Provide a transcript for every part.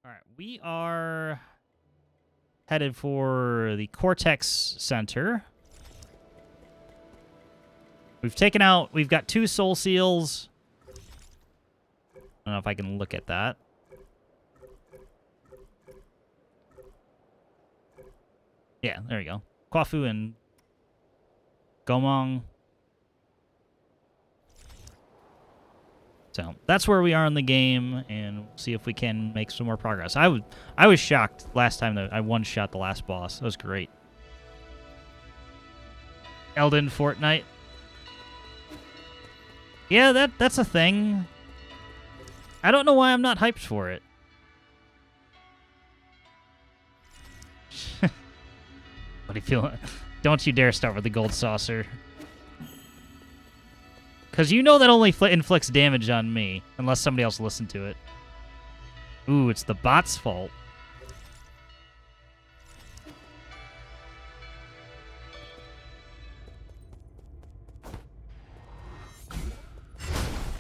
All right, we are headed for the Cortex Center. We've got 2 soul seals. I don't know if I can look at that. Yeah, there you go. Kwafu and Gomong. So that's where we are in the game, and we'll see if we can make some more progress. I was shocked last time that I one-shot the last boss. That was great. Elden Fortnite. Yeah, that's a thing. I don't know why I'm not hyped for it. What do you feel? Don't you dare start with the gold saucer. Because you know that only inflicts damage on me, unless somebody else listened to it. Ooh, it's the bot's fault.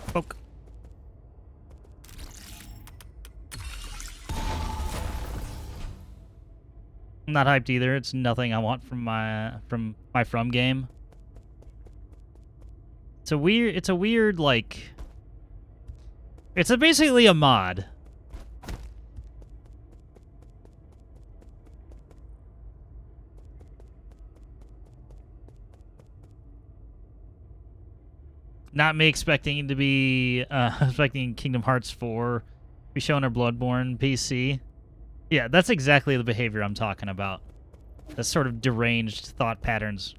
Poke. I'm not hyped either. It's nothing I want from my From game. It's a weird like it's basically a mod. Not me expecting to be expecting Kingdom Hearts 4 be shown our Bloodborne PC. Yeah, that's exactly the behavior I'm talking about. That sort of deranged thought patterns.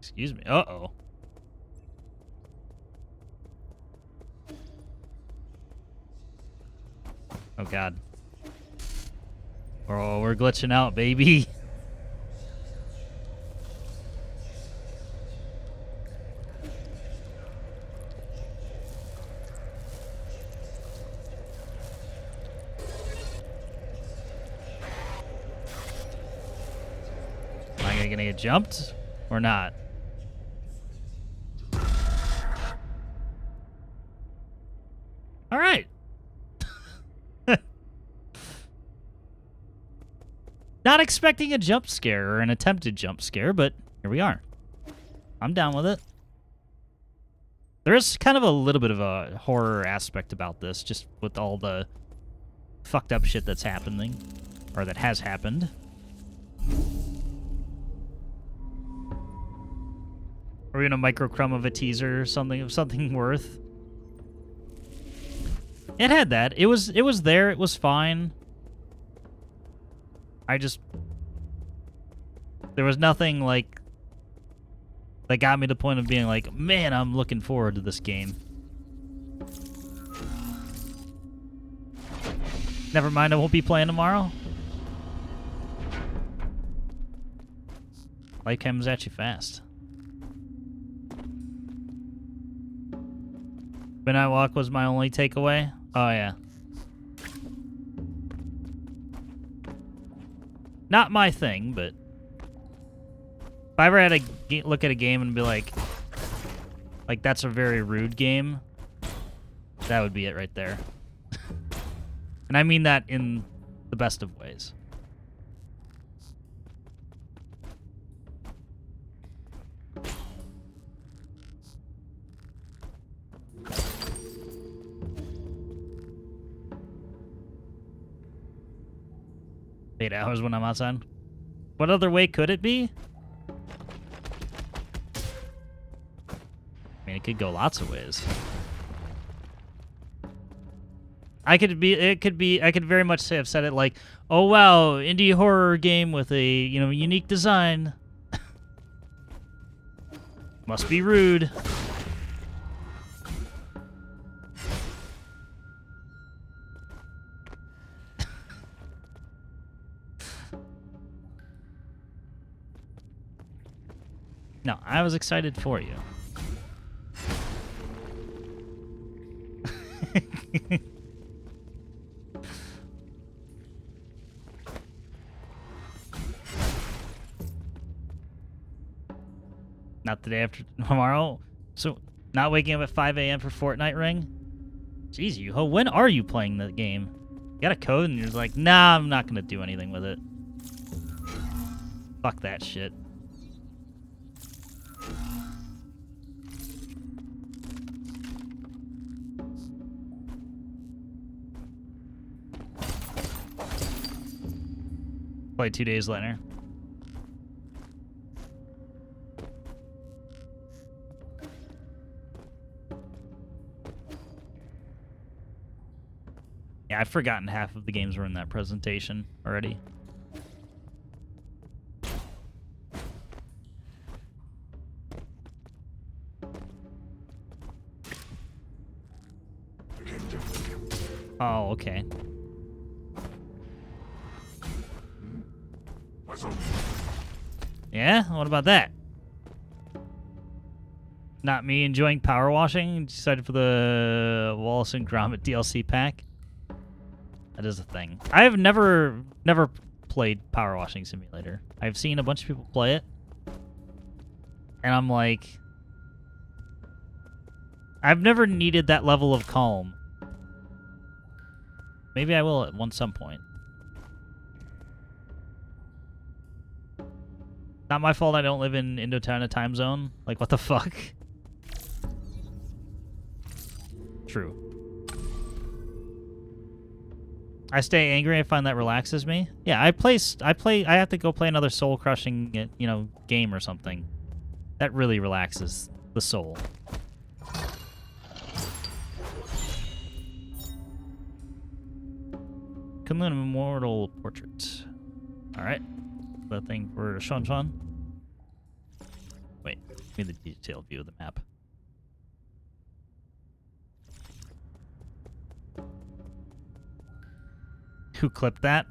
Excuse me. Uh-oh. Oh, God. Oh, we're glitching out, baby. Am I gonna get jumped or not? All right. Not expecting a jump scare or an attempted jump scare, but here we are. I'm down with it. There is kind of a little bit of a horror aspect about this, just with all the fucked up shit that's happening, or that has happened. Are we gonna microcrumb of a teaser or something of something worth? It had that. It was there. It was fine. There was nothing, like, that got me to the point of being like, man, I'm looking forward to this game. Never mind, I won't be playing tomorrow. Life comes at you fast. Midnight Walk was my only takeaway. Oh, yeah. Not my thing, but if I ever had to look at a game and be like, that's a very rude game, that would be it right there. And I mean that in the best of ways. Eight hours when I'm outside. What other way could it be? I mean, it could go lots of ways. I could very much have said it like, oh wow, indie horror game with a, unique design. Must be rude. No, I was excited for you. Not the day after tomorrow. So, not waking up at 5 a.m. for Fortnite Ring? Jeez, Yuho, when are you playing the game? You got a code and you're like, nah, I'm not gonna do anything with it. Fuck that shit. Play 2 days later. Yeah, I've forgotten half of the games were in that presentation already. Oh, okay. Yeah? What about that? Not me enjoying power washing? Excited for the Wallace and Gromit DLC pack? That is a thing. I've never played Power Washing Simulator. I've seen a bunch of people play it. And I'm like... I've never needed that level of calm. Maybe I will at some point. Not my fault I don't live in Indochina time zone. Like, what the fuck? True. I stay angry. I find that relaxes me. Yeah, I have to go play another soul-crushing, you know, game or something. That really relaxes the soul. Kunlun Immortal Portrait. Alright. The thing for Shanshan. Wait, give me the detailed view of the map. Who clipped that?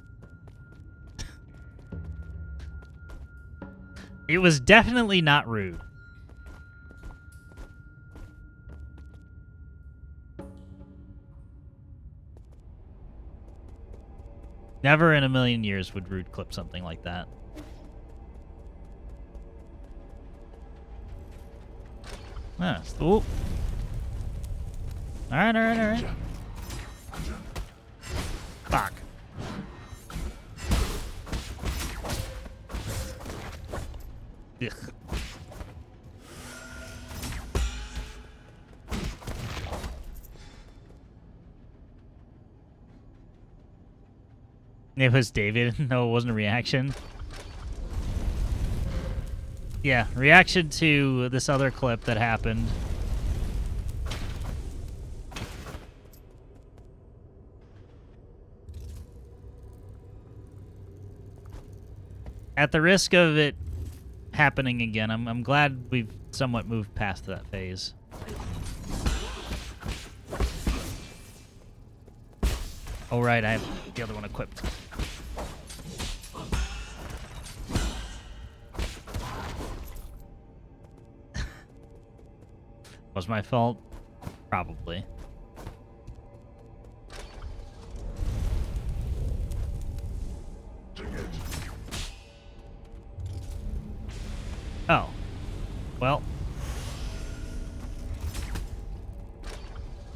It was definitely not rude. Never in a million years would Rude clip something like that. Ah, ooh. Alright, alright, alright. Fuck. Ugh. It was David. No, it wasn't a reaction. Yeah, reaction to this other clip that happened. At the risk of it happening again, I'm glad we've somewhat moved past that phase. Oh right, I have the other one equipped. Was my fault? Probably. Oh. Well.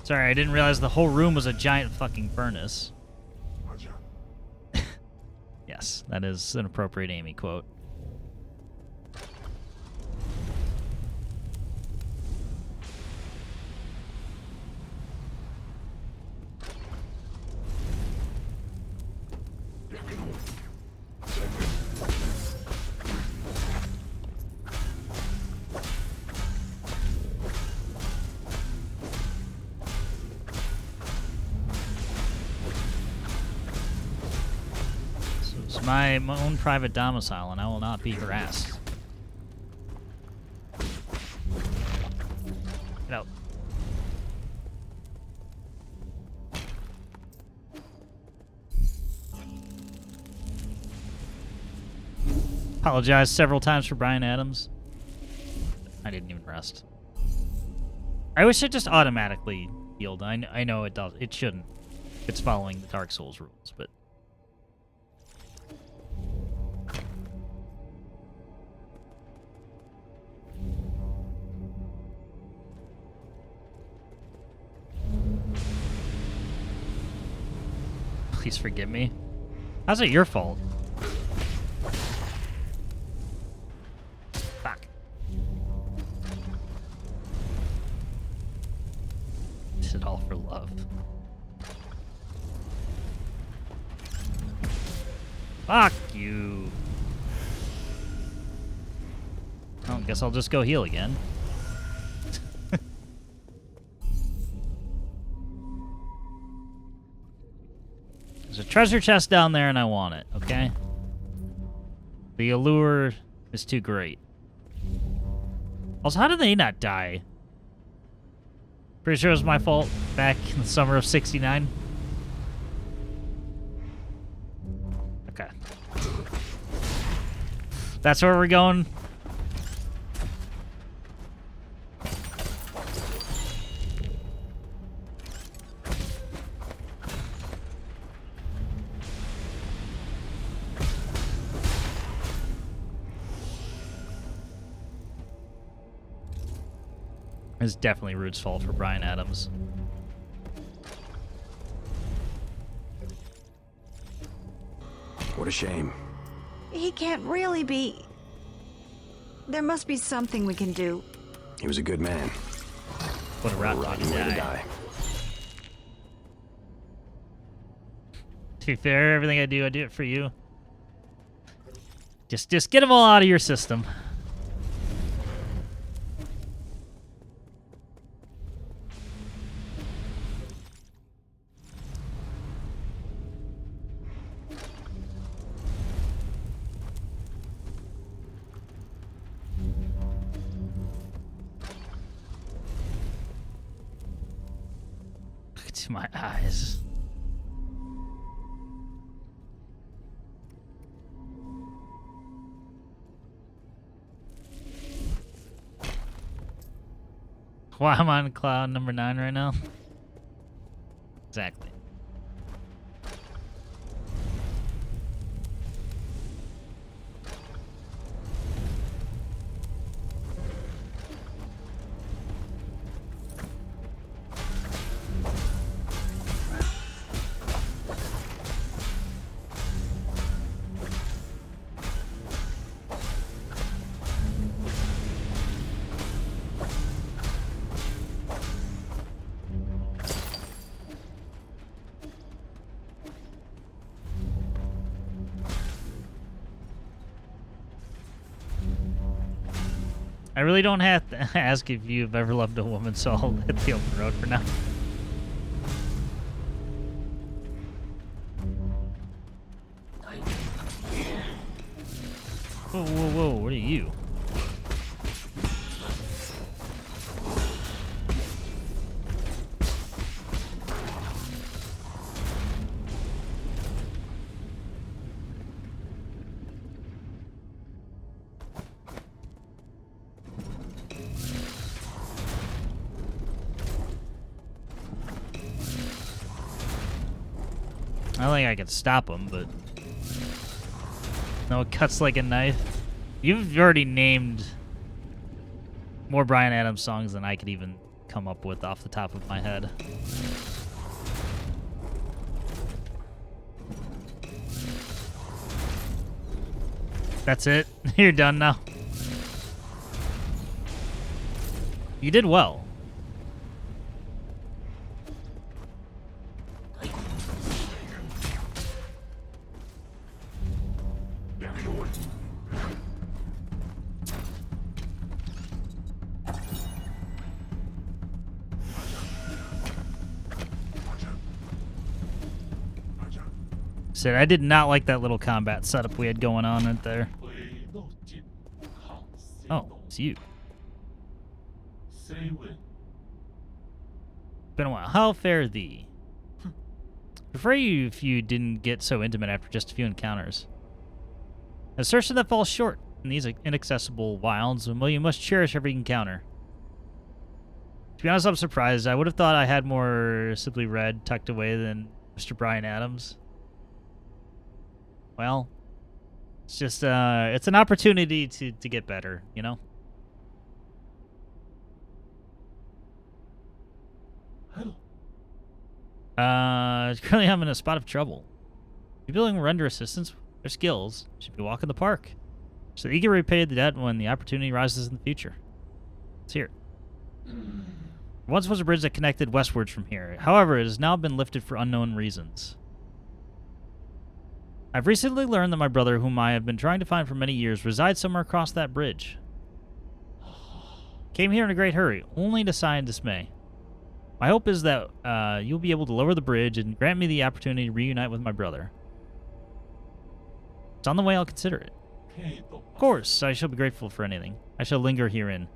Sorry, I didn't realize the whole room was a giant fucking furnace. Yes, that is an appropriate Amy quote. My own private domicile, and I will not be harassed. Get out. Apologize several times for Brian Adams. I didn't even rest. I wish it just automatically healed. I know it does. It shouldn't. It's following the Dark Souls rules, but... Please forgive me. How's it your fault? Fuck. This is all for love. Fuck you. Well, guess I'll just go heal again. There's a treasure chest down there and I want it, okay? The allure is too great. Also, how did they not die? Pretty sure it was my fault back in the summer of '69. Okay. That's where we're going. It's definitely Root's fault for Bryan Adams. What a shame. He can't really be. There must be something we can do. He was a good man. What a rotten way to die. To be fair, everything I do it for you. Just get them all out of your system. To my eyes. Why am I on cloud number 9 right now? Exactly. I really don't have to ask if you've ever loved a woman, so I'll hit the open road for now. Whoa, whoa, whoa, what are you? I don't think I can stop him, but... No, it cuts like a knife. You've already named more Bryan Adams songs than I could even come up with off the top of my head. That's it? You're done now? You did well. Said I did not like that little combat setup we had going on right there. Oh, it's you. Been a while. How fare thee? Prefer you if you didn't get so intimate after just a few encounters. Assertion that falls short in these inaccessible wilds, well, you must cherish every encounter. To be honest, I'm surprised. I would have thought I had more Simply Red tucked away than Mr. Bryan Adams. Well, it's just, it's an opportunity to get better, you know? Currently I'm in a spot of trouble. People who render assistance with their skills should be walking the park. So that you can repay the debt when the opportunity rises in the future. Let's hear it. There once was a bridge that connected westwards from here. However, it has now been lifted for unknown reasons. I've recently learned that my brother, whom I have been trying to find for many years, resides somewhere across that bridge. Came here in a great hurry, only to sigh in dismay. My hope is that you'll be able to lower the bridge and grant me the opportunity to reunite with my brother. It's on the way, I'll consider it. Of course, I shall be grateful for anything. I shall linger herein.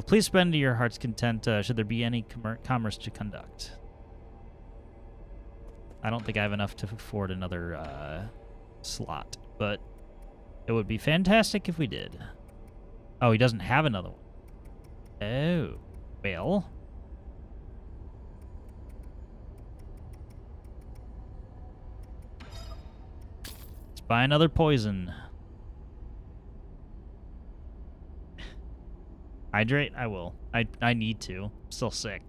Please spend to your heart's content should there be any commerce to conduct. I don't think I have enough to afford another slot, but it would be fantastic if we did. Oh, he doesn't have another one. Oh, well. Let's buy another poison. Hydrate? I will. I need to. I'm still sick.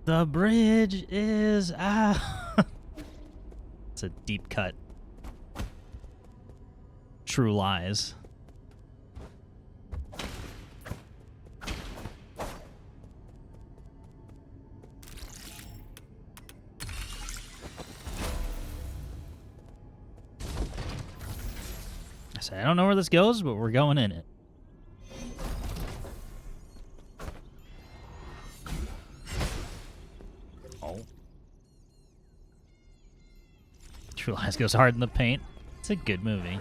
The bridge is out. It's a deep cut. True lies. I don't know where this goes, but we're going in it. Oh. True Lies goes hard in the paint. It's a good movie.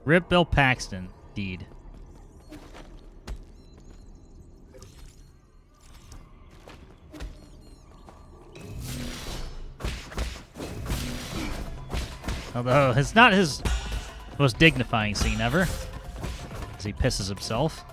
Rip Bill Paxton, indeed. Although, it's not his most dignifying scene ever, as he pisses himself.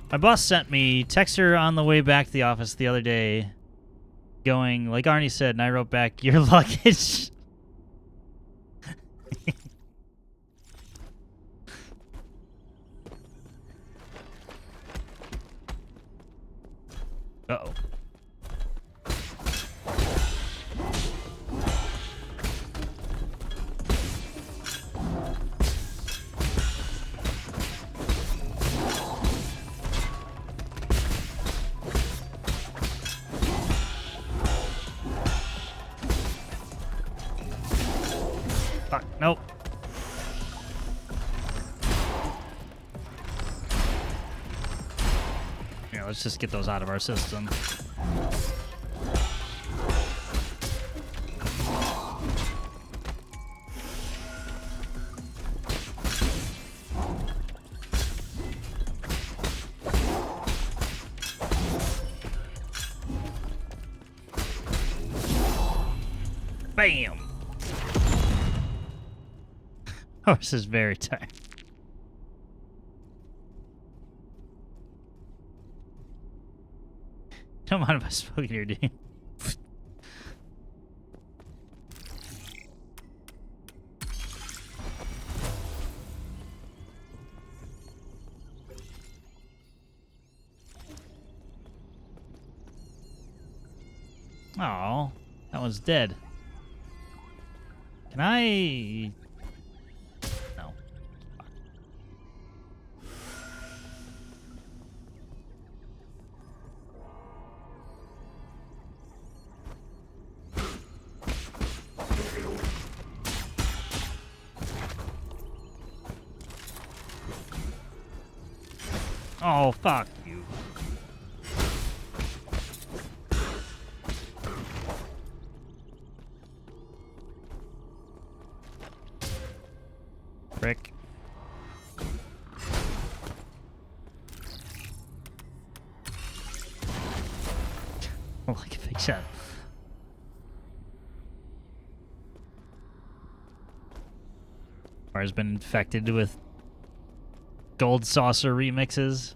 My boss sent me text her on the way back to the office the other day, going, like Arnie said, and I wrote back, your luggage. Uh-oh. Fuck, nope. Yeah, let's just get those out of our system. Bam! Horse is very tired. Don't mind if I spoke here, dude. Oh, that one's dead. Can I? No. Oh, fuck you. Frick. Oh, like a big shot. Or has been infected with Gold saucer remixes.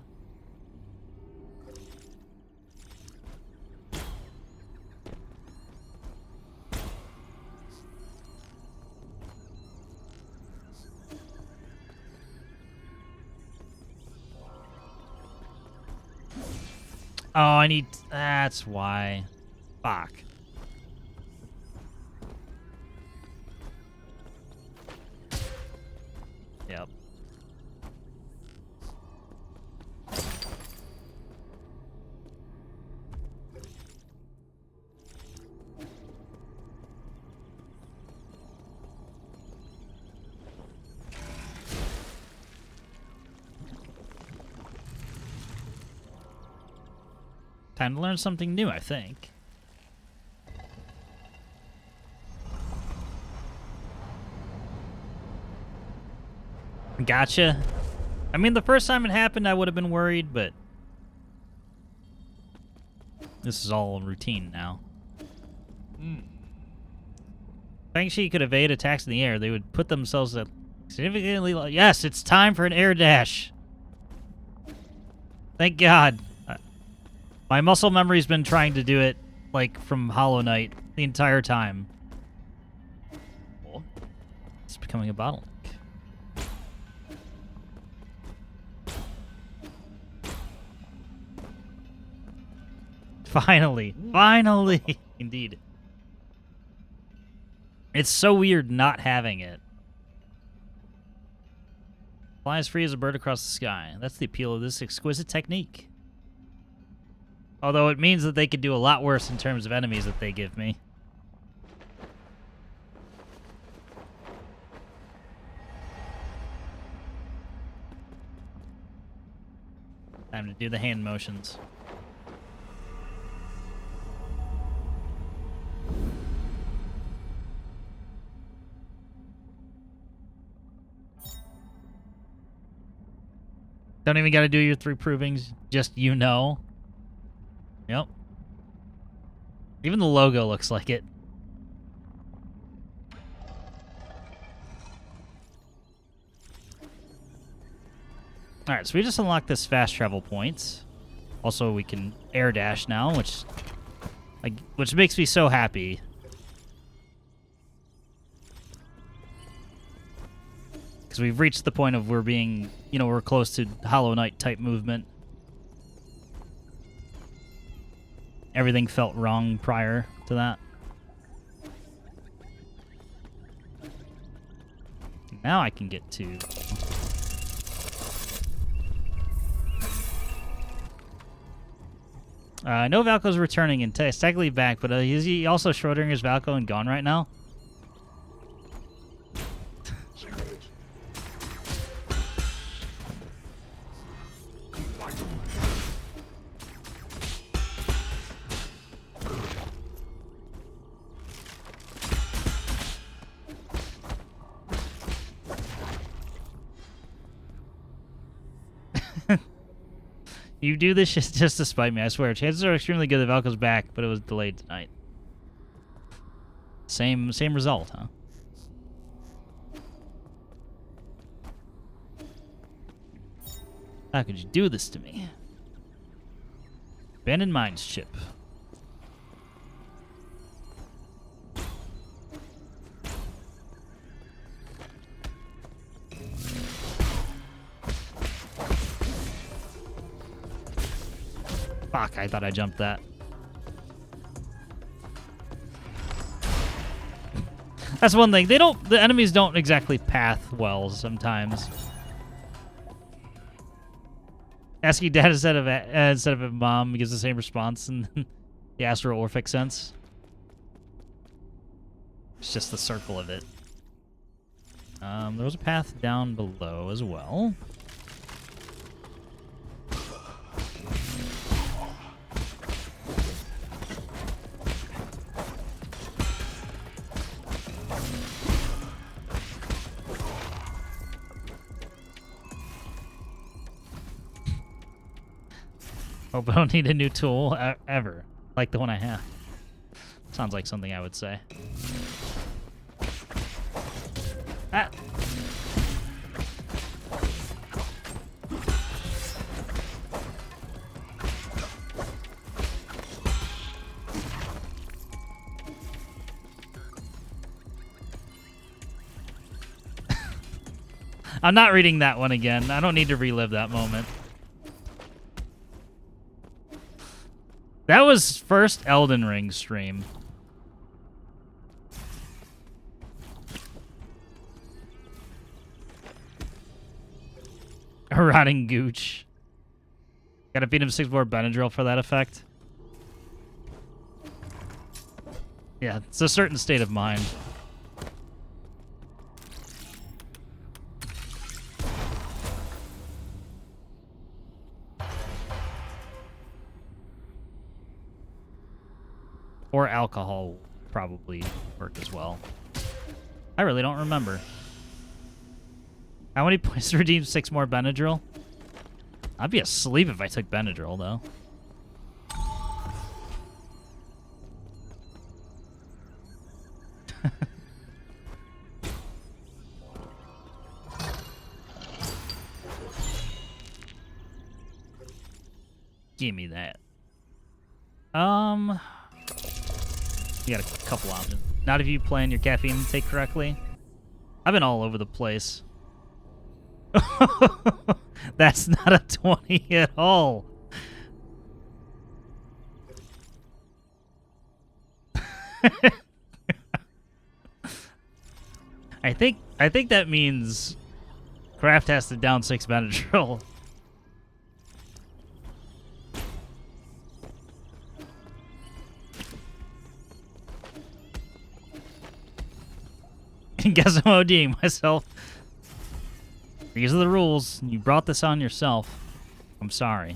Oh, I need... That's why. Fuck. Yep. Time to learn something new, I think. Gotcha. I mean, the first time it happened, I would have been worried, but this is all routine now. Thanks, she could evade attacks in the air. They would put themselves at significantly. Yes, it's time for an air dash. Thank God. My muscle memory's been trying to do it, like, from Hollow Knight the entire time. It's becoming a bottleneck. Finally. Finally! Indeed. It's so weird not having it. Fly as free as a bird across the sky. That's the appeal of this exquisite technique. Although it means that they could do a lot worse in terms of enemies that they give me. Time to do the hand motions. Don't even got to do your 3 provings, just you know. Yep. Even the logo looks like it. Alright, so we just unlocked this fast travel points. Also, we can air dash now, which makes me so happy. Because we've reached the point of we're being, we're close to Hollow Knight type movement. Everything felt wrong prior to that. Now I can get to... I know Valko's returning and technically back, but is he also Schrodinger's Valko and gone right now? You do this just to spite me, I swear. Chances are extremely good that Valko's back, but it was delayed tonight. Same result, huh? How could you do this to me? Abandoned Mines chip. Fuck, I thought I jumped that. That's one thing. The enemies don't exactly path well sometimes. Asking dad instead of a mom gives the same response in the Astro-Orphic sense. It's just the circle of it. There was a path down below as well. Hope I don't need a new tool ever, like the one I have. Sounds like something I would say. Ah. I'm not reading that one again. I don't need to relive that moment. That was first Elden Ring stream. A rotting gooch. Gotta feed him 6 more Benadryl for that effect. Yeah, it's a certain state of mind. Or alcohol probably work as well. I really don't remember. How many points to redeem 6 more Benadryl? I'd be asleep if I took Benadryl, though. Give me that. You got a couple options. Not if you plan your caffeine intake correctly. I've been all over the place. That's not a 20 at all. I think that means Kraft has to down 6 Benadryl. And guess I'm ODing myself. These are the rules. You brought this on yourself. I'm sorry.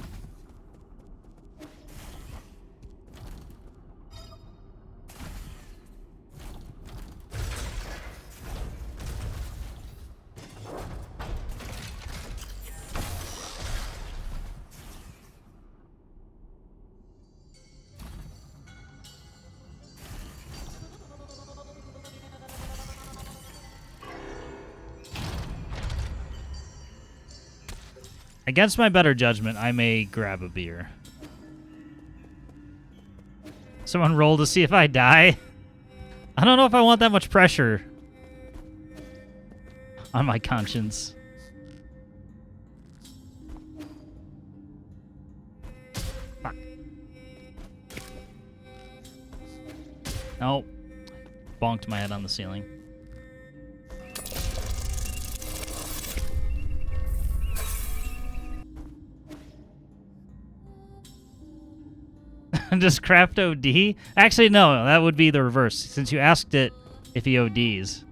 Against my better judgment, I may grab a beer. Someone roll to see if I die? I don't know if I want that much pressure on my conscience. Fuck. Nope. Bonked my head on the ceiling. Does Craft OD? Actually, no. That would be the reverse, since you asked it if he ODs.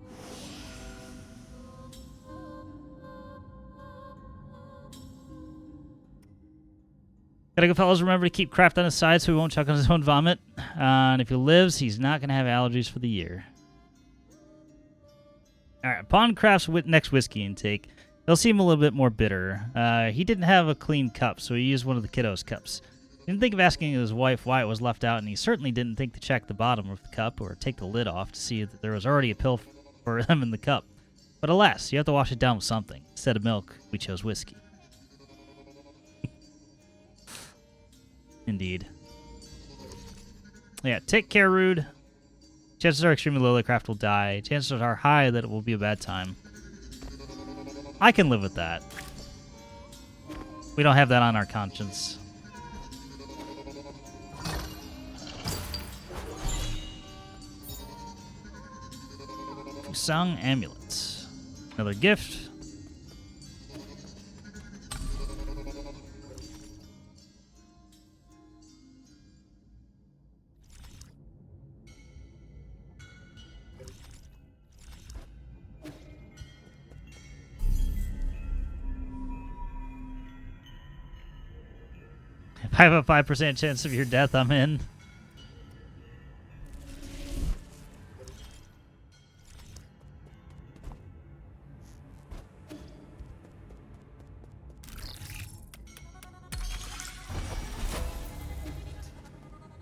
Gotta go, fellas. Remember to keep Craft on his side so he won't choke on his own vomit. And if he lives, he's not going to have allergies for the year. Alright, upon Craft's next whiskey intake, he'll seem a little bit more bitter. He didn't have a clean cup, so he used one of the kiddos' cups. He didn't think of asking his wife why it was left out, and he certainly didn't think to check the bottom of the cup or take the lid off to see that there was already a pill for them in the cup. But alas, you have to wash it down with something. Instead of milk, we chose whiskey. Indeed. Yeah, take care, Rude. Chances are extremely low that Craft will die. Chances are high that it will be a bad time. I can live with that. We don't have that on our conscience. Fusang Amulet. Another gift. If I have a 5% chance of your death, I'm in.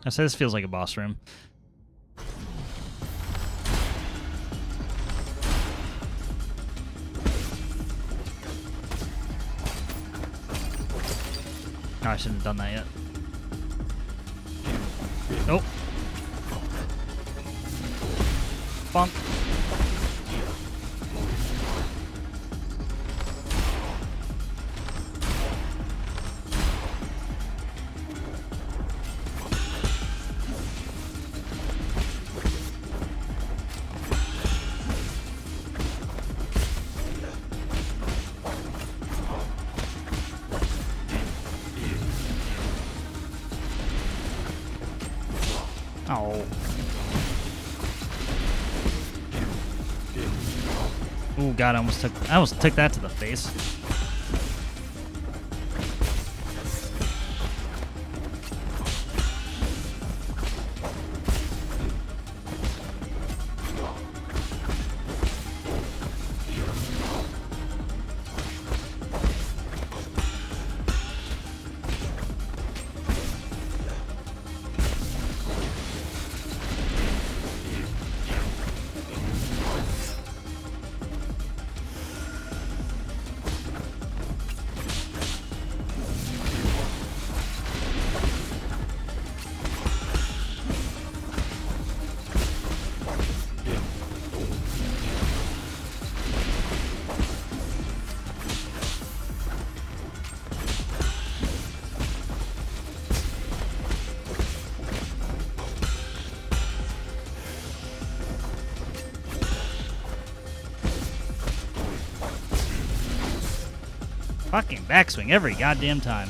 I say this feels like a boss room. Oh, I shouldn't have done that yet. Nope. Bonk. Oh. Oh god, I almost took that to the face. Fucking backswing every goddamn time.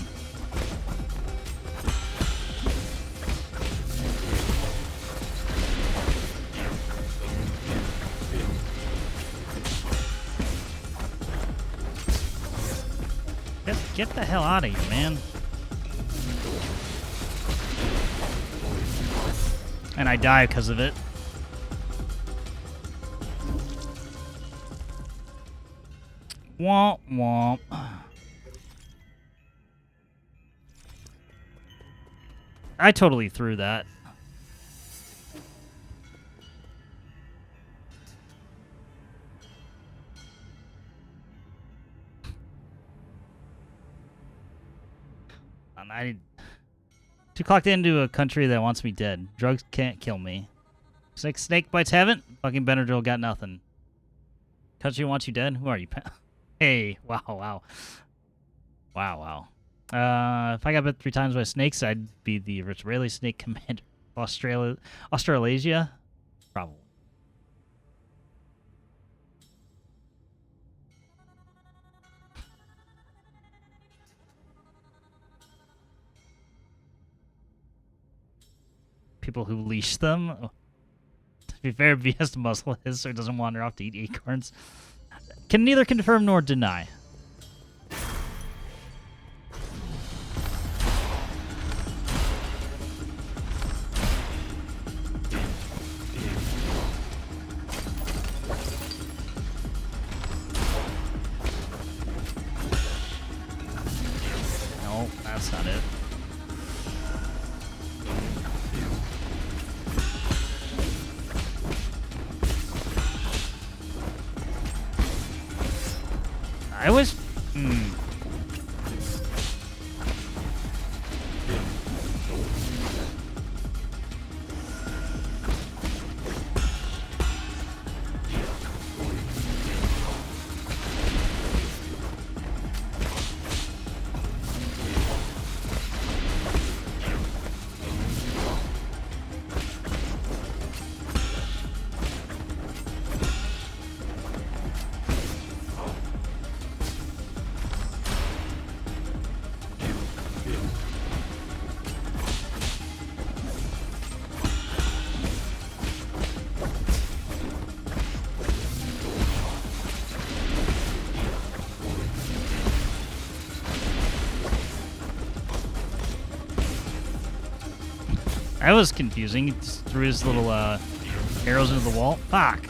Get the hell out of here, man. And I die because of it. Womp womp. I totally threw that. Too clocked into a country that wants me dead. Drugs can't kill me. Snake bites haven't? Fucking Benadryl got nothing. Country wants you dead? Who are you? Hey, wow. Wow. If I got bit 3 times by snakes, I'd be the Israeli snake commander of Australasia? Probably. People who leash them? Oh. To be fair, V has to muzzle his so he doesn't wander off to eat acorns. Can neither confirm nor deny. No, that's not it. I was... That was confusing. He just threw his little arrows into the wall. Fuck.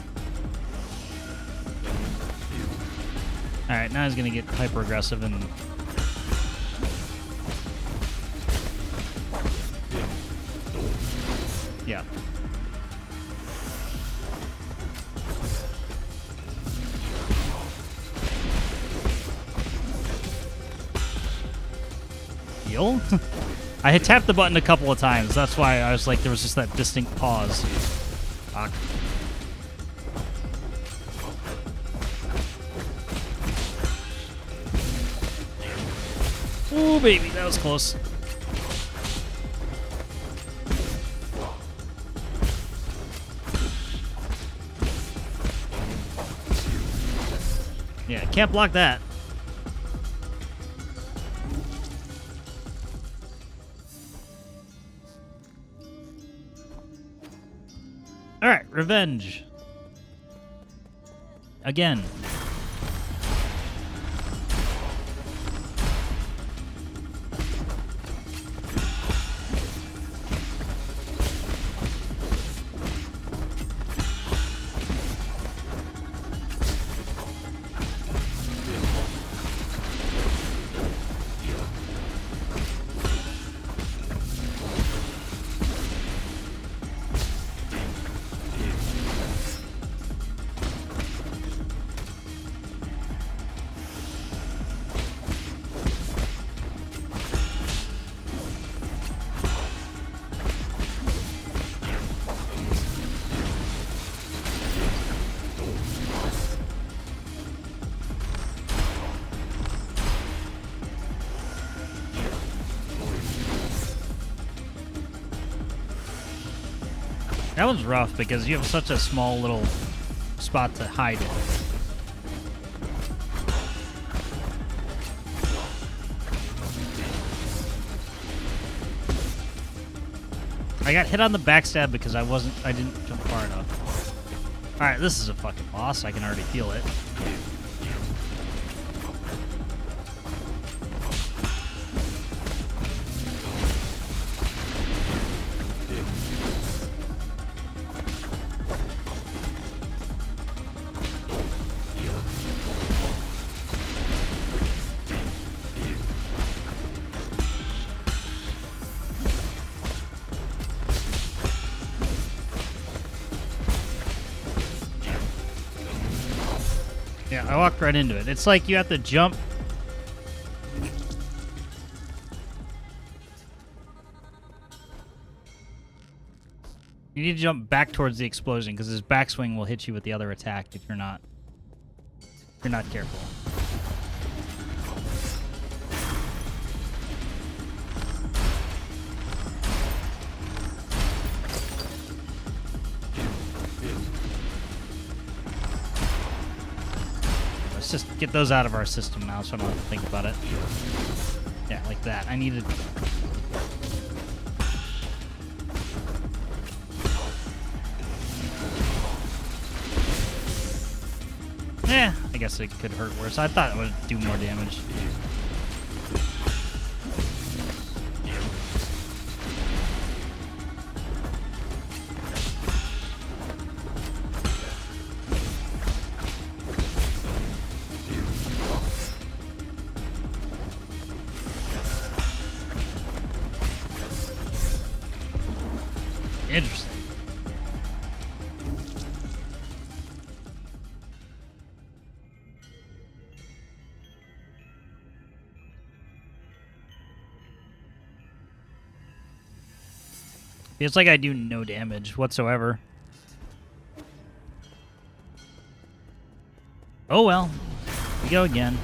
Alright, now he's gonna get hyper aggressive and... yeah. Heal? I had tapped the button a couple of times. That's why I was like, there was just that distinct pause. Fuck. Ooh, baby, that was close. Yeah, can't block that. All right, revenge. Again. That was rough because you have such a small little spot to hide it. I got hit on the backstab because I didn't jump far enough. Alright, this is a fucking boss. I can already feel it. Yeah, I walked right into it. It's like you have to jump. You need to jump back towards the explosion because his backswing will hit you with the other attack if you're not careful. Let's just get those out of our system now so I don't have to think about it. Yeah, like that. I needed... Yeah, I guess it could hurt worse. I thought it would do more damage. Interesting. It's like I do no damage whatsoever. Oh well. We go again.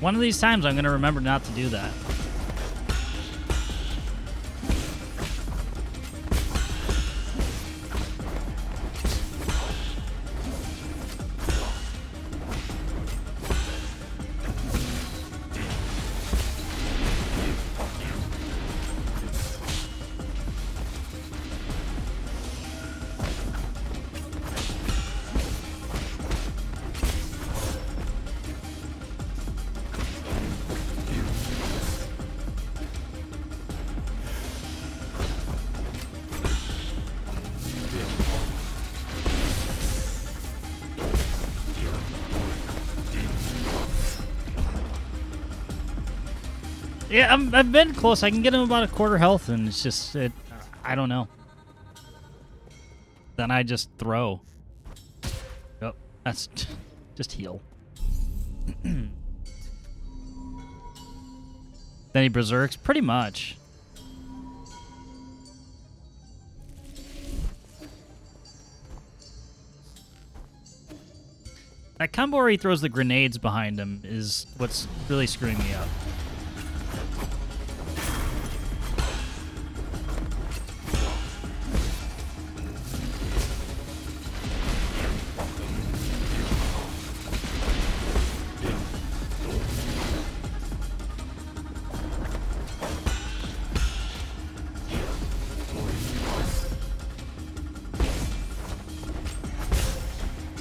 One of these times I'm going to remember not to do that. Yeah, I've been close. I can get him about a quarter health, and it's just, I don't know. then I just throw. Oh, that's just heal. Then he berserks, pretty much. That combo where he throws the grenades behind him is what's really screwing me up.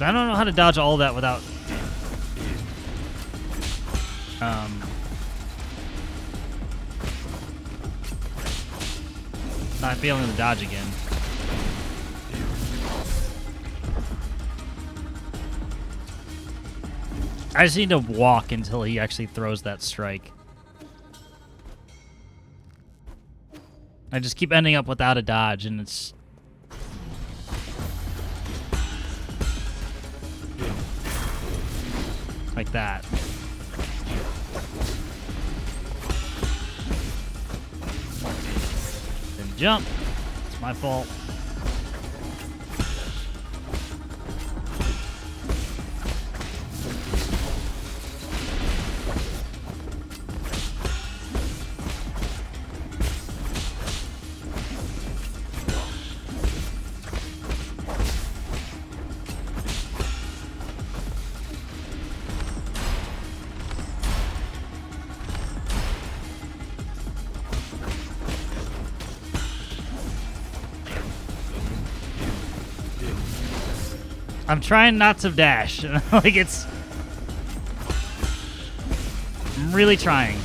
I don't know how to dodge all that without not being able to dodge again. I just need to walk until he actually throws that strike. I just keep ending up without a dodge, and it's... like that. Then jump. It's my fault. I'm trying not to dash. Like, it's... I'm really trying.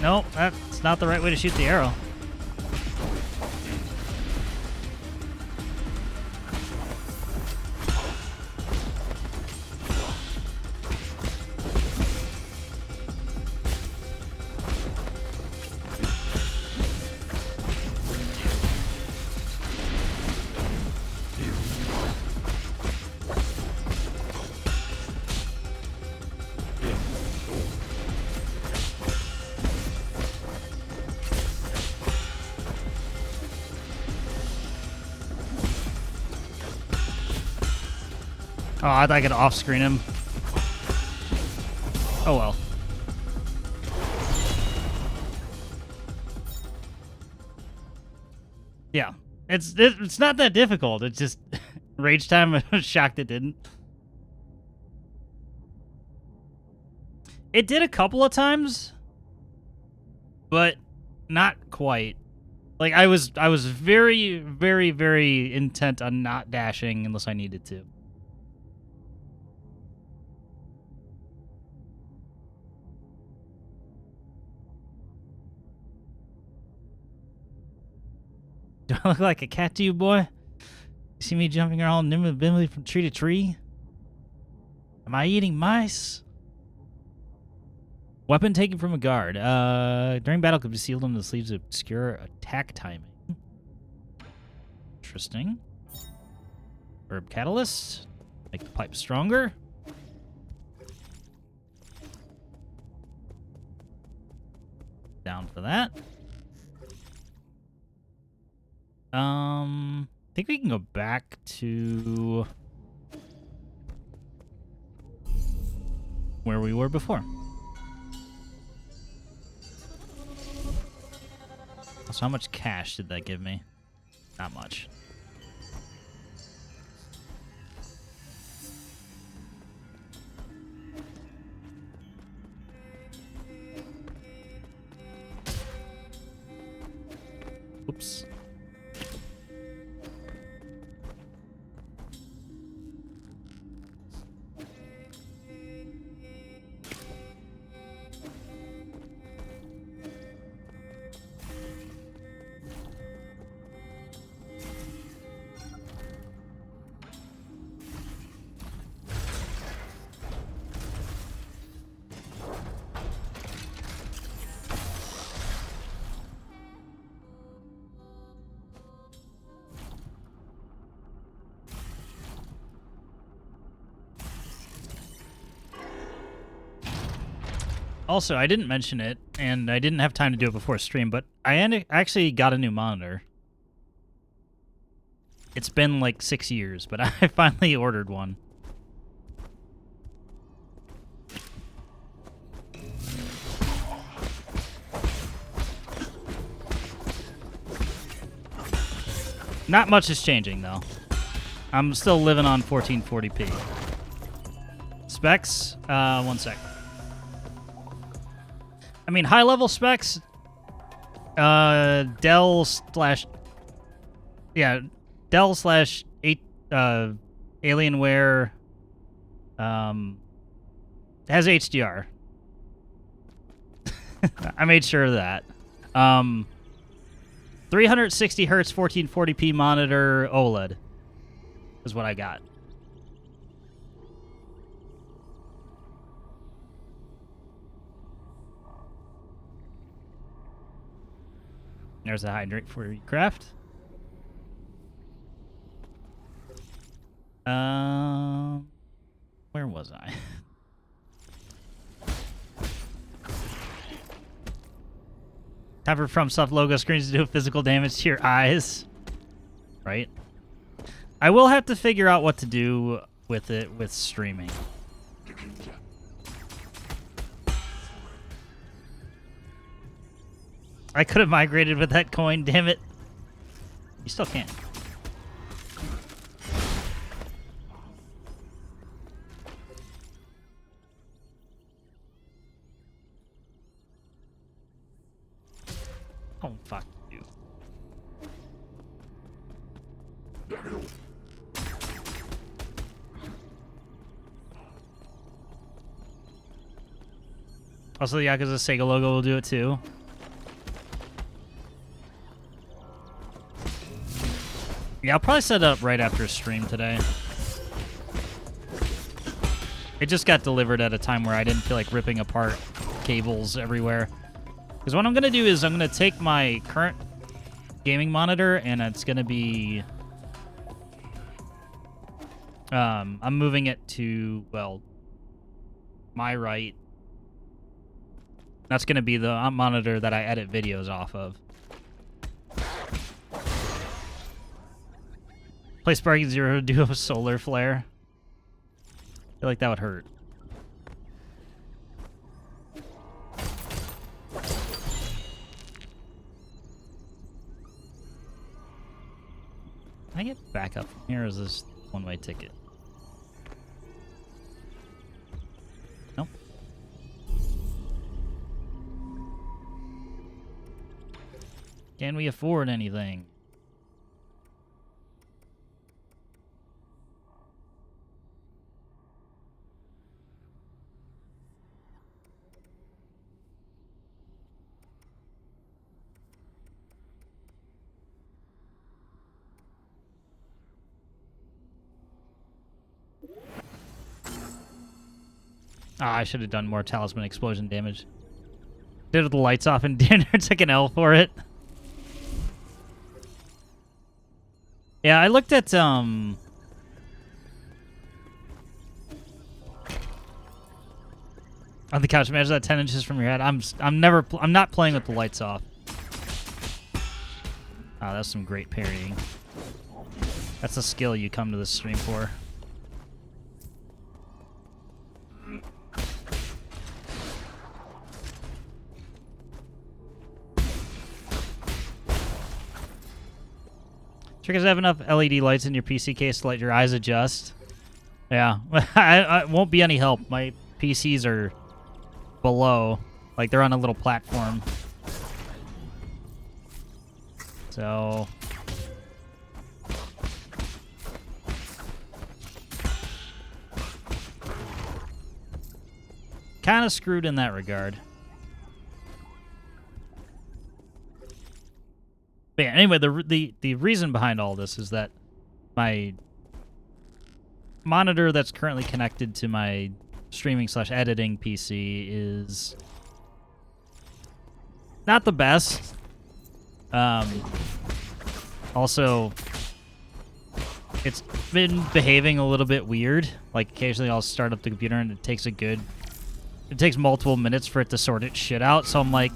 Nope, that's not the right way to shoot the arrow. Oh, I thought I could off-screen him. Oh well. Yeah, it's not that difficult. It's just rage time. I was shocked it didn't. It did a couple of times, but not quite. Like I was very, very, very intent on not dashing unless I needed to. Do I look like a cat to you, boy? You see me jumping around nimbly from tree to tree? Am I eating mice? Weapon taken from a guard. During battle could be sealed in the sleeves to obscure attack timing. Interesting. Herb catalyst. Make the pipe stronger. Down for that. I think we can go back to where we were before. So how much cash did that give me? Not much. Also, I didn't mention it, and I didn't have time to do it before stream, but I actually got a new monitor. It's been like 6 years, but I finally ordered one. Not much is changing, though. I'm still living on 1440p. Specs? 1 sec. I mean, high-level specs, Dell slash Alienware has HDR. I made sure of that. 360 hertz 1440p monitor OLED is what I got. There's a hydrant for your craft. Where was I? Time for FromSoft logo screens to do physical damage to your eyes. Right? I will have to figure out what to do with it with streaming. I could have migrated with that coin, damn it. You still can't. Oh, fuck you. Also, the Yakuza Sega logo will do it too. Yeah, I'll probably set it up right after stream today. It just got delivered at a time where I didn't feel like ripping apart cables everywhere. Because what I'm going to do is I'm going to take my current gaming monitor and it's going to be... I'm moving it to, well, my right. That's going to be the monitor that I edit videos off of. Play Sparky Zero Duo Solar Flare. I feel like that would hurt. Can I get back up from here, or is this one-way ticket? Nope. Can we afford anything? Ah, I should have done more talisman explosion damage. Did it with the lights off and dinner, took an L for it. Yeah, I looked at on the couch. Imagine that 10 inches from your head. I'm not playing with the lights off. Ah, that's some great parrying. That's a skill you come to this stream for. Triggers have enough LED lights in your PC case to let your eyes adjust. Yeah, I won't be any help. My PCs are below, like they're on a little platform. So kind of screwed in that regard. But yeah, anyway, the reason behind all this is that my monitor that's currently connected to my streaming/editing PC is not the best. Also, it's been behaving a little bit weird. Like occasionally I'll start up the computer and it takes a good it takes multiple minutes for it to sort its shit out, so I'm like...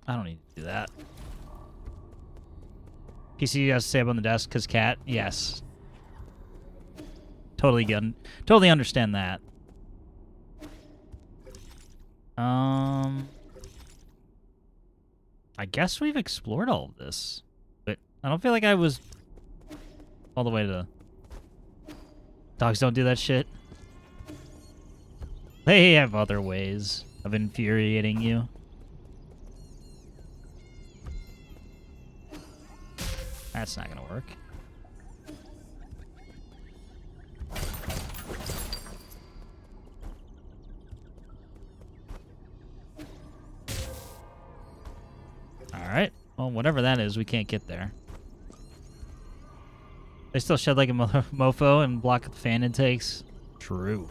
I don't need to do that. PC has to stay up on the desk because cat? Yes. Totally understand that. I guess we've explored all of this, but I don't feel like I was all the way to... Dogs don't do that shit. They have other ways of infuriating you. That's not gonna work. Alright. Well, whatever that is, we can't get there. They still shed like a mofo and block the fan intakes. True.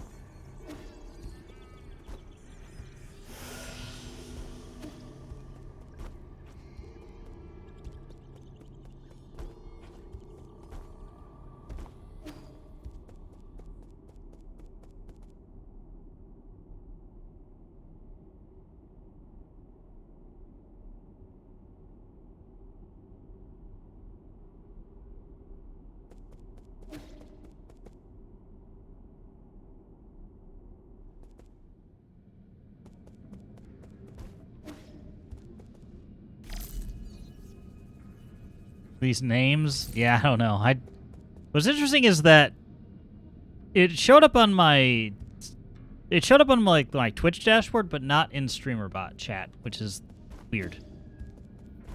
These names, yeah, I don't know. What's interesting is that it showed up on my my Twitch dashboard, but not in StreamerBot chat, which is weird.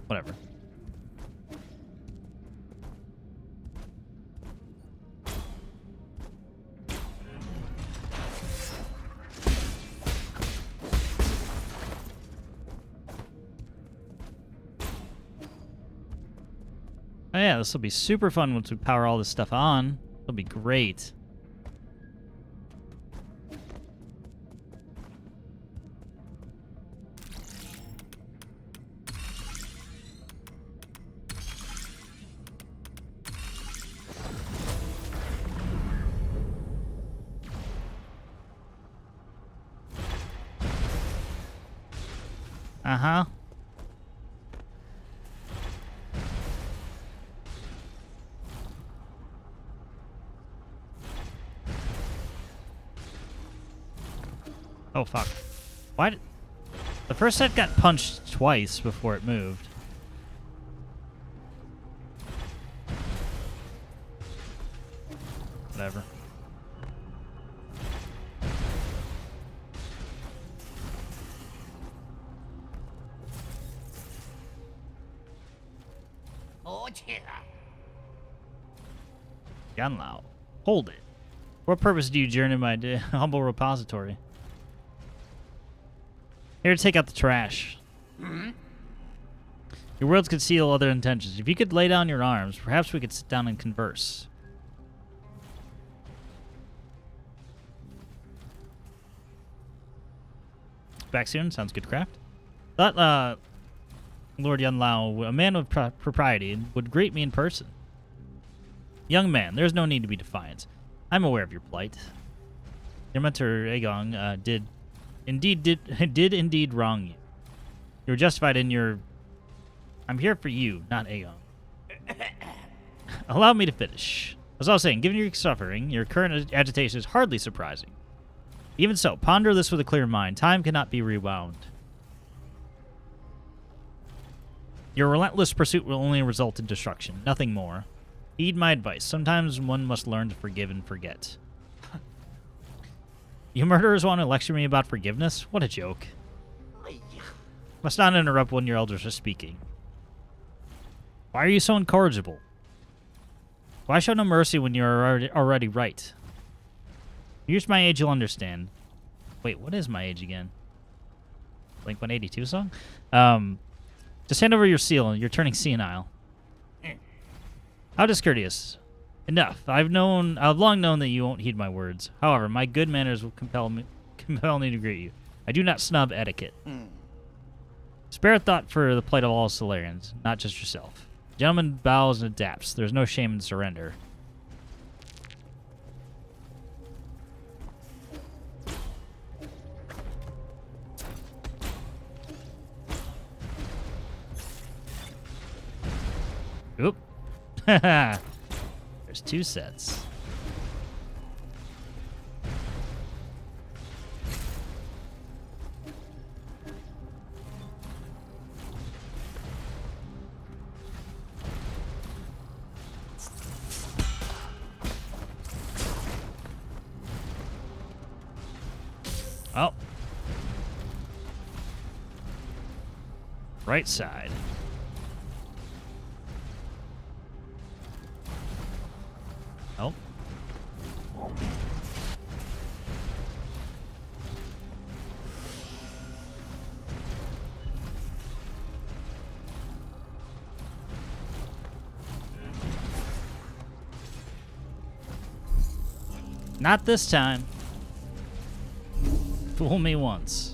Whatever. Oh yeah, this will be super fun once we power all this stuff on. It'll be great. Uh-huh. Oh, fuck. Why did... The first set got punched twice before it moved. Whatever. Yanlao. Hold it. What purpose do you journey my humble repository? Here to take out the trash. Your worlds conceal other intentions. If you could lay down your arms, perhaps we could sit down and converse. Back soon. Sounds good, craft. Thought, Lord Yanlao, a man of propriety, would greet me in person. Young man, there's no need to be defiant. I'm aware of your plight. Your mentor, Agong, did indeed wrong you. You were justified in your... I'm here for you, not Agong. Allow me to finish. As I was saying, given your suffering, your current agitation is hardly surprising. Even so, ponder this with a clear mind. Time cannot be rewound. Your relentless pursuit will only result in destruction, nothing more. Heed my advice. Sometimes one must learn to forgive and forget. You murderers want to lecture me about forgiveness? What a joke. Must not interrupt when your elders are speaking. Why are you so incorrigible? Why show no mercy when you're already right? Use my age, you'll understand. Wait, what is my age again? Blink 182 song? Just hand over your seal. You're turning senile. How discourteous. Enough. I've long known that you won't heed my words. However, my good manners will compel me to greet you. I do not snub etiquette. Spare a thought for the plight of all Solarians, not just yourself. Gentleman bows and adapts. There's no shame in surrender. There's 2 sets. Oh. Right side. Oh. Not this time. Fool me once.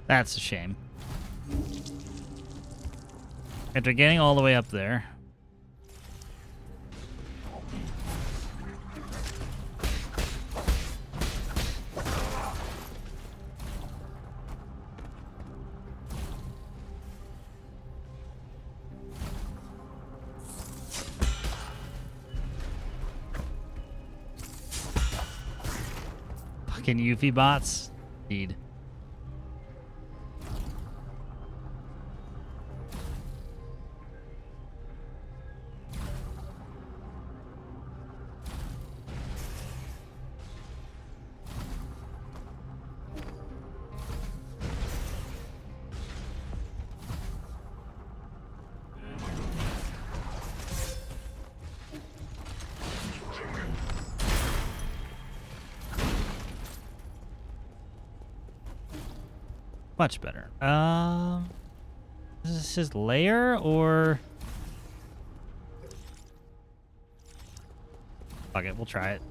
That's a shame. After getting all the way up there. Fucking Yuffie bots. Indeed. Much better. Is this his lair or? Fuck it, we'll try it.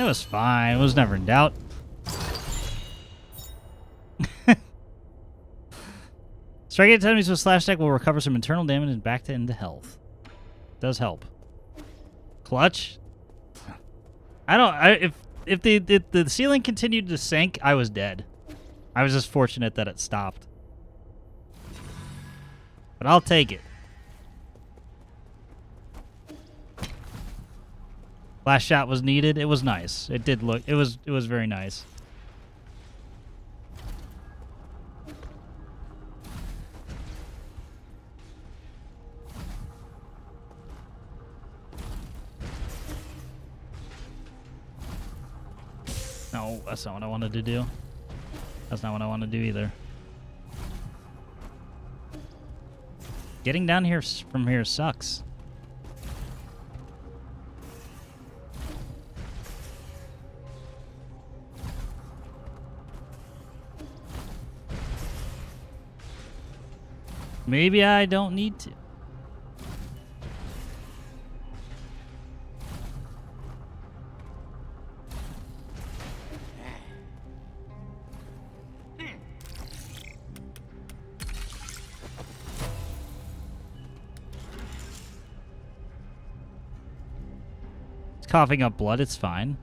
was fine. It was never in doubt. Striking enemies with slash deck will recover some internal damage and back to into health. Does help. Clutch. If the ceiling continued to sink, I was dead. I was just fortunate that it stopped. But I'll take it. Last shot was needed. It was nice. It did look. It was very nice. No, that's not what I wanted to do. That's not what I want to do either. Getting down here from here sucks. Maybe I don't need to. It's coughing up blood, it's fine.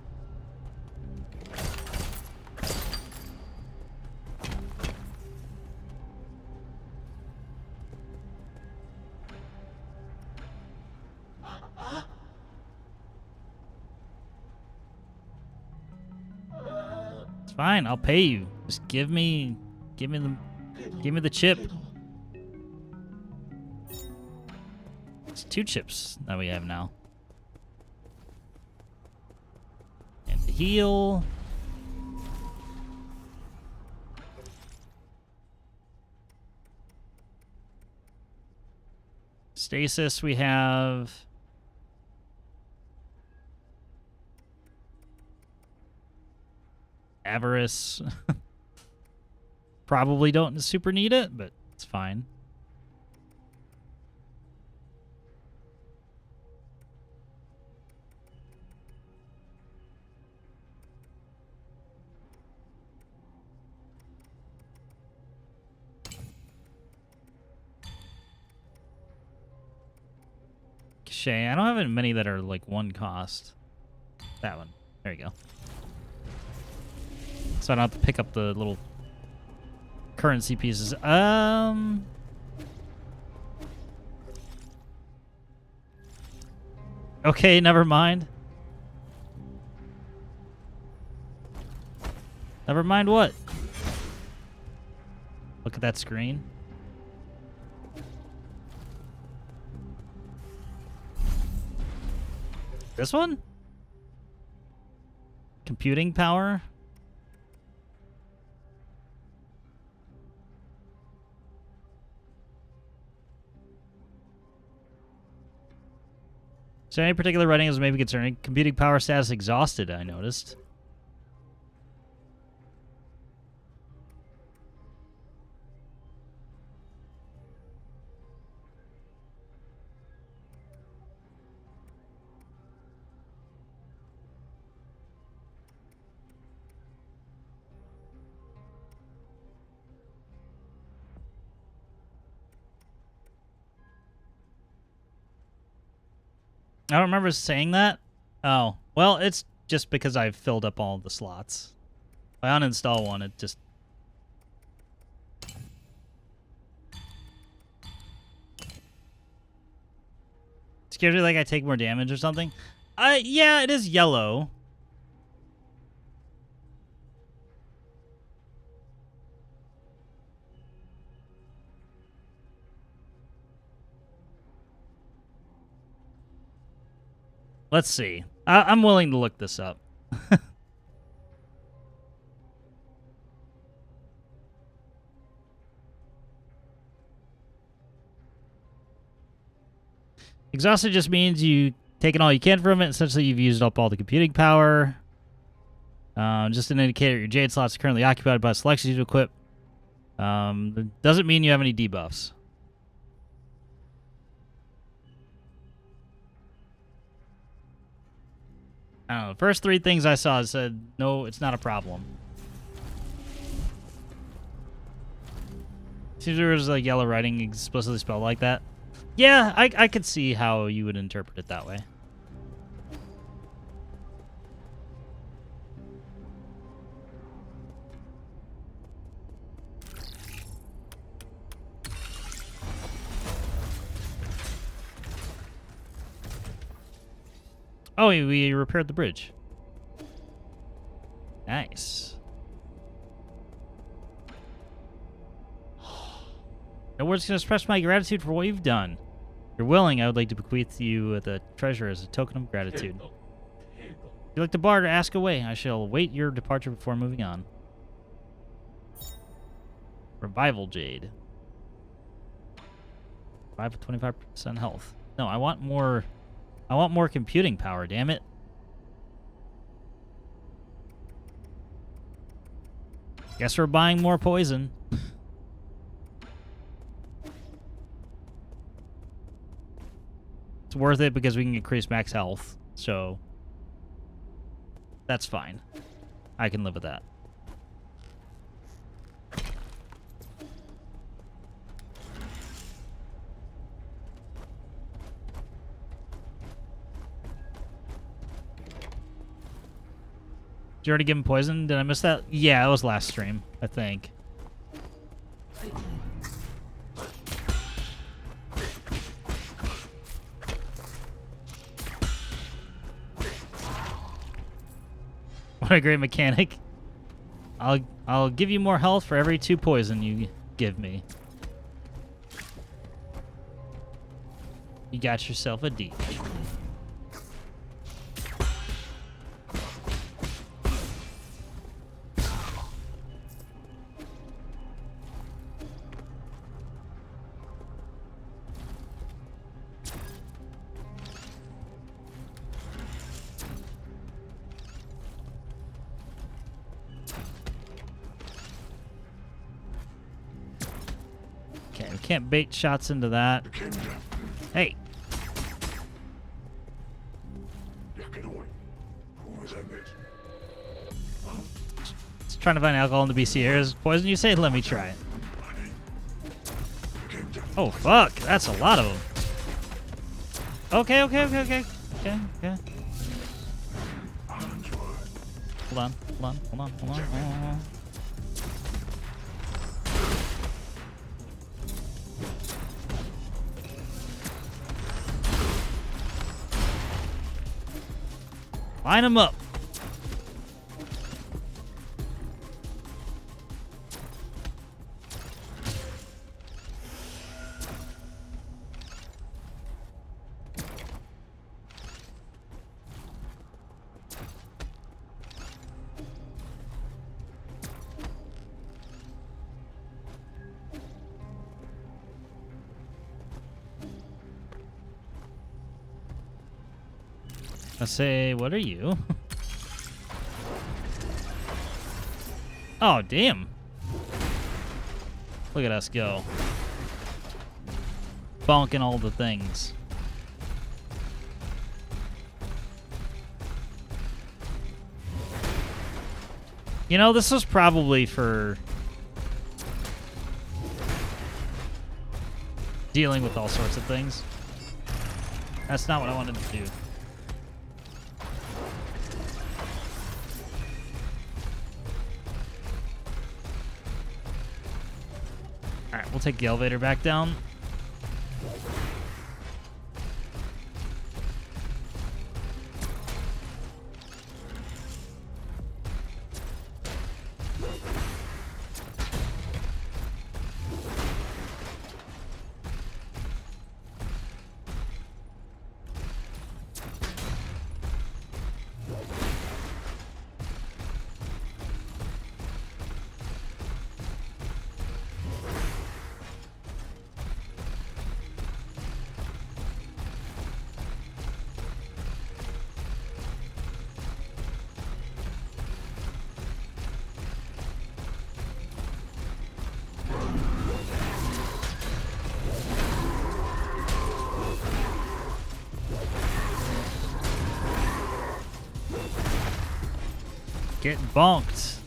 Fine, I'll pay you. Just give me the chip. It's 2 chips that we have now. And the heal. Stasis we have. Avarice. Probably don't super need it, but it's fine. Cachet. I don't have many that are like 1 cost. That one. There you go. So I don't have to pick up the little currency pieces. Okay, never mind. Never mind what? Look at that screen. This one? Computing power? Is there any particular writing as maybe concerning computing power status exhausted, I noticed. I don't remember saying that. Oh, well, it's just because I've filled up all the slots. If I uninstall one, it just... scares me like I take more damage or something. Yeah, it is yellow. Let's see. I'm willing to look this up. Exhausted just means you taken all you can from it. Essentially, you've used up all the computing power. Just an indicator your Jade slots are currently occupied by selections you equip. Doesn't mean you have any debuffs. I don't know. The first 3 things I saw said, no, it's not a problem. Seems there was like yellow writing explicitly spelled like that. Yeah, I could see how you would interpret it that way. Oh, we repaired the bridge. Nice. No words can express my gratitude for what you've done. If you're willing, I would like to bequeath you the treasure as a token of gratitude. If you like to barter, ask away. I shall await your departure before moving on. Revival Jade. Revival 25% health. No, I want more computing power, damn it. Guess we're buying more poison. It's worth it because we can increase max health, so that's fine. I can live with that. Did you already give him poison? Did I miss that? Yeah, it was last stream, I think. What a great mechanic. I'll give you more health for every 2 poison you give me. You got yourself a D. Okay, we can't bait shots into that. Hey. Just trying to find alcohol in the BC areas. Poison, you say? Let me try it. Oh, fuck. That's a lot of them. Okay. Okay. Hold on. Line them up. I say, what are you? Oh, damn. Look at us go. Bonking all the things. You know, this was probably for dealing with all sorts of things. That's not what I wanted to do. Alright, we'll take the elevator back down. Get bonked.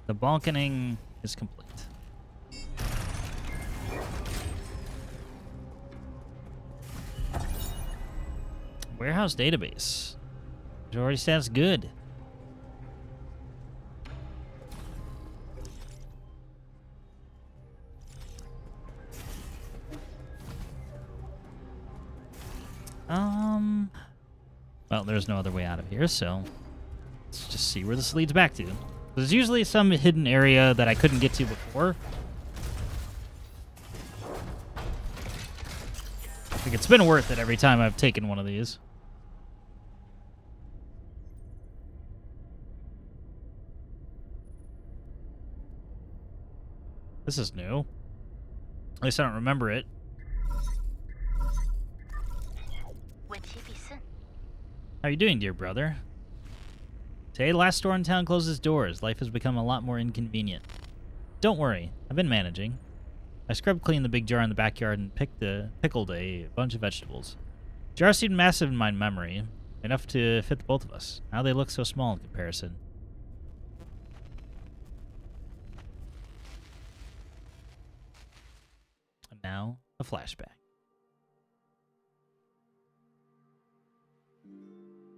The bonkening is complete. Warehouse database. Majority stats good. Well, there's no other way out of here, so let's just see where this leads back to. There's usually some hidden area that I couldn't get to before. I think it's been worth it every time I've taken one of these. This is new. At least I don't remember it. How are you doing, dear brother? Today, the last store in town closes doors. Life has become a lot more inconvenient. Don't worry, I've been managing. I scrubbed clean the big jar in the backyard and pickled a bunch of vegetables. Jars seemed massive in my memory, enough to fit the both of us. Now they look so small in comparison. And now, a flashback.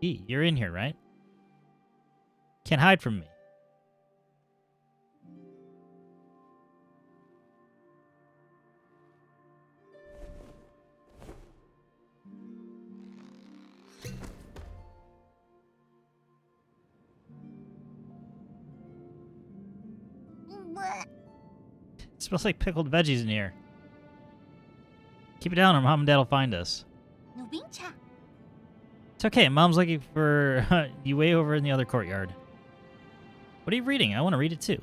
Hey, you're in here, right? Can't hide from me. It smells like pickled veggies in here. Keep it down or Mom and Dad will find us. It's okay, Mom's looking for you way over in the other courtyard. What are you reading? I want to read it too.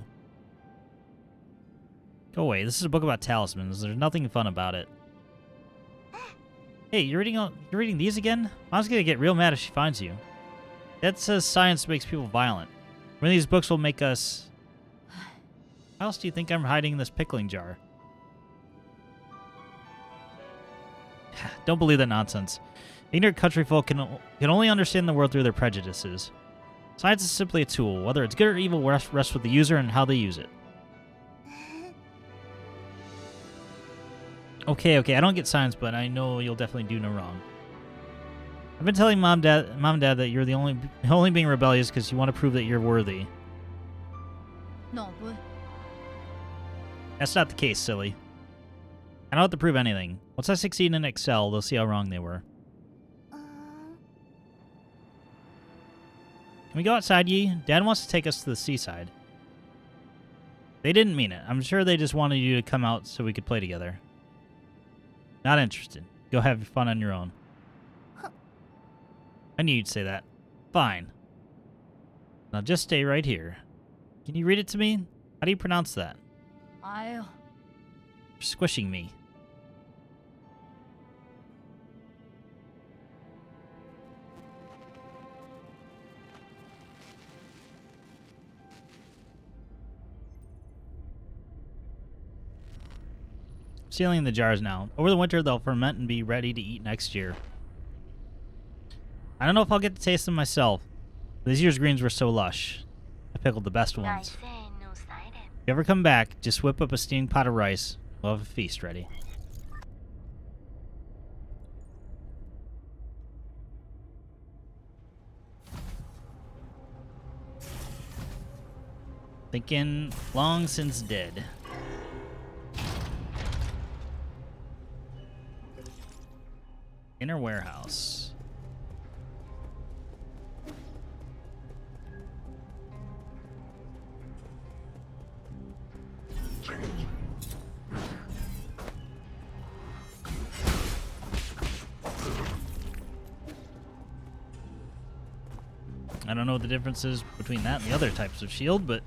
Go away, this is a book about talismans. There's nothing fun about it. Hey, you're reading these again? Mom's gonna get real mad if she finds you. Dad says science makes people violent. One of these books will make us... How else do you think I'm hiding in this pickling jar? Don't believe that nonsense. Ignorant country folk can only understand the world through their prejudices. Science is simply a tool. Whether it's good or evil rests with the user and how they use it. Okay, I don't get science, but I know you'll definitely do no wrong. I've been telling Mom and Dad that you're the only being rebellious because you want to prove that you're worthy. No, That's not the case, silly. I don't have to prove anything. Once I succeed in Excel, they'll see how wrong they were. Can we go outside, Yi? Dad wants to take us to the seaside. They didn't mean it. I'm sure they just wanted you to come out so we could play together. Not interested. Go have fun on your own. I knew you'd say that. Fine. Now just stay right here. Can you read it to me? How do you pronounce that? You're squishing me. Sealing the jars now. Over the winter, they'll ferment and be ready to eat next year. I don't know if I'll get to taste them myself. This year's greens were so lush. I pickled the best ones. If you ever come back, just whip up a steaming pot of rice. We'll have a feast ready. Thinking long since dead. Inner warehouse. I don't know what the difference is between that and the other types of shield, but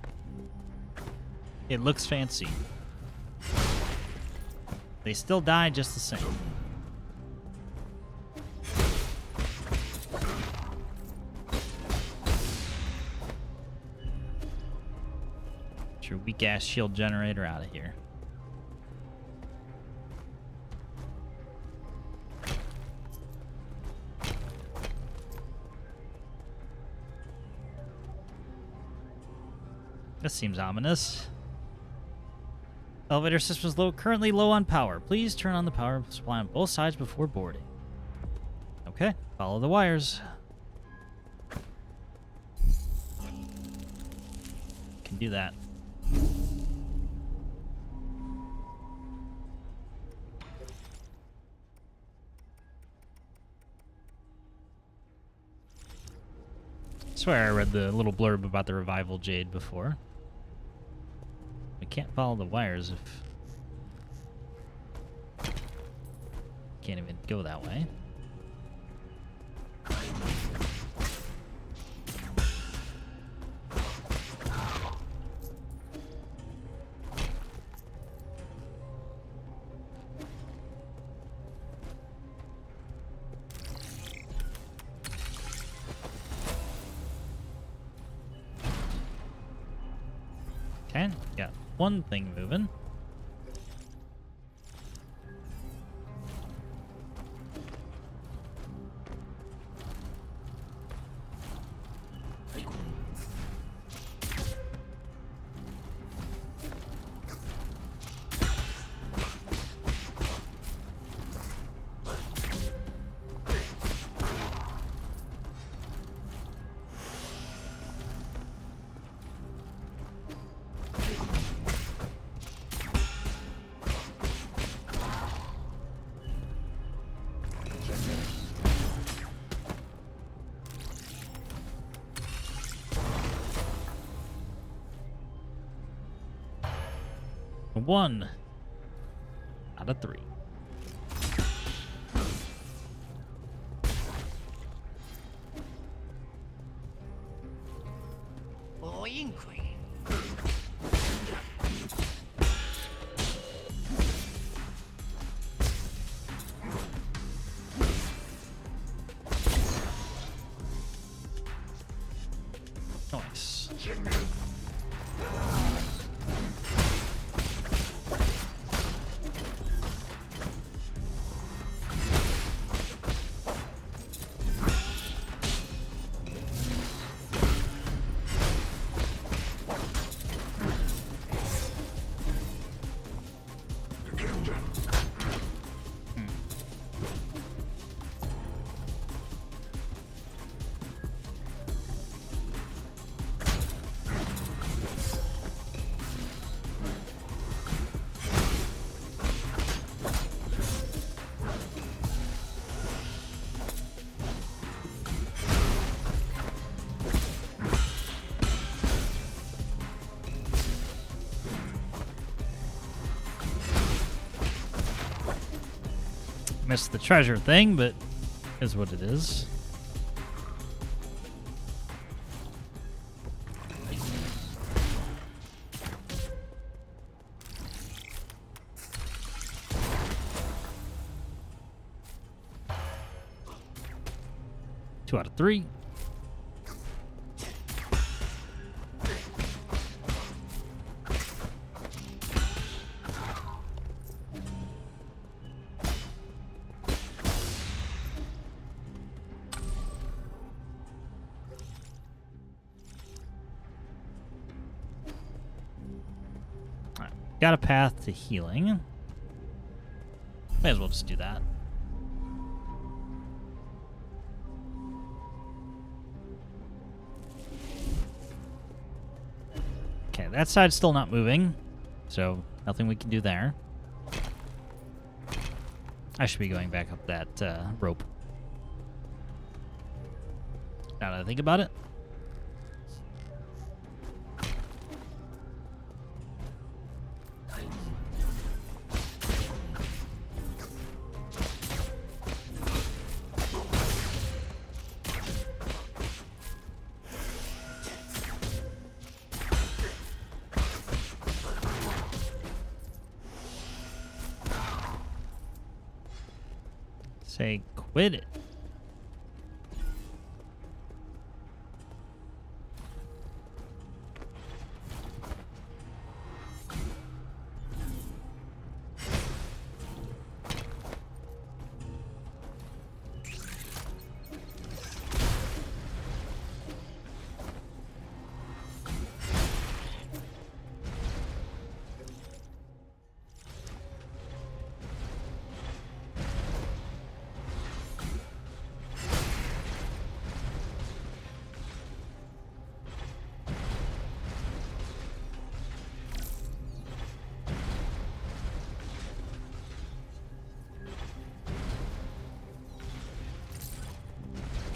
it looks fancy. They still die just the same. weak ass shield generator out of here. This seems ominous. Elevator system is currently low on power. Please turn on the power supply on both sides before boarding. Okay, follow the wires. Can do that. I swear I read the little blurb about the revival jade before. I can't follow the wires if... Can't even go that way. Okay, got one thing moving. One out of 3. Nice. Missed the treasure thing, but is what it is. Two out of 3. Got a path to healing. May as well just do that. Okay, that side's still not moving, so nothing we can do there. I should be going back up that rope. Now that I think about it. Say, quit it.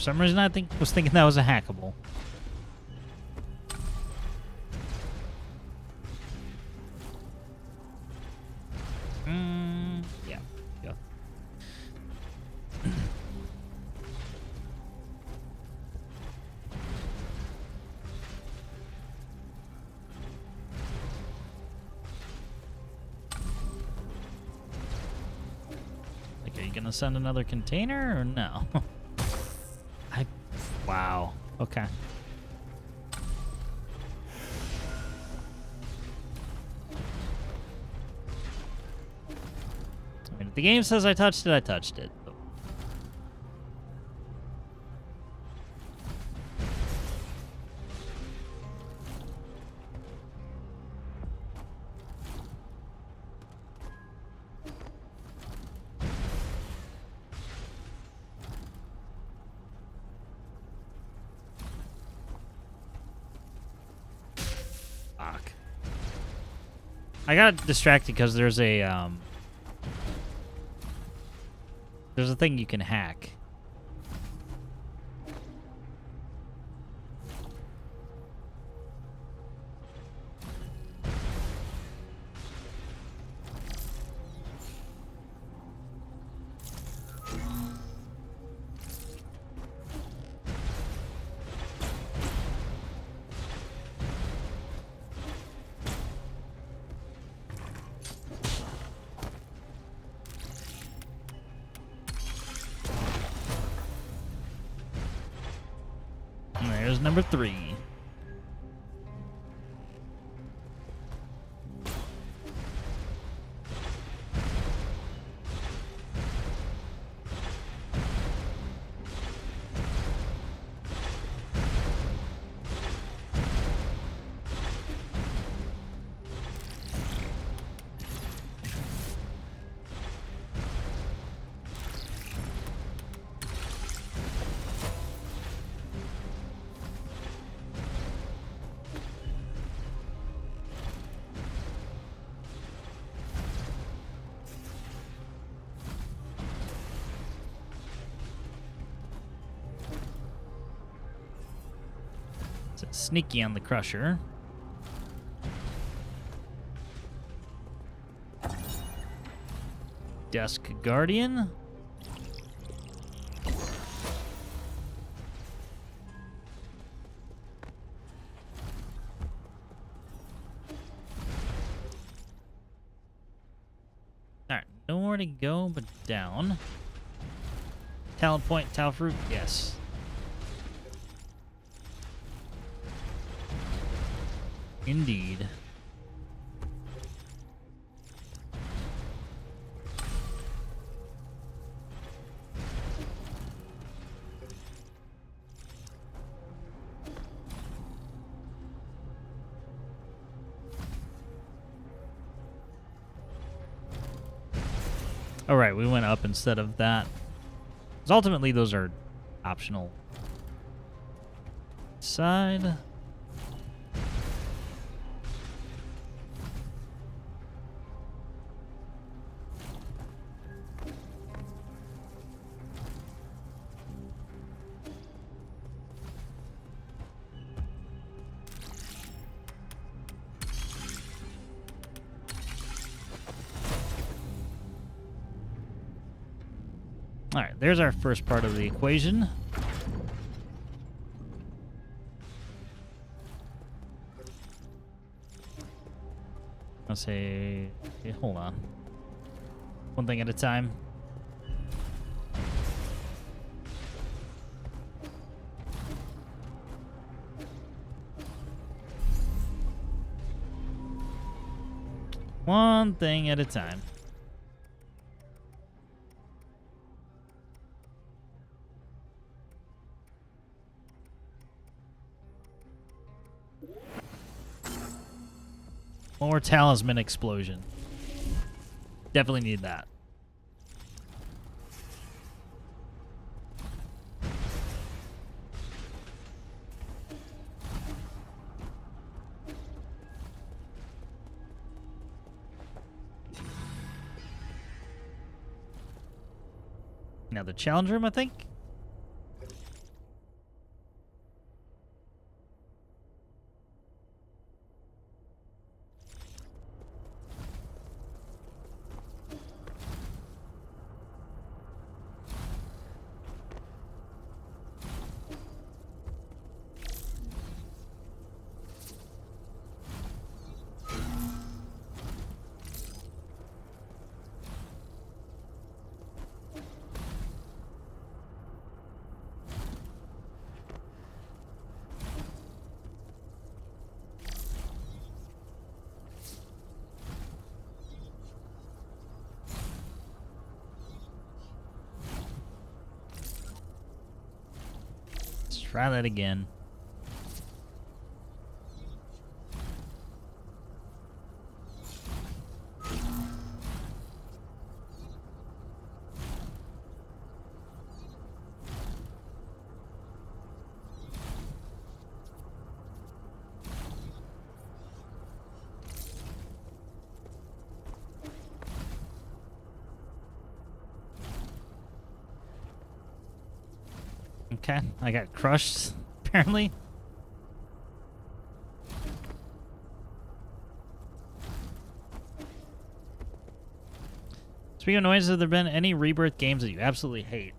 some reason I was thinking that was a hackable. Yeah. Yeah. Like, are you gonna send another container or no? Wow. Okay. I mean, if the game says I touched it, I touched it. Fuck. I got distracted because there's a thing you can hack. And there's number 3. So sneaky on the crusher. Desk Guardian. Alright, nowhere to go but down. Talent point, talent fruit, yes. Indeed. All right, we went up instead of that. 'Cause ultimately, those are optional. Side. All right, there's our first part of the equation. I'll say, okay, hold on. One thing at a time. One thing at a time. More talisman explosion. Definitely need that. Now the challenge room, I think. Try that again. Okay, I got crushed, apparently. Speaking of noise, have there been any Rebirth games that you absolutely hate?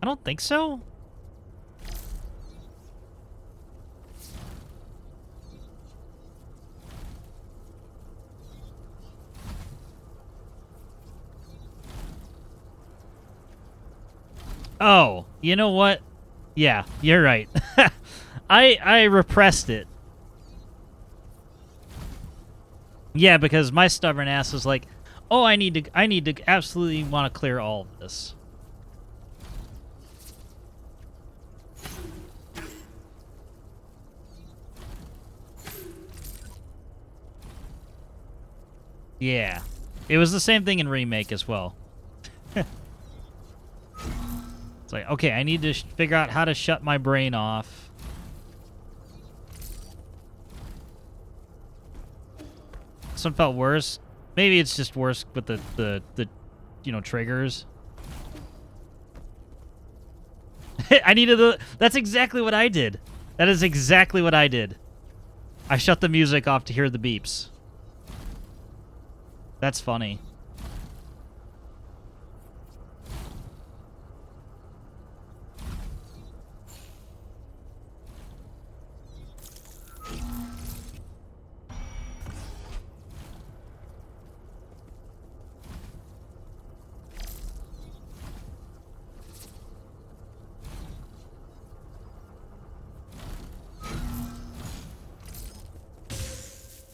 I don't think so. Oh, you know what? Yeah, you're right. I repressed it. Yeah, because my stubborn ass was like, "Oh, I need to absolutely want to clear all of this." Yeah. It was the same thing in Remake as well. It's like, okay, I need to figure out how to shut my brain off. This one felt worse. Maybe it's just worse with the you know, triggers. I needed the... That's exactly what I did. That is exactly what I did. I shut the music off to hear the beeps. That's funny.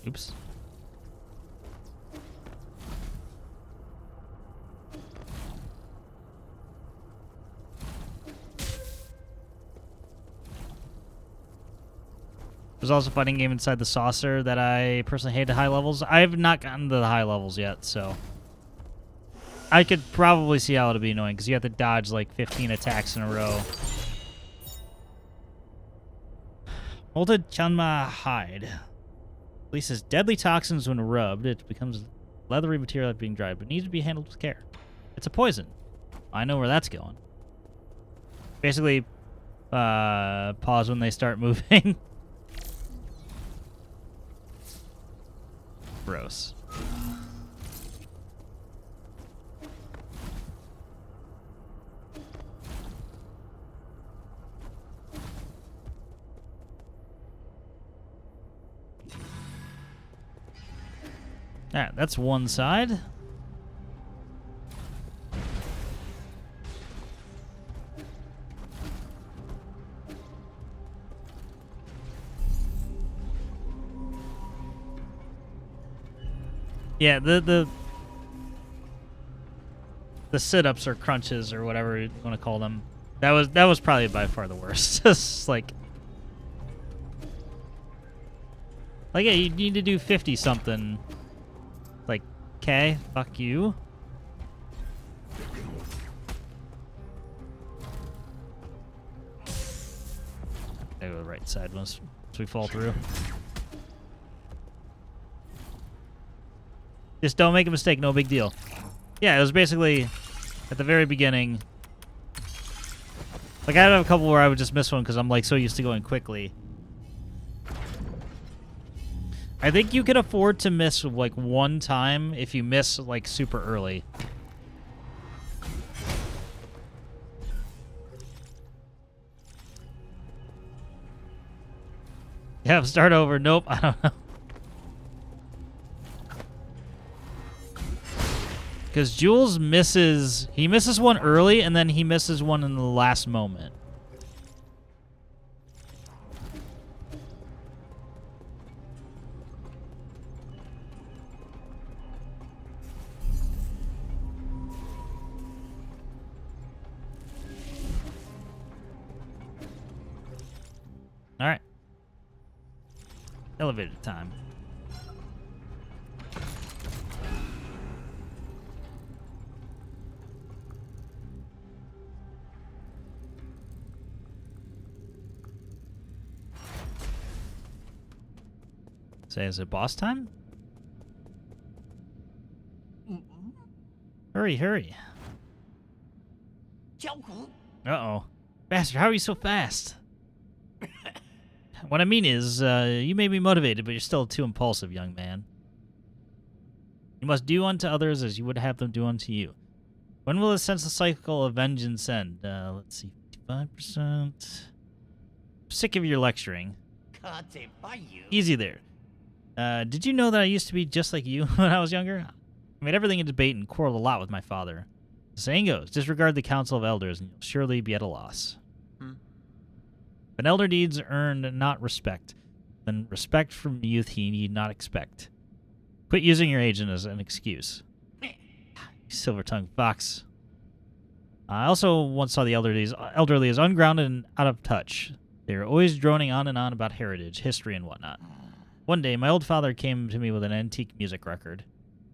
Oops. There's also a fighting game inside the saucer that I personally hate at high levels. I have not gotten to the high levels yet, so I could probably see how it'll be annoying because you have to dodge like 15 attacks in a row. Molted Chanma hide. Releases deadly toxins when rubbed. It becomes leathery material after being dried, but needs to be handled with care. It's a poison. I know where that's going. Basically, pause when they start moving. Gross. Alright, that's one side. Yeah, the sit-ups or crunches or whatever you want to call them. That was probably by far the worst. Just like yeah, you need to do 50 something. Like, okay, fuck you. Go to the right side once we fall through. Just don't make a mistake, no big deal. Yeah, it was basically at the very beginning. Like, I had a couple where I would just miss one because I'm like so used to going quickly. I think you can afford to miss like one time if you miss like super early. Yeah, start over. Nope, I don't know. Because Jules misses... He misses one early, and then he misses one in the last moment. Elevator time. Say, is it boss time? Hurry, hurry. Uh-oh. Bastard, how are you so fast? What I mean is, you may be motivated, but you're still too impulsive, young man. You must do unto others as you would have them do unto you. When will the senseless cycle of vengeance end? Let's see, 55%. Sick of your lecturing. Easy there. Did you know that I used to be just like you when I was younger? I made everything a debate and quarreled a lot with my father. The saying goes, disregard the counsel of elders and you'll surely be at a loss. But elder deeds earn not respect, then respect from youth he need not expect. Quit using your age as an excuse. You silver-tongued fox. I also once saw the elderly as ungrounded and out of touch. They were always droning on and on about heritage, history, and whatnot. One day, my old father came to me with an antique music record.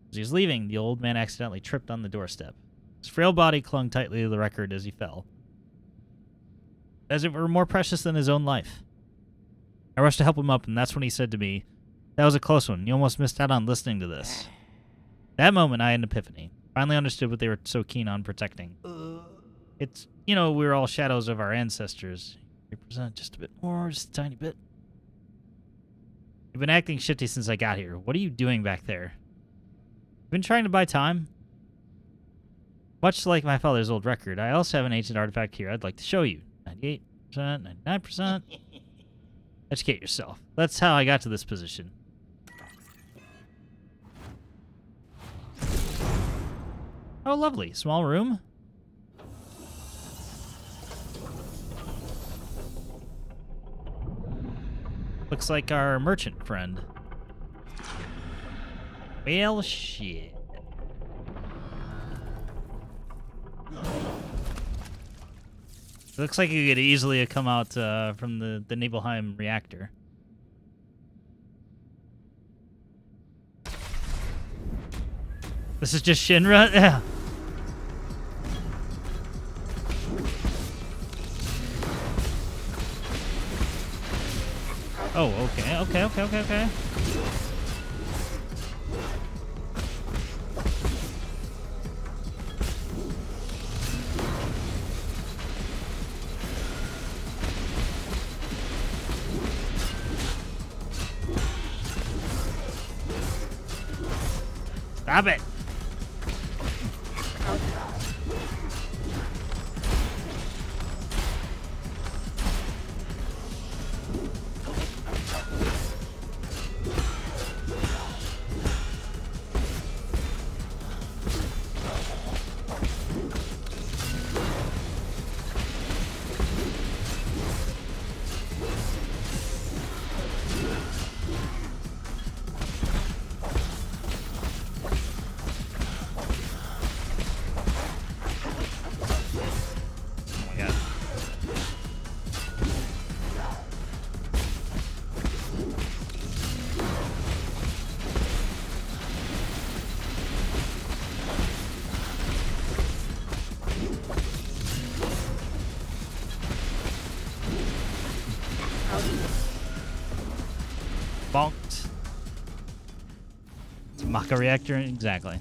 As he was leaving, the old man accidentally tripped on the doorstep. His frail body clung tightly to the record as he fell, as if it were more precious than his own life. I rushed to help him up, and that's when he said to me, "That was a close one. You almost missed out on listening to this." That moment, I had an epiphany. Finally understood what they were so keen on protecting. It's, we were all shadows of our ancestors. Represent just a bit more, just a tiny bit. You've been acting shifty since I got here. What are you doing back there? You've been trying to buy time? Much like my father's old record, I also have an ancient artifact here I'd like to show you. 98%, 99%. Educate yourself. That's how I got to this position. Oh, lovely. Small room. Looks like our merchant friend. Well, shit. It looks like you could easily come out from the Nibelheim reactor. This is just Shinra? Yeah. Oh, okay. Stop it! Bonked. It's a Maka reactor, exactly.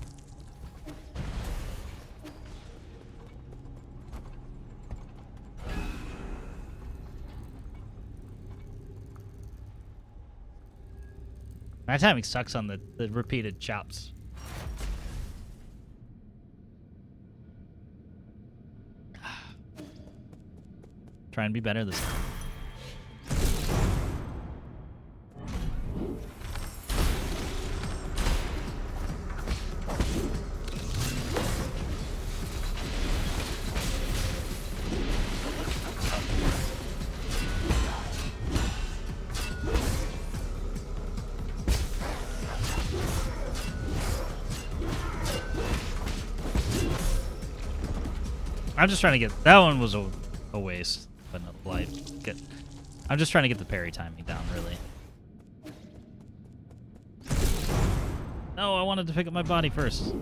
My timing sucks on the repeated chops. Try and be better this time. I'm just trying to get... That one was a waste, but not life. Good. I'm just trying to get the parry timing down, really. No, I wanted to pick up my body first.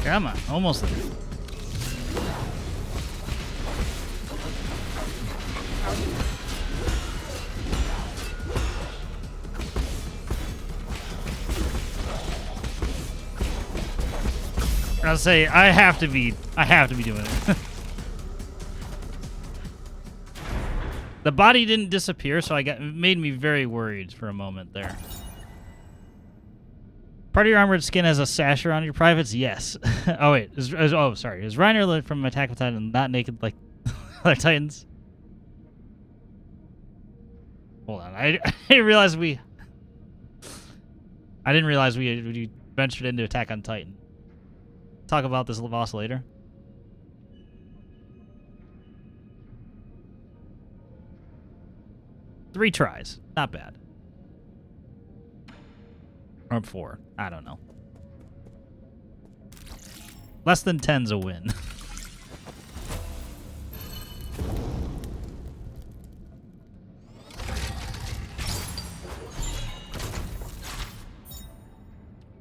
Come on, almost there. I'll say I have to be doing it. The body didn't disappear, so it made me very worried for a moment there. Part of your armored skin has a sash around your privates? Yes. Oh, wait. Sorry. Is Reiner from Attack on Titan not naked like other Titans? Hold on. I didn't realize we ventured into Attack on Titan. Talk about this boss later. Three tries. Not bad. Or 4. I don't know. Less than 10's a win.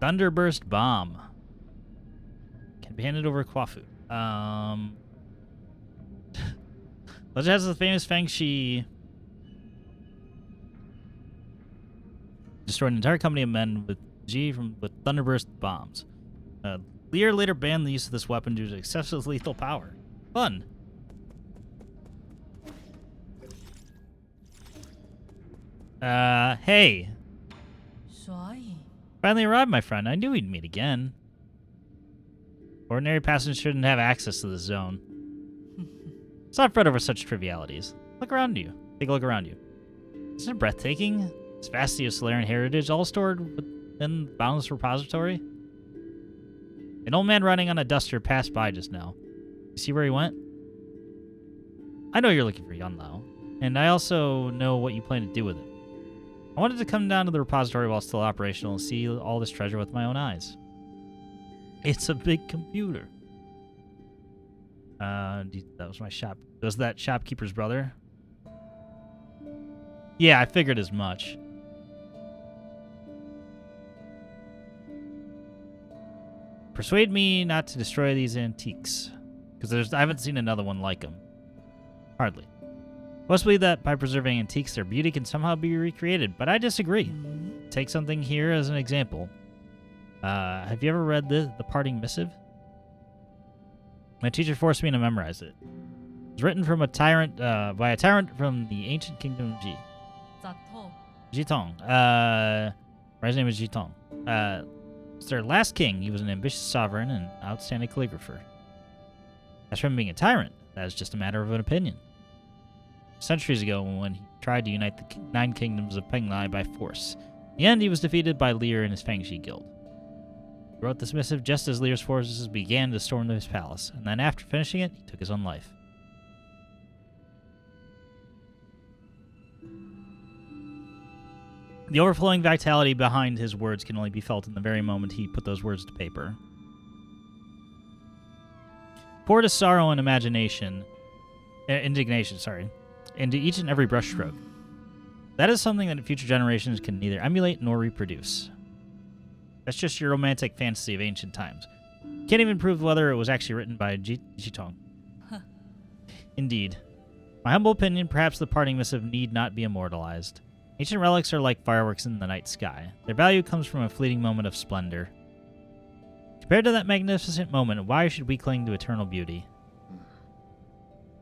Thunderburst Bomb. Can be handed over Kwafu. Legend has the famous Fang Shi destroyed an entire company of men with Thunderburst bombs. Lear later banned the use of this weapon due to excessive lethal power. Fun. Hey. Finally arrived, my friend. I knew we'd meet again. Ordinary passengers shouldn't have access to this zone. Let's not fret over such trivialities. Look around you. Take a look around you. Isn't it breathtaking? This vastity of Solarian heritage, all stored within Boundless Repository. An old man riding on a duster passed by just now. You see where he went? I know you're looking for Yanlao, and I also know what you plan to do with it. I wanted to come down to the repository while still operational and see all this treasure with my own eyes. It's a big computer. That was my shop. Was that shopkeeper's brother? Yeah, I figured as much. Persuade me not to destroy these antiques, because I haven't seen another one like them. Hardly. Most believe that by preserving antiques, their beauty can somehow be recreated, but I disagree. Take something here as an example. Have you ever read the Parting Missive? My teacher forced me to memorize it. It was written from by a tyrant from the ancient kingdom of Jitong. His name is Jitong. It's their last king. He was an ambitious sovereign and outstanding calligrapher. As for him being a tyrant, that is just a matter of an opinion. Centuries ago, when he tried to unite the 9 kingdoms of Penglai by force, in the end he was defeated by Lear and his Fangxi guild. He wrote this missive just as Lear's forces began to storm his palace, and then after finishing it, he took his own life. The overflowing vitality behind his words can only be felt in the very moment he put those words to paper. Poured his sorrow and indignation, into each and every brushstroke. That is something that future generations can neither emulate nor reproduce. That's just your romantic fantasy of ancient times. Can't even prove whether it was actually written by Jitong. Indeed. My humble opinion, perhaps the parting missive need not be immortalized. Ancient relics are like fireworks in the night sky. Their value comes from a fleeting moment of splendor. Compared to that magnificent moment, why should we cling to eternal beauty?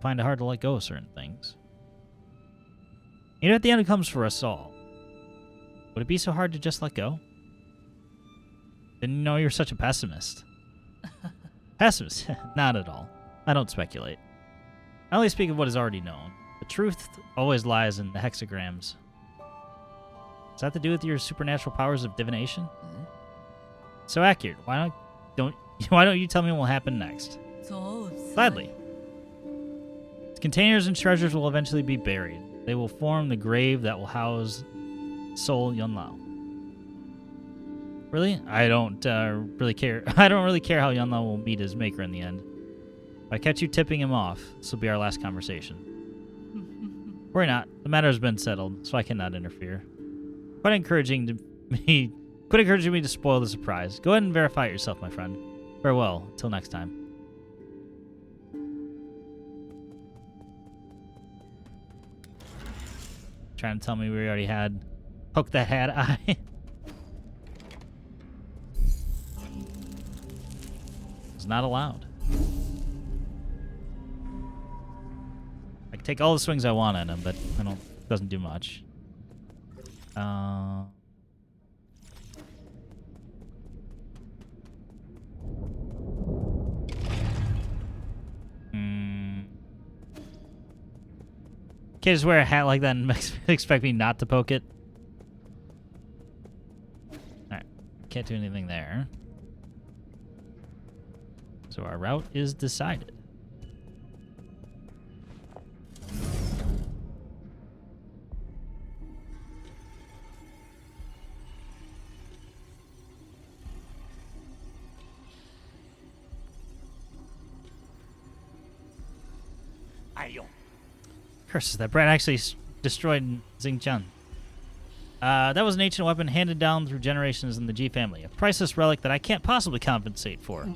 Find it hard to let go of certain things. Even at the end it comes for us all. Would it be so hard to just let go? Didn't know you're such a pessimist. Pessimist? Not at all. I don't speculate. I only speak of what is already known. The truth always lies in the hexagrams. Does that have to do with your supernatural powers of divination? So accurate. Why don't you tell me what will happen next? Gladly. Its containers and treasures will eventually be buried. They will form the grave that will house Soul Yanlao. Really? I don't really care. I don't really care how Yanlao will meet his maker in the end. If I catch you tipping him off, this will be our last conversation. Worry not. The matter has been settled, so I cannot interfere. Quit encouraging me to spoil the surprise. Go ahead and verify it yourself, my friend. Farewell. Till next time. Trying to tell me we already had poke that hat eye. It's not allowed. I can take all the swings I want at him, but doesn't do much. Can't just wear a hat like that and expect me not to poke it. Alright. Can't do anything there. So our route is decided. Curses, that brat actually destroyed Xingtian. That was an ancient weapon handed down through generations in the G family. A priceless relic that I can't possibly compensate for.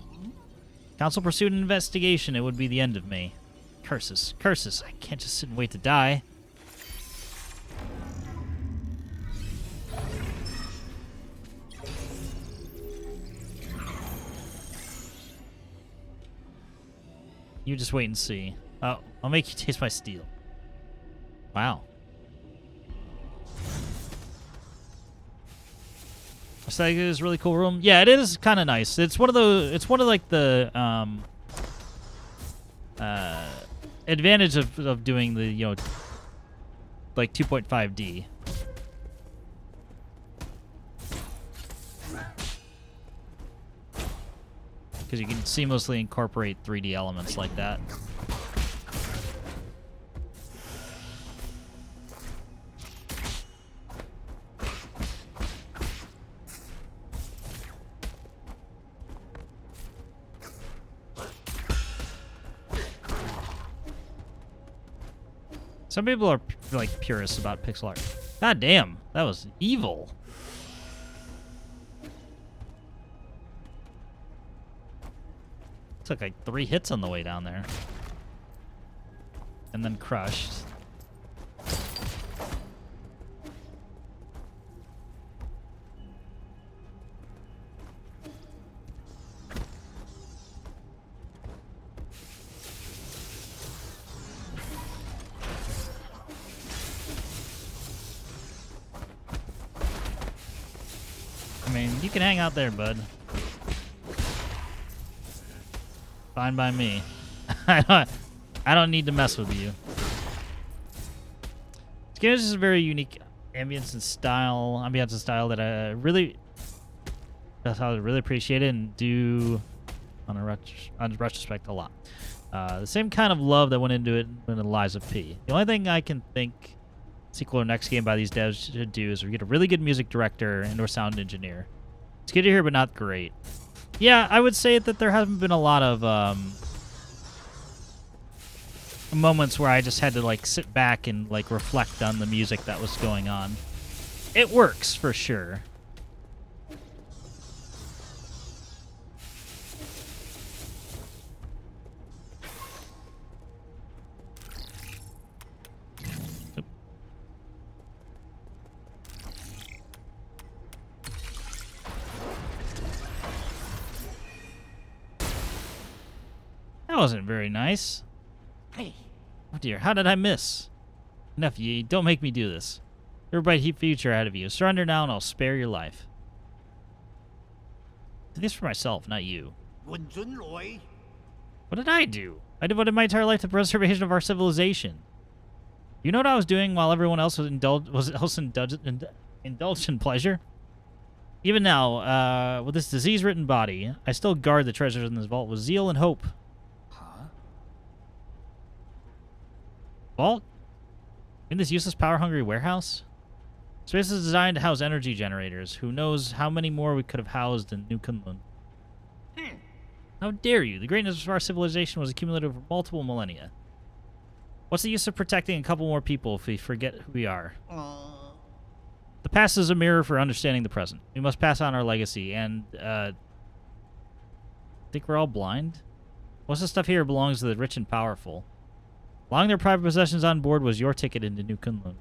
Council pursued an investigation. It would be the end of me. Curses. Curses. I can't just sit and wait to die. You just wait and see. Oh, I'll make you taste my steel. Wow. So it is a really cool room. Yeah, it is kind of nice. It's one of like the advantage of doing the like 2.5D. Because you can seamlessly incorporate 3D elements like that. Some people are like purists about pixel art. God damn, that was evil. Took like 3 hits on the way down there. And then crushed. I mean, you can hang out there, bud. Fine by me. I don't need to mess with you. This game is just a very unique ambience and style that I really appreciate it and do on retrospect a lot. The same kind of love that went into it in Eliza P. The only thing I can think sequel or next game by these devs should do is we get a really good music director and or sound engineer. It's good to hear, but not great. Yeah, I would say that there haven't been a lot of moments where I just had to like sit back and like reflect on the music that was going on. It works for sure. That wasn't very nice. Oh dear, how did I miss? Nephew, don't make me do this. You're a bright future ahead of you. Surrender now and I'll spare your life. I did this for myself, not you. What did I do? I devoted my entire life to the preservation of our civilization. You know what I was doing while everyone else was indulged in pleasure? Even now, with this disease-ridden body, I still guard the treasures in this vault with zeal and hope. Vault? In this useless, power-hungry warehouse? Space is designed to house energy generators. Who knows how many more we could have housed in New Kunlun. How dare you? The greatness of our civilization was accumulated over multiple millennia. What's the use of protecting a couple more people if we forget who we are? The past is a mirror for understanding the present. We must pass on our legacy and, think we're all blind? Most of the stuff here belongs to the rich and powerful. Allowing their private possessions on board was your ticket into New Kunlun.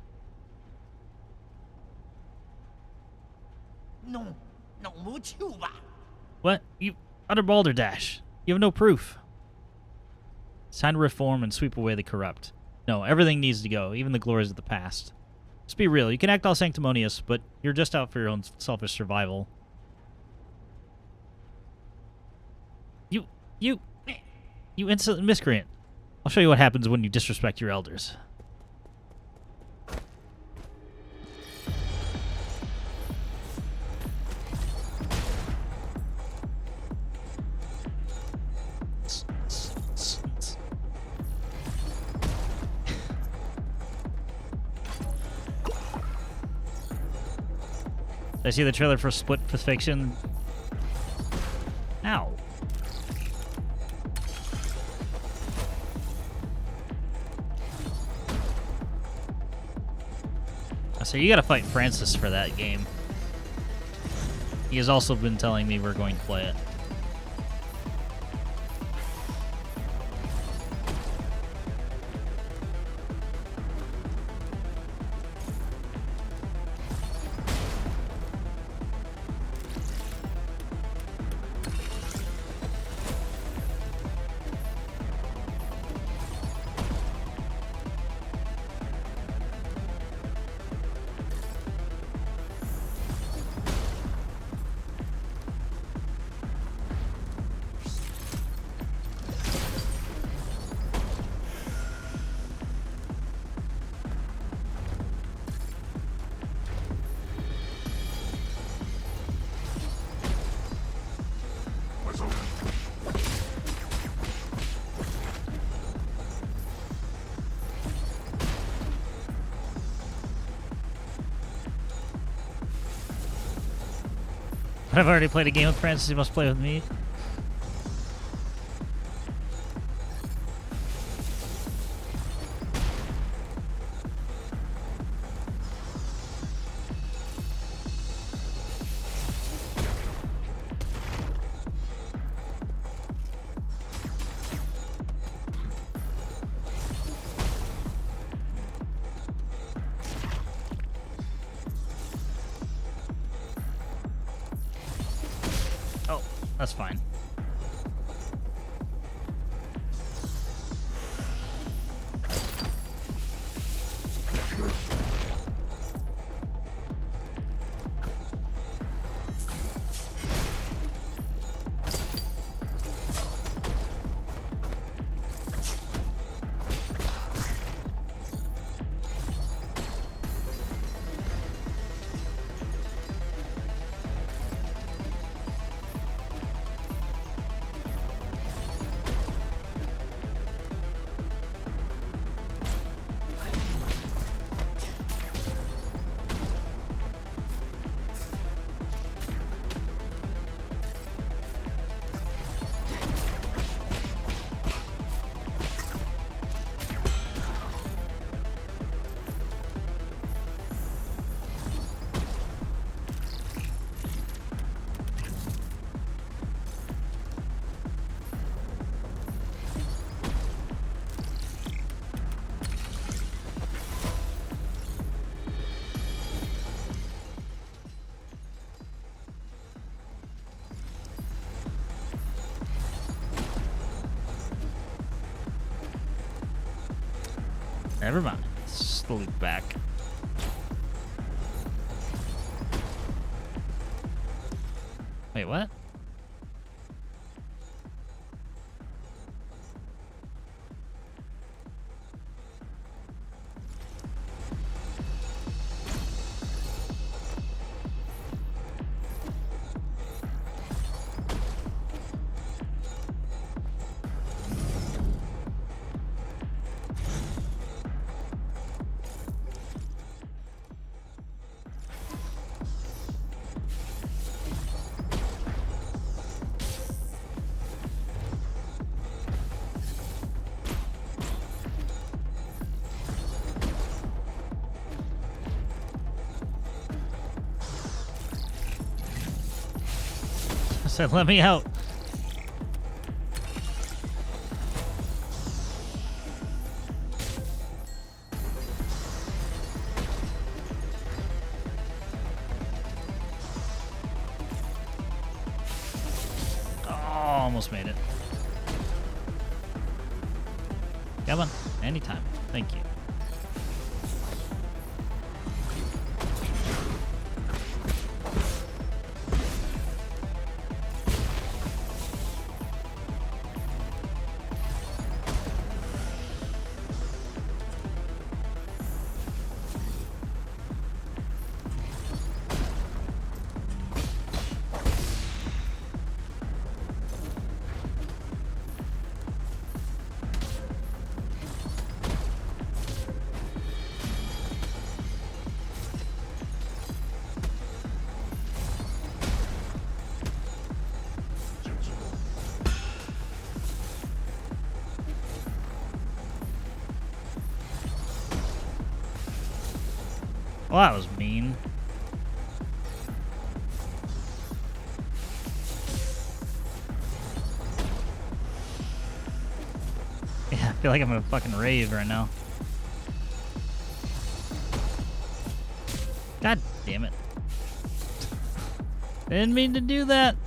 What? You utter balderdash. You have no proof. It's time to reform and sweep away the corrupt. No, everything needs to go, even the glories of the past. Let's be real. You can act all sanctimonious, but you're just out for your own selfish survival. You insolent miscreant. I'll show you what happens when you disrespect your elders. Did I see the trailer for Split Fiction? Ow. So you gotta fight Francis for that game. He has also been telling me we're going to play it. I've already played a game with Francis, he must play with me. That's fine. Never mind. Let's loop back. Wait, what? I said, let me out. Oh, almost made it. Come on, anytime. Thank you. Well, that was mean. Yeah, I feel like I'm in a fucking rave right now. God damn it. Didn't mean to do that.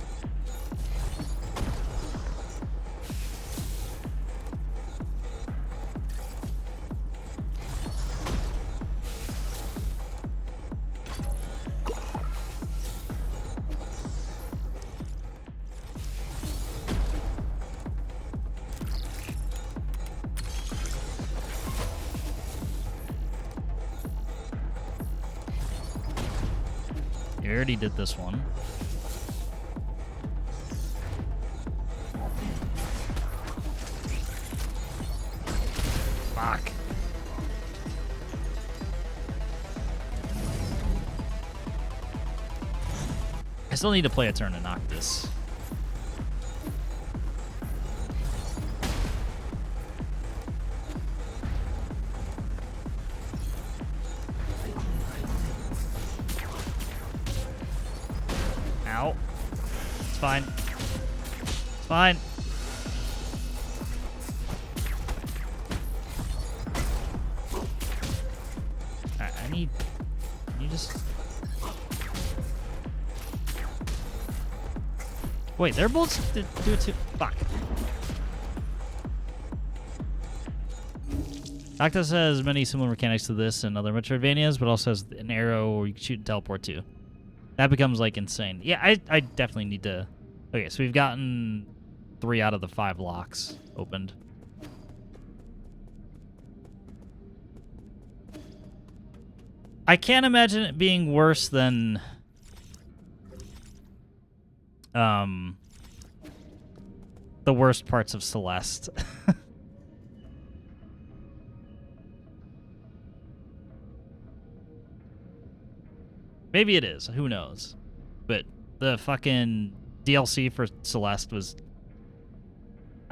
You already did this one. Fuck. I still need to play a turn to knock this. Ow. It's fine. It's fine. Alright, I need... You just... Wait, their bolts do it too? Fuck. Noctis has many similar mechanics to this and other Metroidvanias, but also has an arrow where you can shoot and teleport to. That becomes, like, insane. Yeah, I definitely need to... Okay, so we've gotten 3 out of the 5 locks opened. I can't imagine it being worse than... the worst parts of Celeste. Maybe it is. Who knows? But the fucking DLC for Celeste was...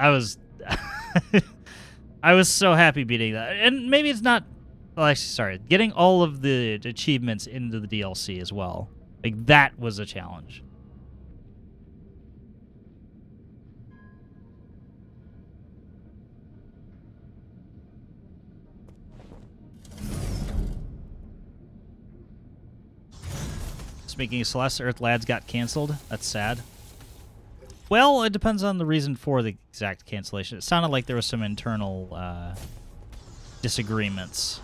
I was... I was so happy beating that. And maybe it's not... Well, actually, sorry. Getting all of the achievements into the DLC as well. Like, that was a challenge. Speaking of Celeste, Earth Lads got canceled. That's sad. Well, it depends on the reason for the exact cancellation. It sounded like there was some internal disagreements.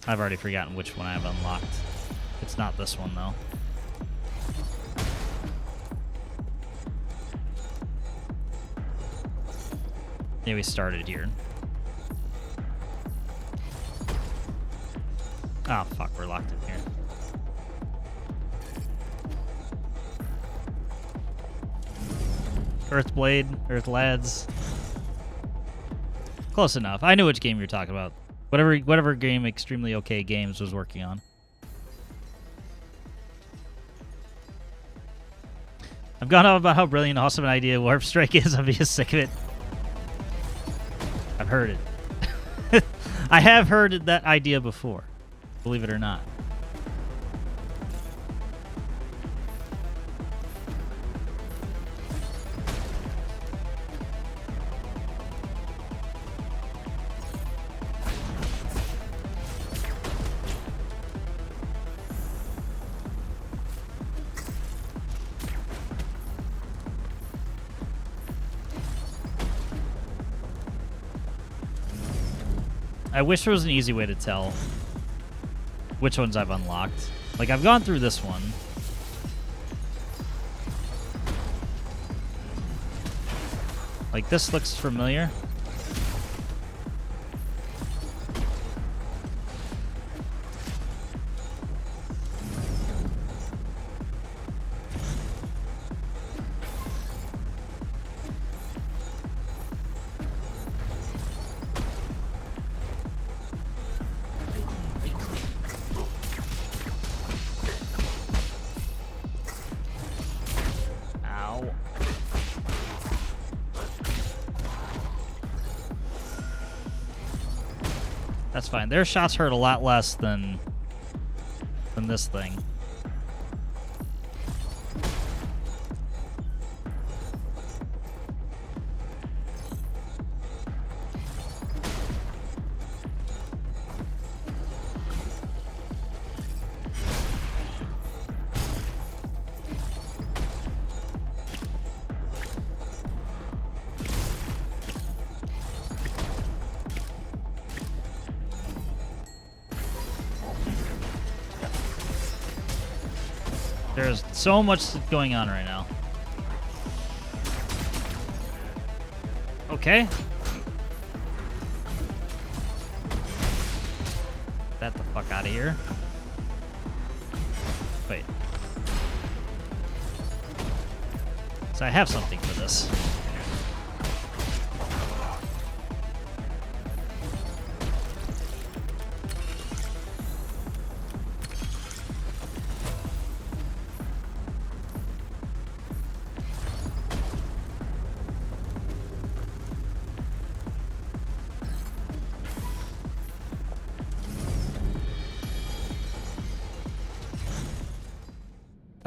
I've already forgotten which one I've unlocked. It's not this one, though. Yeah, we started here. Oh, fuck, we're locked in here. Earthblade, Earth Lads. Close enough. I knew which game you were talking about. Whatever game Extremely OK Games was working on. I've gone on about how brilliant, awesome an idea Warp Strike is. I'm just sick of it. I've heard it. I have heard that idea before, believe it or not. I wish there was an easy way to tell which ones I've unlocked. Like, I've gone through this one. Like, this looks familiar. That's fine. Their shots hurt a lot less than this thing. There's so much going on right now. Okay. Get the fuck out of here. Wait. So I have something for this.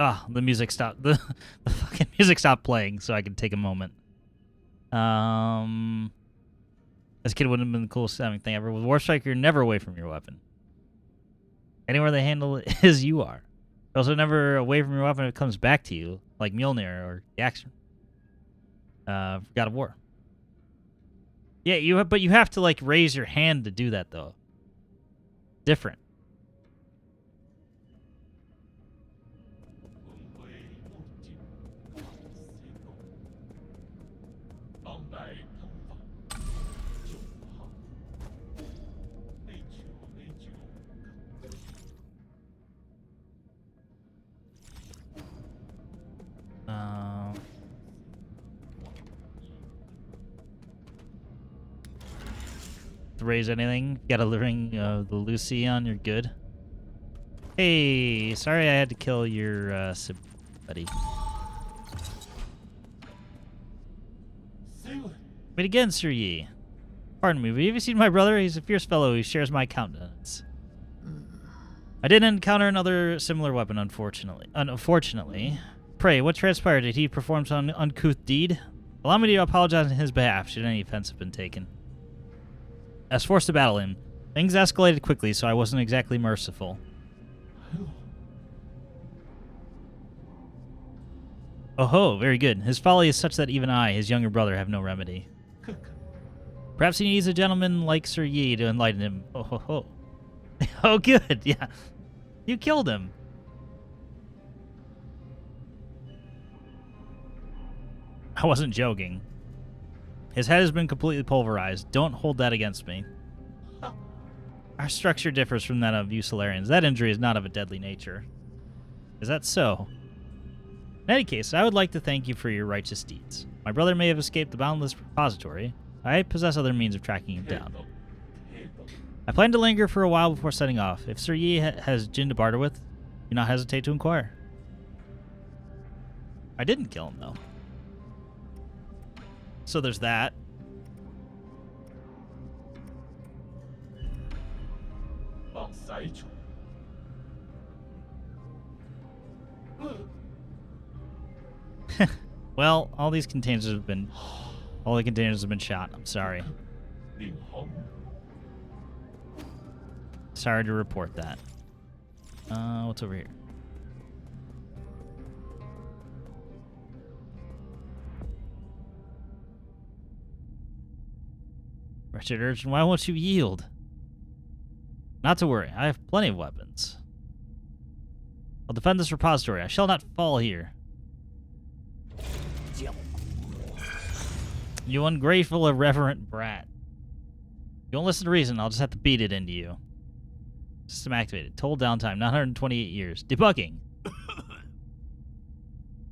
Ah, the music stopped. The fucking music stopped playing, so I could take a moment. This kid wouldn't have been the coolest having thing ever. With Warp Strike, you're never away from your weapon. Anywhere they handle it is you are. You're also never away from your weapon if it comes back to you, like Mjolnir or the action. God of War. Yeah, but you have to like raise your hand to do that though. Different. To raise anything, got a ring the Lucy on, you're good. Hey, sorry I had to kill your buddy. Wait again, Sir Yi. Pardon me, but have you seen my brother? He's a fierce fellow who shares my countenance. I didn't encounter another similar weapon, unfortunately. Pray, what transpired? Did he perform some uncouth deed? Allow me to apologize on his behalf, should any offense have been taken. I was forced to battle him. Things escalated quickly, so I wasn't exactly merciful. Oh ho, very good. His folly is such that even I, his younger brother, have no remedy. Perhaps he needs a gentleman like Sir Yi to enlighten him. Oh ho ho. Oh good, yeah. You killed him. I wasn't joking. His head has been completely pulverized. Don't hold that against me. Our structure differs from that of you Solarians. That injury is not of a deadly nature. Is that so? In any case, I would like to thank you for your righteous deeds. My brother may have escaped the Boundless Repository. I possess other means of tracking him down. I plan to linger for a while before setting off. If Sir Yi has Jin to barter with, do not hesitate to inquire. I didn't kill him, though. So there's that. Well, all the containers have been shot. I'm sorry. Sorry to report that. What's over here? Wretched urchin, why won't you yield? Not to worry, I have plenty of weapons. I'll defend this repository. I shall not fall here. You ungrateful, irreverent brat. You won't listen to reason, I'll just have to beat it into you. System activated. Total downtime, 928 years. Debugging.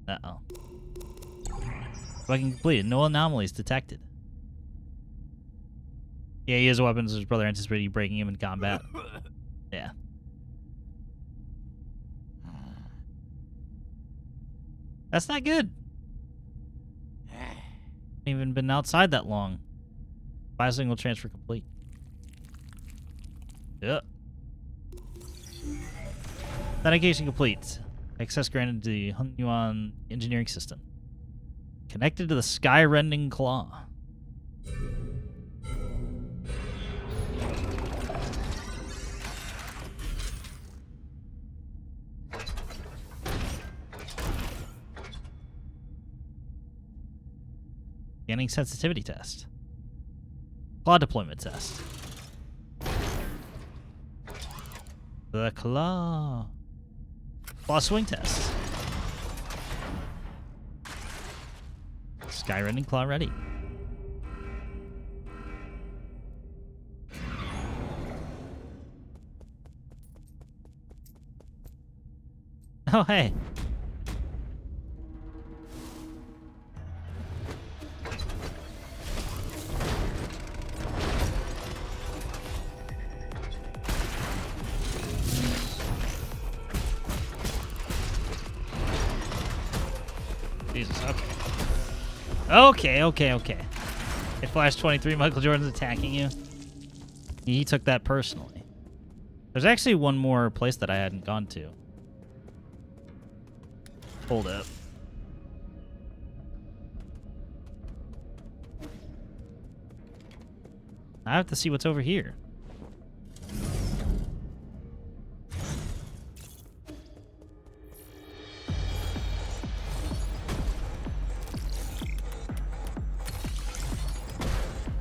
Uh-oh. Debugging completed. No anomalies detected. Yeah, he has weapons. His brother anticipated you breaking him in combat. Yeah. That's not good. Haven't even been outside that long. Biosignal transfer complete. Yep. Authentication complete. Access granted to the Hunyuan engineering system. Connected to the sky-rending claw. Scanning sensitivity test. Claw deployment test. The claw. Claw swing test. Skyrending claw ready. Oh, hey. Jesus, okay. Okay. It Flash 23, Michael Jordan's attacking you. He took that personally. There's actually one more place that I hadn't gone to. Hold up. I have to see what's over here.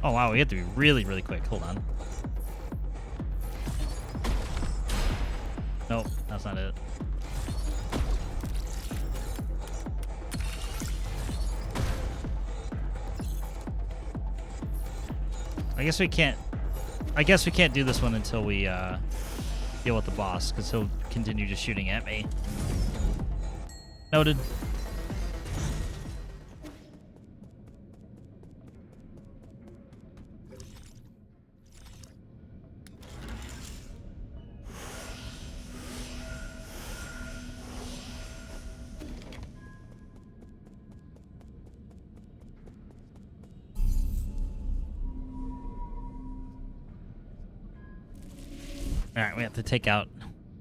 Oh wow, we have to be really, really quick. Hold on. Nope, that's not it. I guess we can't do this one until we deal with the boss, because he'll continue just shooting at me. Noted. Alright, we have to take out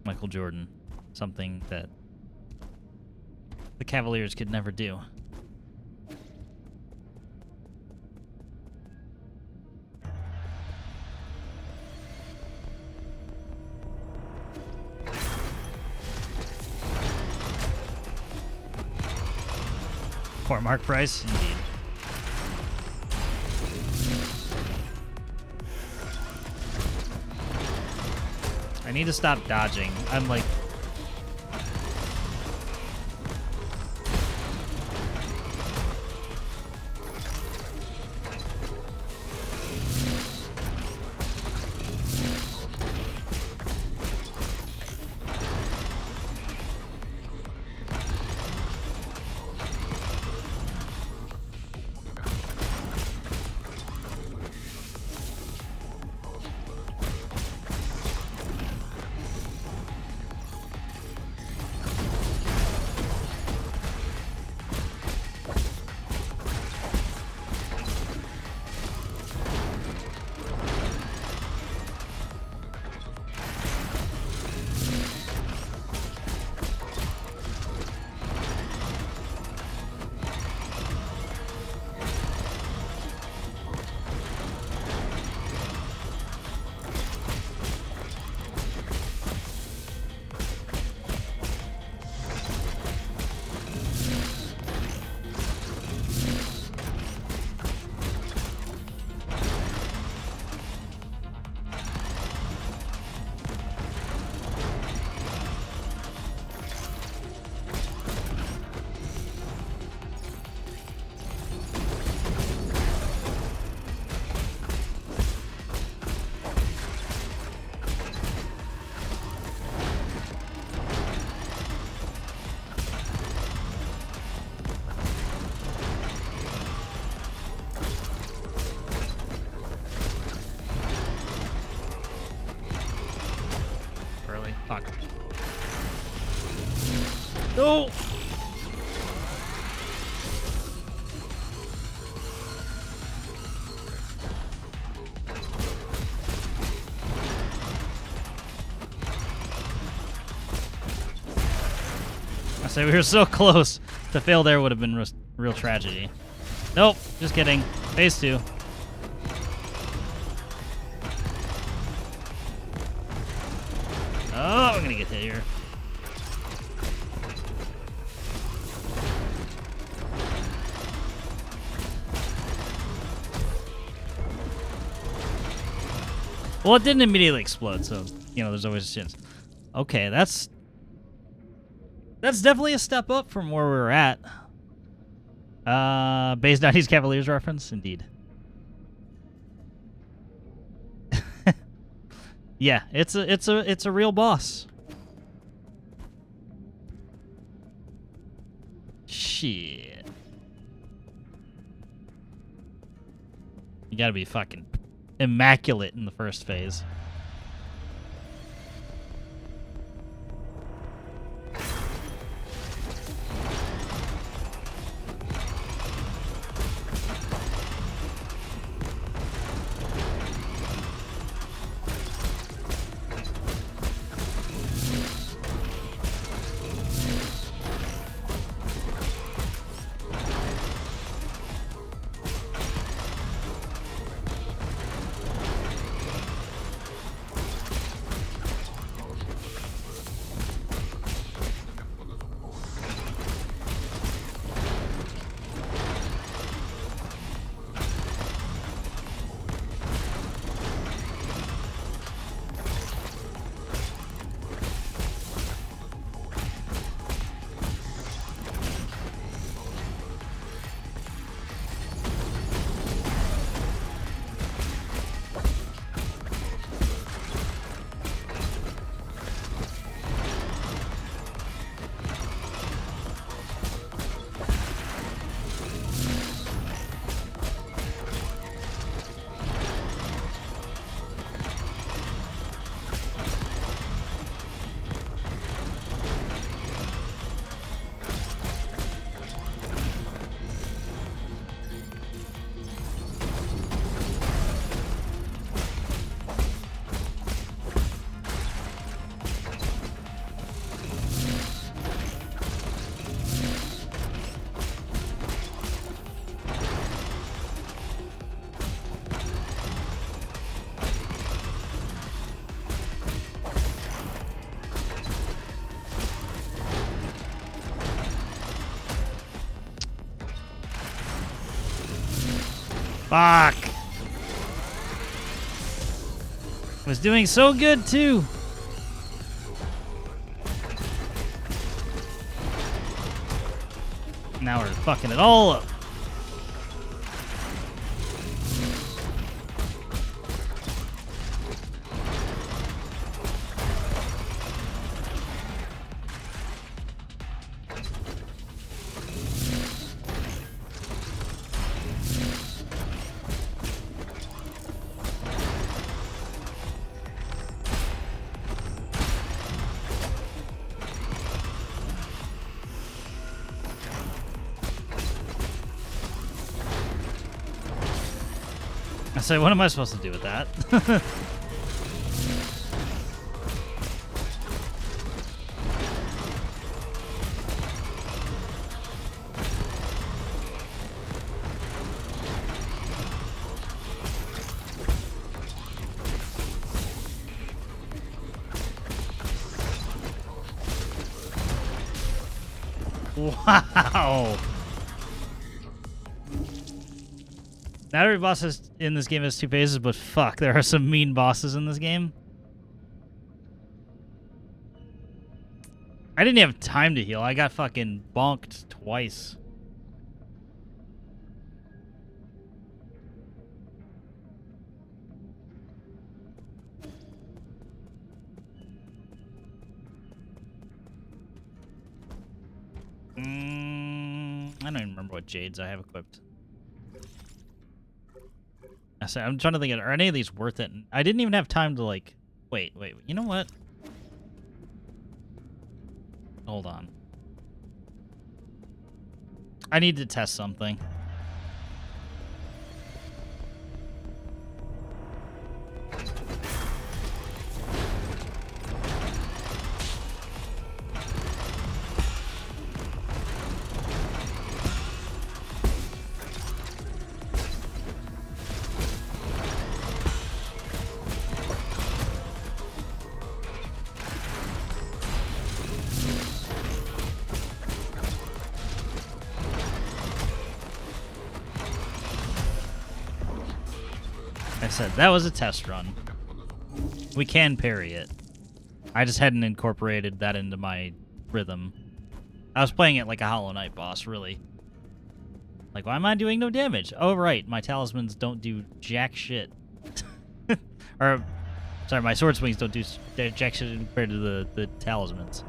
Michael Jordan. Something that the Cavaliers could never do. Poor Mark Price, indeed. I need to stop dodging. I'm like... Fuck. No! I say we were so close. To fail there would have been real tragedy. Nope, just kidding. Phase 2. Oh, I'm gonna get hit here. Well, it didn't immediately explode, so, you know, there's always a chance. Okay, that's definitely a step up from where we were at. Base 90s Cavaliers reference, indeed. Yeah, it's a real boss. Shit. You gotta be fucking immaculate in the first phase. Fuck. Was doing so good too. Now we're fucking it all up. I say, what am I supposed to do with that? Wow. Not every boss in this game has 2 phases, but fuck, there are some mean bosses in this game. I didn't have time to heal. I got fucking bonked twice. I don't even remember what jades I have equipped. I'm trying to think, are any of these worth it? I didn't even have time to, like... Wait. You know what? Hold on. I need to test something. I said that was a test run. We can parry it. I just hadn't incorporated that into my rhythm. I was playing it like a Hollow Knight boss, really. Like, why am I doing no damage? Oh, right, my talismans don't do jack shit. Or, sorry, my sword swings don't do jack shit compared to the talismans.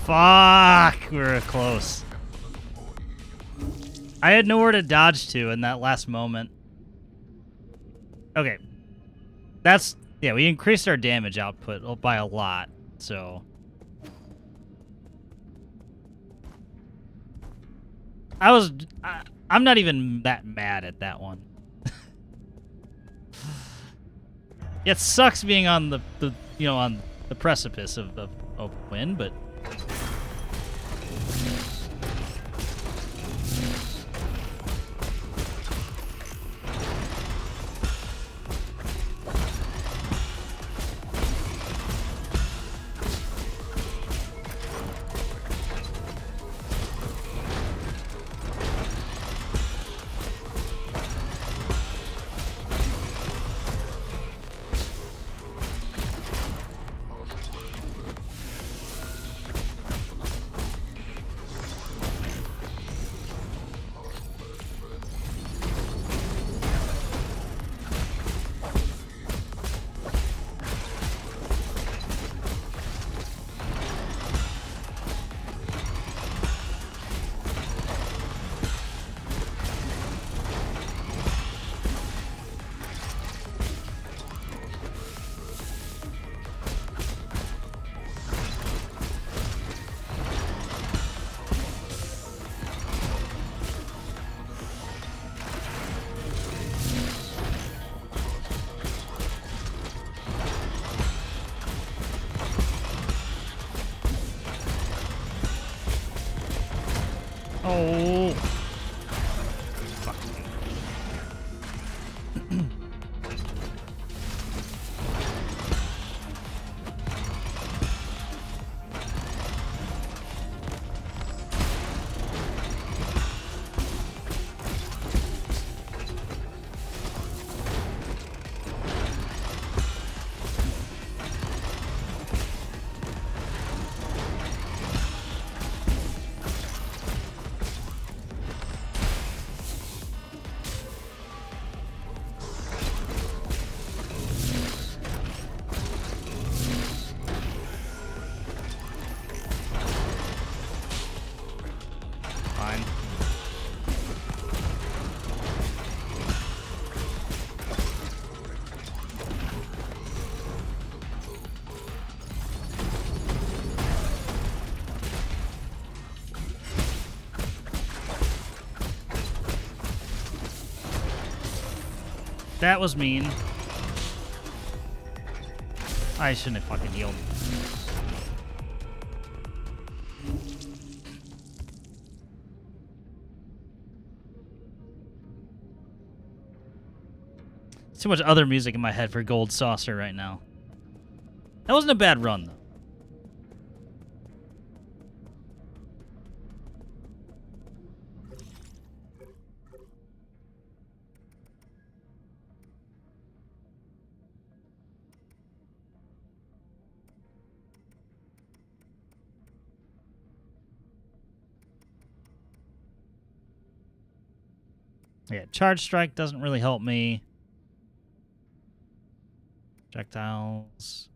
Fuck! We were close. I had nowhere to dodge to in that last moment. Okay. That's... Yeah, we increased our damage output by a lot, so... I'm not even that mad at that one. It sucks being on the on the precipice of win, but... Oh. Fuck me. Fine. That was mean. I shouldn't have fucking healed. Too much other music in my head for Gold Saucer right now. That wasn't a bad run, though. Yeah, Charge Strike doesn't really help me. Projectiles.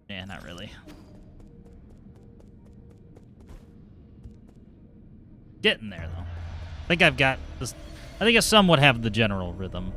Yeah, not really. Getting there, though. I think I've got this. I think I somewhat have the general rhythm.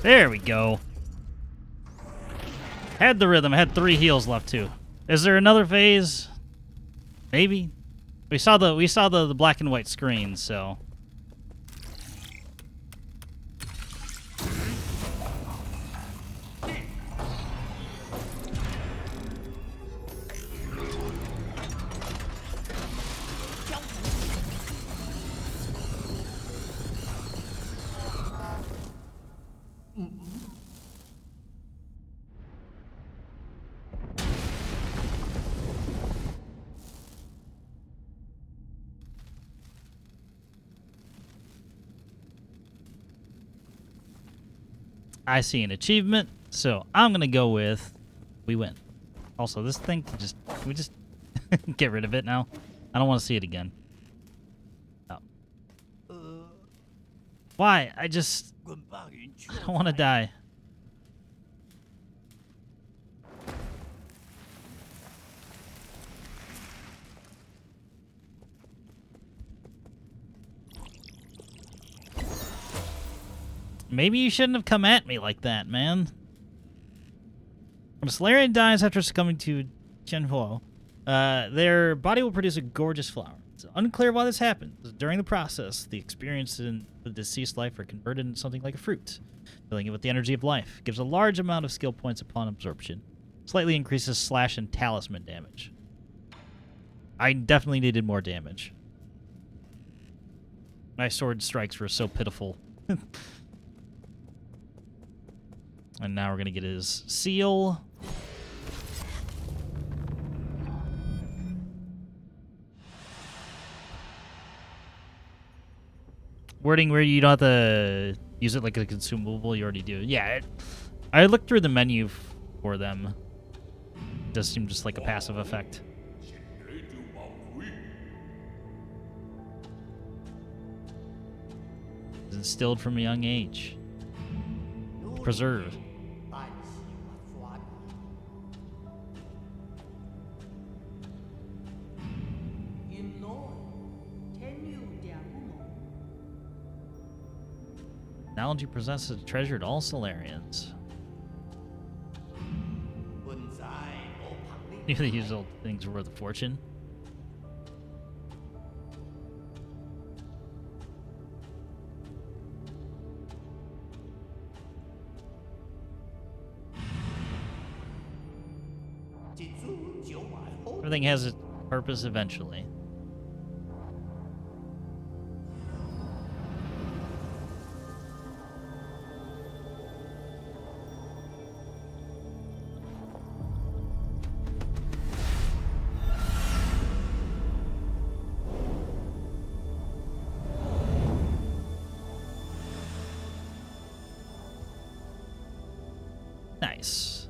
There we go. Had the rhythm. Had 3 heals left too. Is there another phase? Maybe. We saw the black and white screen, so. I see an achievement, so I'm gonna go with we win. Also, this thing can we just get rid of it now? I don't want to see it again. Oh. Why? I don't want to die. Maybe you shouldn't have come at me like that, man. When a Solarian dies after succumbing to Qianhuo, their body will produce a gorgeous flower. It's unclear why this happens. During the process, the experience in the deceased life are converted into something like a fruit, filling it with the energy of life. Gives a large amount of skill points upon absorption. Slightly increases slash and talisman damage. I definitely needed more damage. My sword strikes were so pitiful. And now we're going to get his seal. Wording where you don't have to use it like a consumable, you already do. Yeah, I looked through the menu for them. It does seem just like a passive effect. It's instilled from a young age. Preserve. Knowledge you possess is treasured all Solarians. Knew the usual things were worth a fortune. Everything has its purpose eventually. Nice.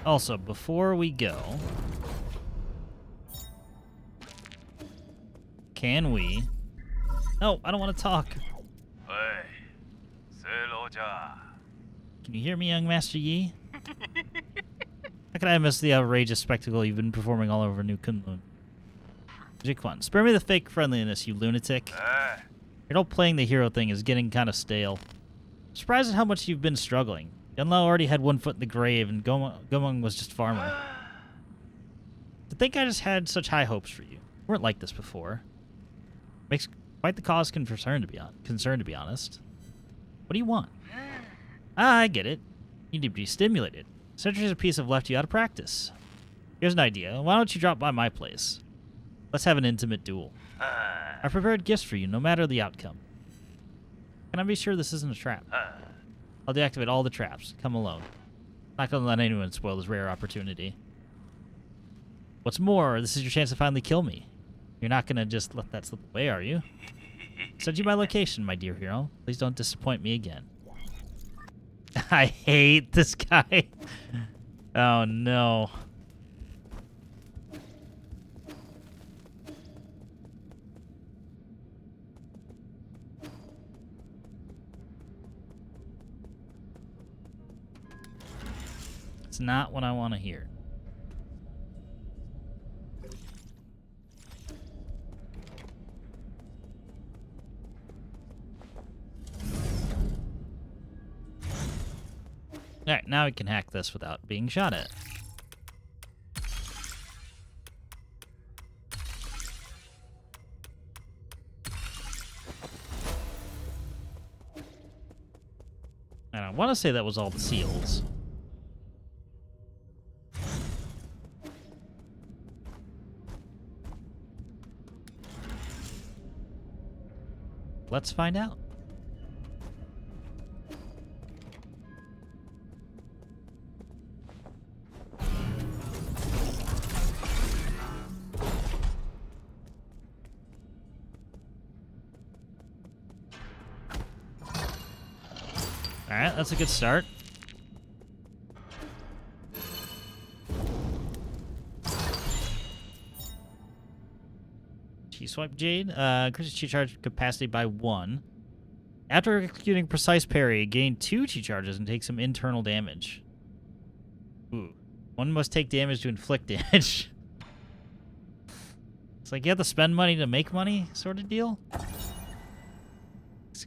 Also, before we go, can we... No, I don't want to talk. Can you hear me, young Master Yi? How could I miss the outrageous spectacle you've been performing all over New Kunlun? Jiequan, spare me the fake friendliness, you lunatic. Your whole playing the hero thing is getting kind of stale. I'm surprised at how much you've been struggling. Yanlao already had one foot in the grave, and Gomeng was just farmer. To think I just had such high hopes for you. You weren't like this before. Makes quite the cause concern, to be honest. What do you want? Ah, I get it. You need to be stimulated. Centuries of peace have left you out of practice. Here's an idea. Why don't you drop by my place? Let's have an intimate duel. I prepared gifts for you, no matter the outcome. Can I be sure this isn't a trap? I'll deactivate all the traps. Come alone. Not gonna let anyone spoil this rare opportunity. What's more, this is your chance to finally kill me. You're not gonna just let that slip away, are you? Send you my location, my dear hero. Please don't disappoint me again. I hate this guy. Oh no. It's not what I want to hear. Alright, now we can hack this without being shot at. And I want to say that was all the seals. Let's find out. Alright, that's a good start. T-swipe Jade. Increases T-charge capacity by 1. After executing precise parry, gain 2 T-charges and take some internal damage. Ooh. One must take damage to inflict damage. It's like you have to spend money to make money sort of deal.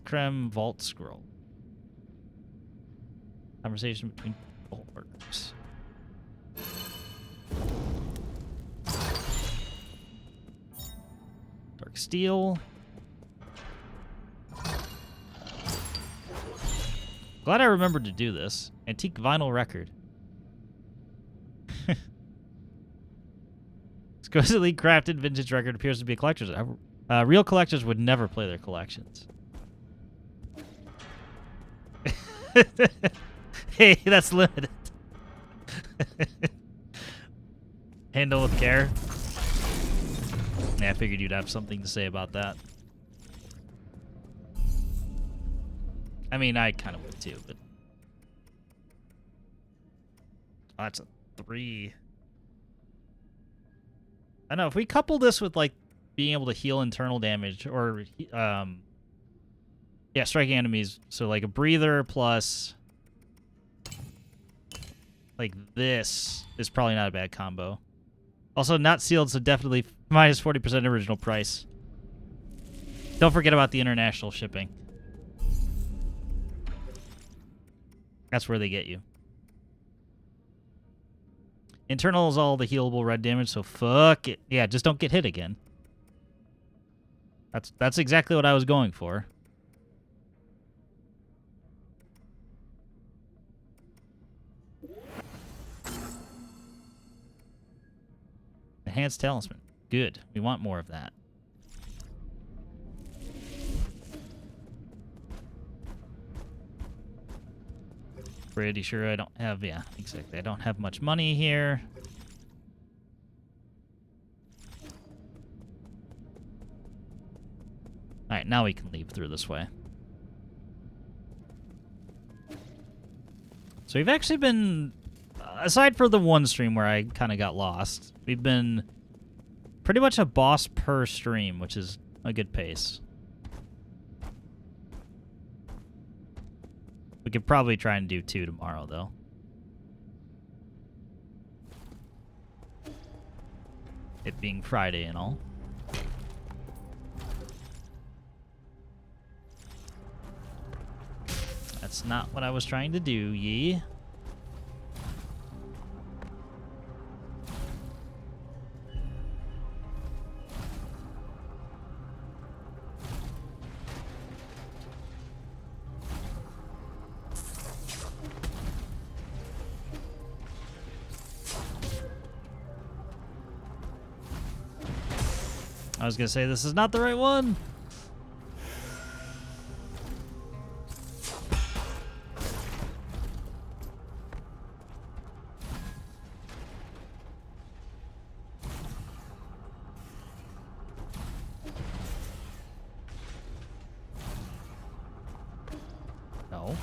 Creme Vault Scroll. Conversation between vault workers. Dark Steel. Glad I remembered to do this. Antique vinyl record. Exquisitely crafted vintage record appears to be a collector's. Real collectors would never play their collections. Hey, that's limited. Handle with care. Yeah, I figured you'd have something to say about that. I mean, I kind of would too, but... Oh, that's a 3. I don't know, if we couple this with, like, being able to heal internal damage, or, yeah, striking enemies, so, like, a breather plus... Like, this is probably not a bad combo. Also, not sealed, so definitely minus 40% original price. Don't forget about the international shipping. That's where they get you. Internal is all the healable red damage, so fuck it. Yeah, just don't get hit again. That's exactly what I was going for. Enhanced Talisman. Good. We want more of that. Pretty sure I don't have... Yeah, exactly. I don't have much money here. Alright, now we can leave through this way. So we've actually been... Aside for the one stream where I kind of got lost, we've been pretty much a boss per stream, which is a good pace. We could probably try and do 2 tomorrow, though. It being Friday and all. That's not what I was trying to do, ye. I was gonna say, this is not the right one. No.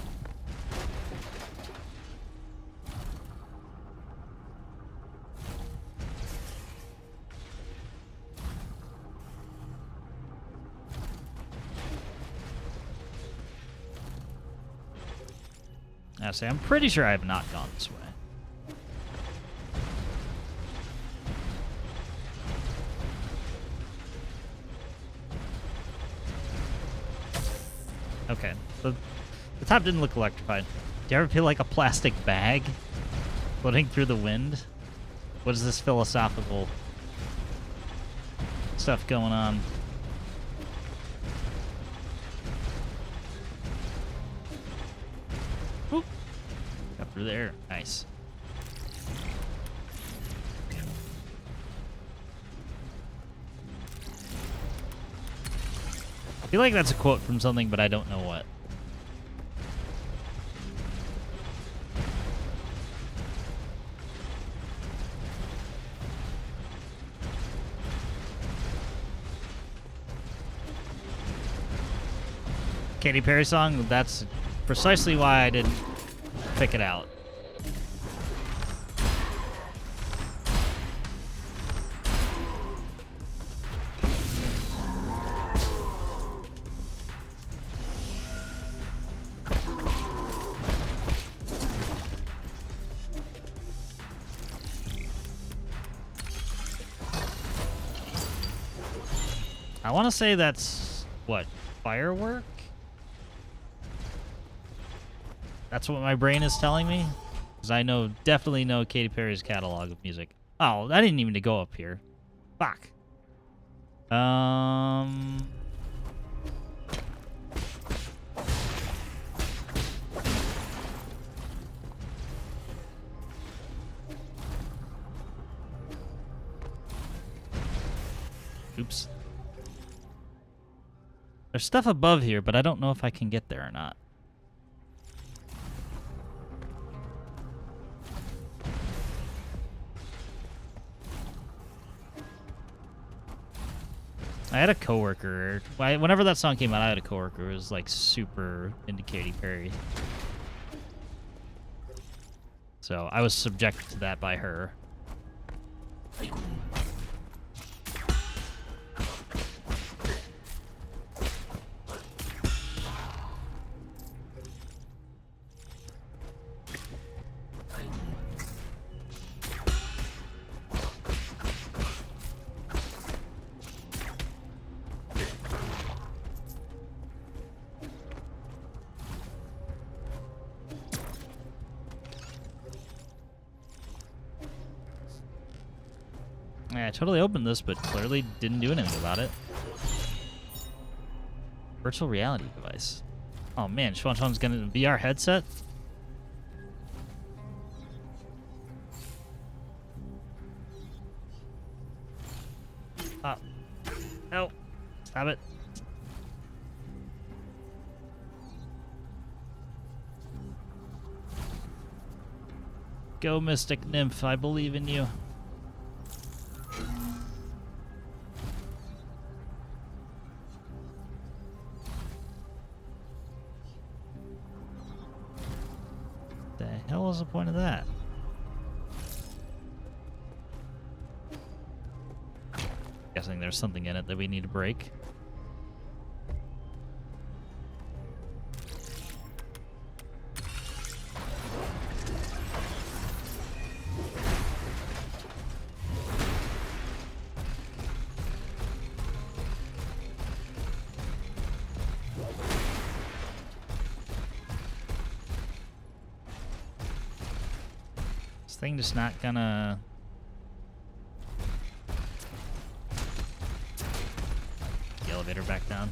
I say, I'm pretty sure I have not gone this way. Okay, the top didn't look electrified. Do you ever feel like a plastic bag floating through the wind? What is this philosophical stuff going on? Whoop. Got through there. Nice. I feel like that's a quote from something, but I don't know what. Katy Perry song, that's precisely why I didn't pick it out. I want to say that's, what, firework? That's what my brain is telling me? Because I definitely know Katy Perry's catalog of music. Oh, I didn't even go up here. Fuck. Oops. There's stuff above here, but I don't know if I can get there or not. I had a coworker. Whenever that song came out, I had a coworker who was like super into Katy Perry. So I was subjected to that by her. Yeah, I totally opened this, but clearly didn't do anything about it. Virtual reality device. Oh man, Xuanchang's gonna VR headset? Stop. No. Stop it. Go, Mystic Nymph. I believe in you. The hell was the point of that? Guessing there's something in it that we need to break. Thing just not gonna... The elevator back down.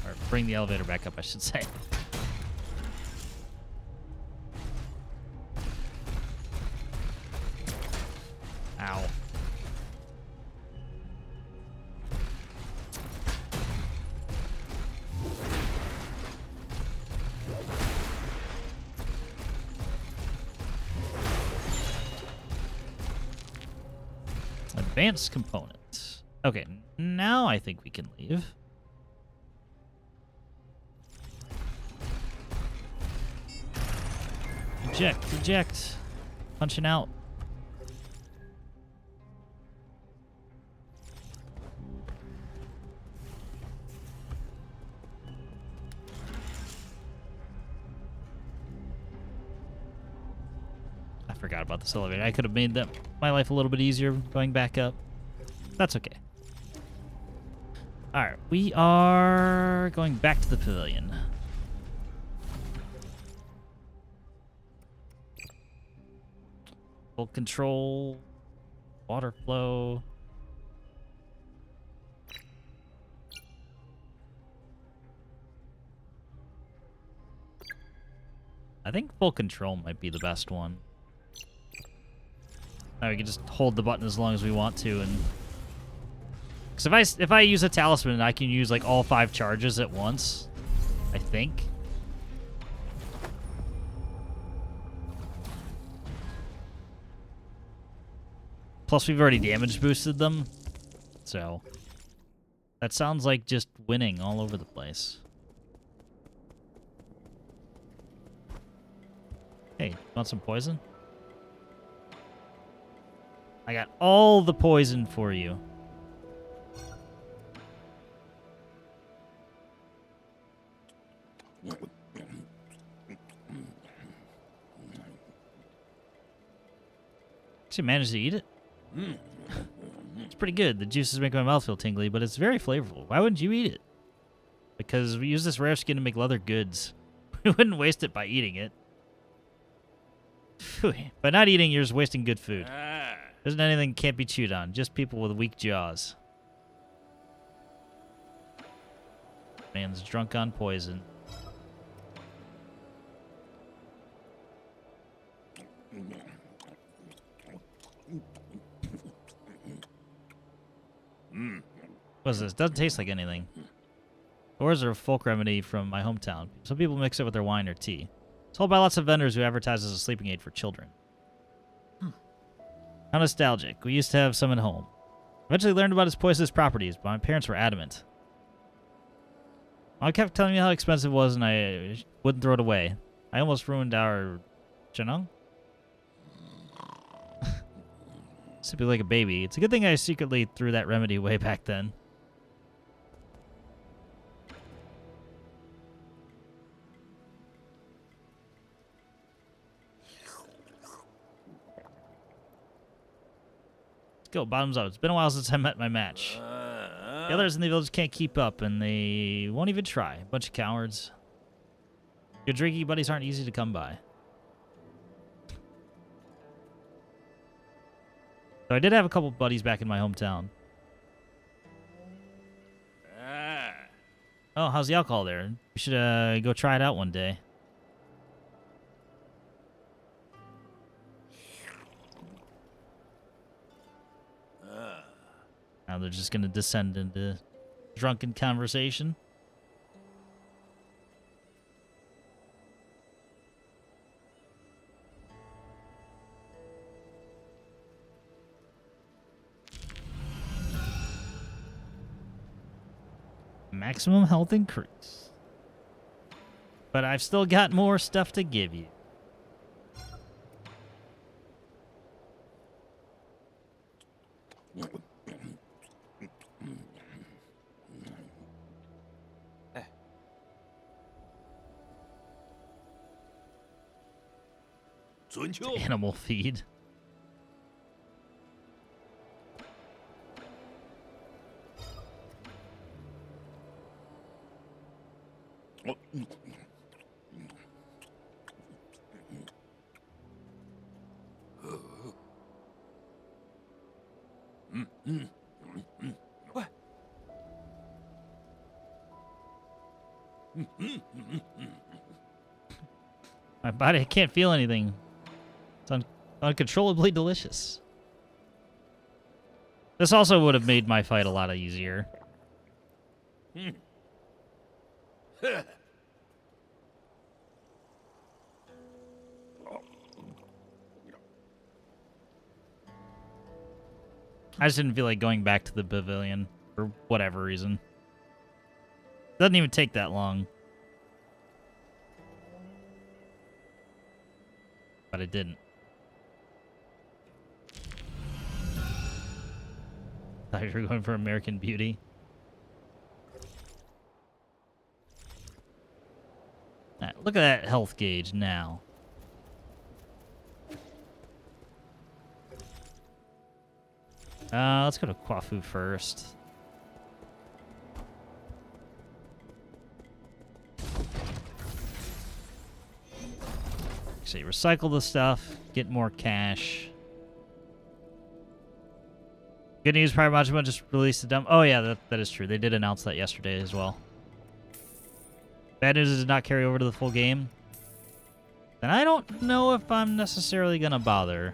Or bring the elevator back up, I should say. Ow. Advanced components. Okay, now I think we can leave. Eject, eject. Punching out. I forgot about this elevator. I could have made my life a little bit easier going back up. That's okay. Alright, we are going back to the pavilion. Full control, water flow. I think full control might be the best one. Now we can just hold the button as long as we want to, and because if I use a talisman, I can use like all 5 charges at once, I think. Plus, we've already damage boosted them, so that sounds like just winning all over the place. Hey, want some poison? I got all the poison for you. Actually managed to eat it? It's pretty good. The juices make my mouth feel tingly, but it's very flavorful. Why wouldn't you eat it? Because we use this rare skin to make leather goods. We wouldn't waste it by eating it. Phew. By not eating, you're just wasting good food. There isn't anything that can't be chewed on. Just people with weak jaws. Man's drunk on poison. What's this? Doesn't taste like anything. Oars are a folk remedy from my hometown. Some people mix it with their wine or tea. Sold by lots of vendors who advertise as a sleeping aid for children. How nostalgic. We used to have some at home. Eventually learned about its poisonous properties, but my parents were adamant. Mom kept telling me how expensive it was and I wouldn't throw it away. I almost ruined our... Chanong? Simply like a baby. It's a good thing I secretly threw that remedy way back then. Let's go, bottoms up. It's been a while since I met my match. The others in the village can't keep up, and they won't even try. Bunch of cowards. Your drinky buddies aren't easy to come by. So I did have a couple buddies back in my hometown. Oh, how's the alcohol there? We should go try it out one day. Now they're just gonna descend into drunken conversation. Maximum health increase. But I've still got more stuff to give you. Animal feed. My body can't feel anything. It's uncontrollably delicious. This also would have made my fight a lot easier. I just didn't feel like going back to the pavilion for whatever reason. Doesn't even take that long. But it didn't. Thought you were going for American Beauty. Alright, look at that health gauge now. Let's go to Kwafu first. say, recycle the stuff, get more cash. Good news, Pirate Majima just released a demo. Oh yeah, that is true. They did announce that yesterday as well. Bad news is it did not carry over to the full game. Then I don't know if I'm necessarily gonna bother.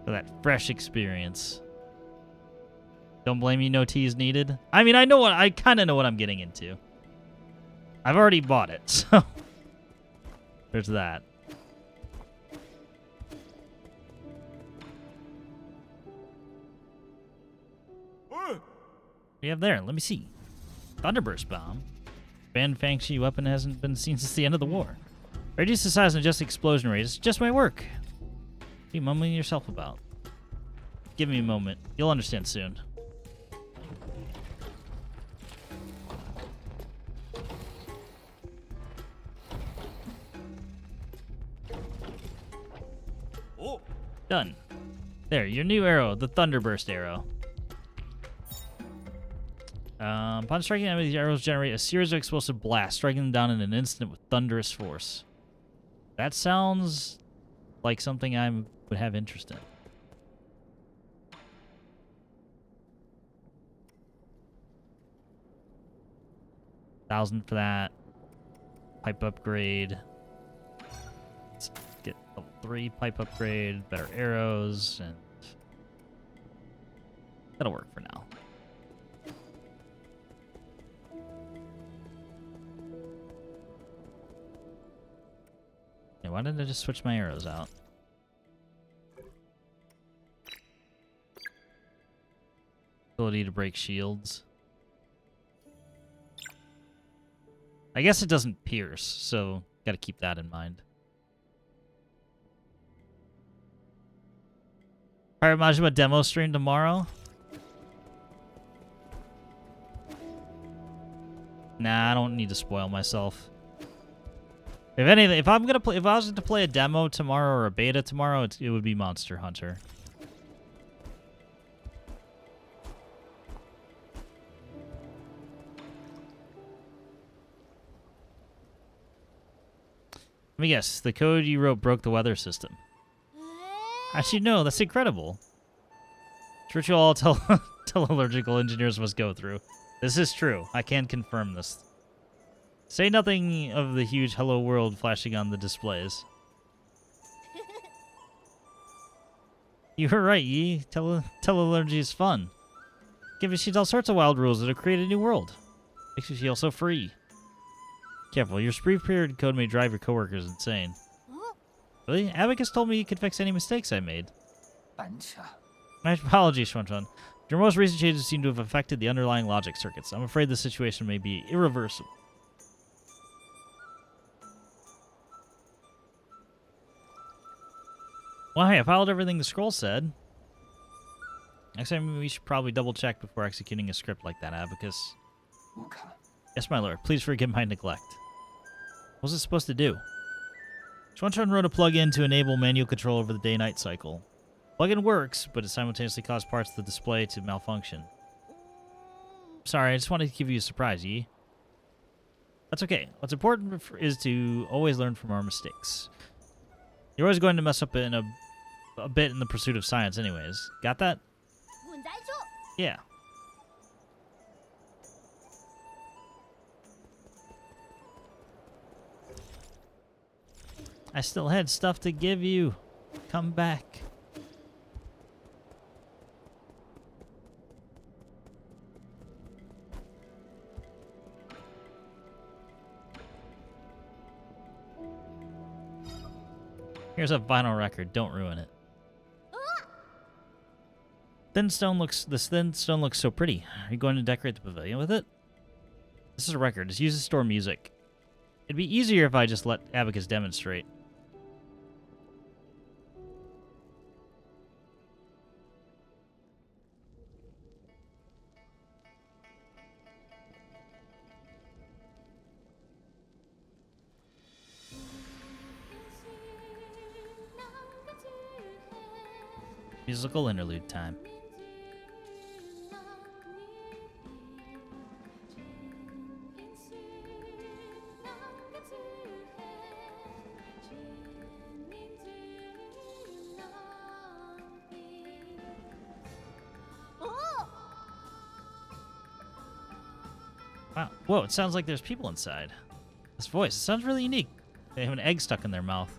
For that fresh experience. Don't blame me, no tea is needed. I mean, I kind of know what I'm getting into. I've already bought it, so there's that. What do you have there? Let me see. Thunderburst Bomb. Banned Fangshi weapon hasn't been seen since the end of the war. Reduce the size and adjust the explosion rate. It just might work. What are you mumbling to yourself about? Give me a moment. You'll understand soon. Done. There, your new arrow, the Thunderburst arrow. Upon striking enemies, the arrows generate a series of explosive blasts, striking them down in an instant with thunderous force. That sounds like something I would have interest in. $1,000 for that. Pipe upgrade. Let's get level 3 pipe upgrade, better arrows, and that'll work for now. Yeah, why didn't I just switch my arrows out? Ability to break shields. I guess it doesn't pierce, so gotta keep that in mind. Pirate Majima demo stream tomorrow? Nah, I don't need to spoil myself. If anything, if I was to play a demo tomorrow or a beta tomorrow, it would be Monster Hunter. Let me guess, the code you wrote broke the weather system. Actually, no, that's incredible. It's ritual all teleallergical engineers must go through. This is true. I can confirm this. Say nothing of the huge hello world flashing on the displays. You were right, Yi. Teleallergy is fun. Gives you all sorts of wild rules that have created a new world. Makes you feel so free. Careful, your spree period code may drive your coworkers insane. Really? Abacus told me you could fix any mistakes I made. My apologies, Xuanchuan. Your most recent changes seem to have affected the underlying logic circuits. I'm afraid the situation may be irreversible. Why? I followed everything the scroll said. Next time we should probably double check before executing a script like that, Abacus. Yes, my lord. Please forgive my neglect. What was it supposed to do? Xuanchuan wrote a plug-in to enable manual control over the day-night cycle. Plugin works, but it simultaneously caused parts of the display to malfunction. Sorry, I just wanted to give you a surprise, Yi. That's okay. What's important is to always learn from our mistakes. You're always going to mess up in a bit in the pursuit of science anyways. Got that? Yeah. I still had stuff to give you. Come back. Here's a vinyl record. Don't ruin it. This thin stone looks so pretty. Are you going to decorate the pavilion with it? This is a record. It's used to store music. It'd be easier if I just let Abacus demonstrate. Musical interlude time. Wow. Whoa, it sounds like there's people inside. This voice, it sounds really unique. They have an egg stuck in their mouth.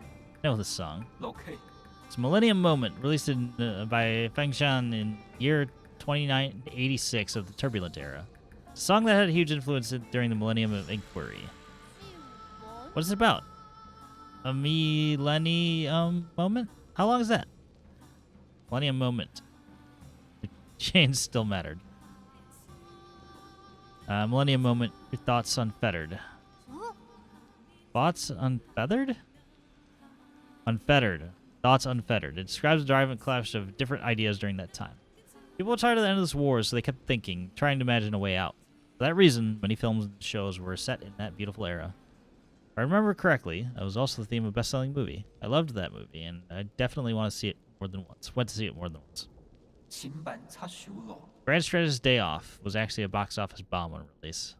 I know this song. Locate. It's Millennium Moment, released by Xingtian in year 2986 of the Turbulent Era. It's a song that had a huge influence during the Millennium of Inquiry. What is it about? A millennium moment? How long is that? Millennium Moment. The chains still mattered. Millennium Moment, your thoughts unfettered. Thoughts unfeathered? Unfettered. Thoughts unfettered. It describes the drive and clash of different ideas during that time. People were tired of the endless wars, so they kept thinking, trying to imagine a way out. For that reason, many films and shows were set in that beautiful era. If I remember correctly, that was also the theme of a best-selling movie. I loved that movie, and I definitely want to see it more than once. Went to see it more than once. 新版插手咯。 Grand Strategist's Day Off was actually a box office bomb on release.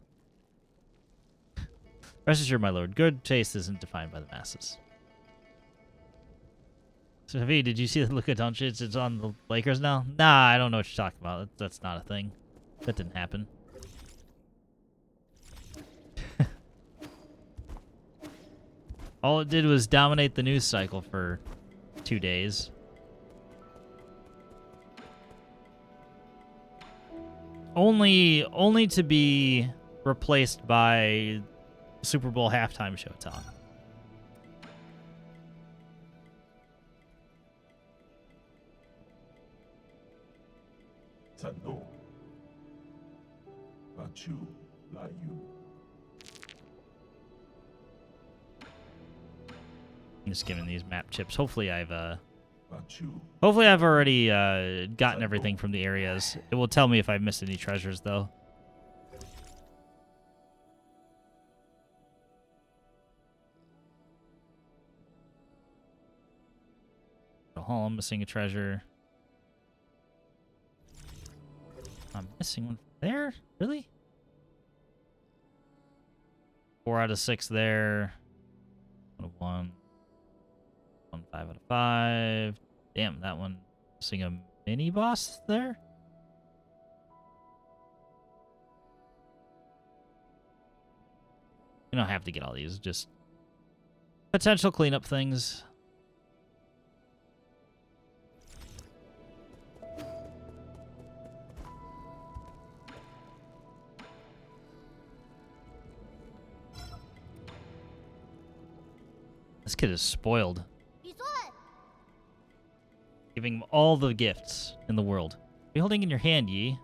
Rest assured, my lord, good taste isn't defined by the masses. So, Havi, did you see that Luka Doncic is on the Lakers now? Nah, I don't know what you're talking about. That's not a thing. That didn't happen. All it did was dominate the news cycle for 2 days. Only to be replaced by Super Bowl halftime show talk. I'm just giving these map chips. Hopefully I've already gotten everything from the areas. It will tell me if I've missed any treasures, though. Oh, I'm missing a treasure. I'm missing one there? Really? 4 out of 6 there. 1 of 1. 5 out of 5. Damn, that one. Missing a mini boss there? You don't have to get all these, just potential cleanup things. This kid is spoiled. Giving him all the gifts in the world. What are you holding in your hand, Yi?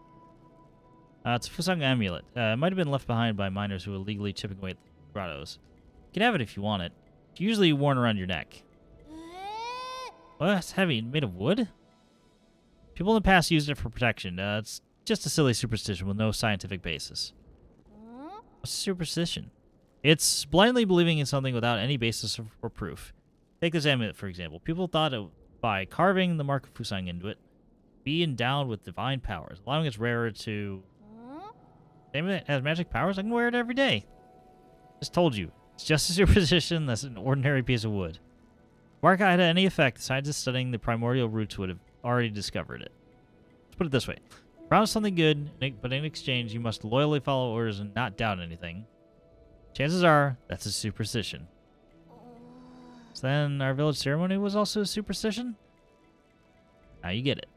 It's a Fusang Amulet. It might have been left behind by miners who were illegally chipping away at the grottos. You can have it if you want it. It's usually worn around your neck. Well, it's heavy. Made of wood? People in the past used it for protection. It's just a silly superstition with no scientific basis. What's superstition? It's blindly believing in something without any basis or proof. Take this amulet, for example. People thought it, by carving the mark of Fusang into it, be endowed with divine powers, allowing its wearer to... Amulet has magic powers? I can wear it every day. Just told you. It's just a superstition that's an ordinary piece of wood. If mark had any effect, scientists studying the primordial roots would have already discovered it. Let's put it this way. Promise something good, but in exchange, you must loyally follow orders and not doubt anything. Chances are, that's a superstition. So then, our village ceremony was also a superstition? Now you get it.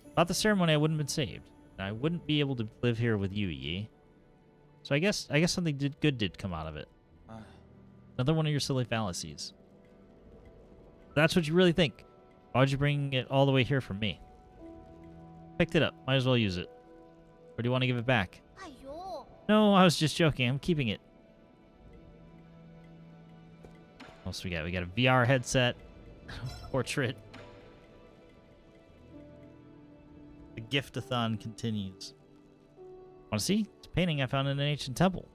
Without the ceremony, I wouldn't have been saved. And I wouldn't be able to live here with you, Yi. So I guess something good did come out of it. Another one of your silly fallacies. That's what you really think. Why would you bring it all the way here from me? Picked it up. Might as well use it. Or do you want to give it back? No, I was just joking. I'm keeping it. What else we got? We got a VR headset. Portrait. The gift-a-thon continues. Want to see? It's a painting I found in an ancient temple.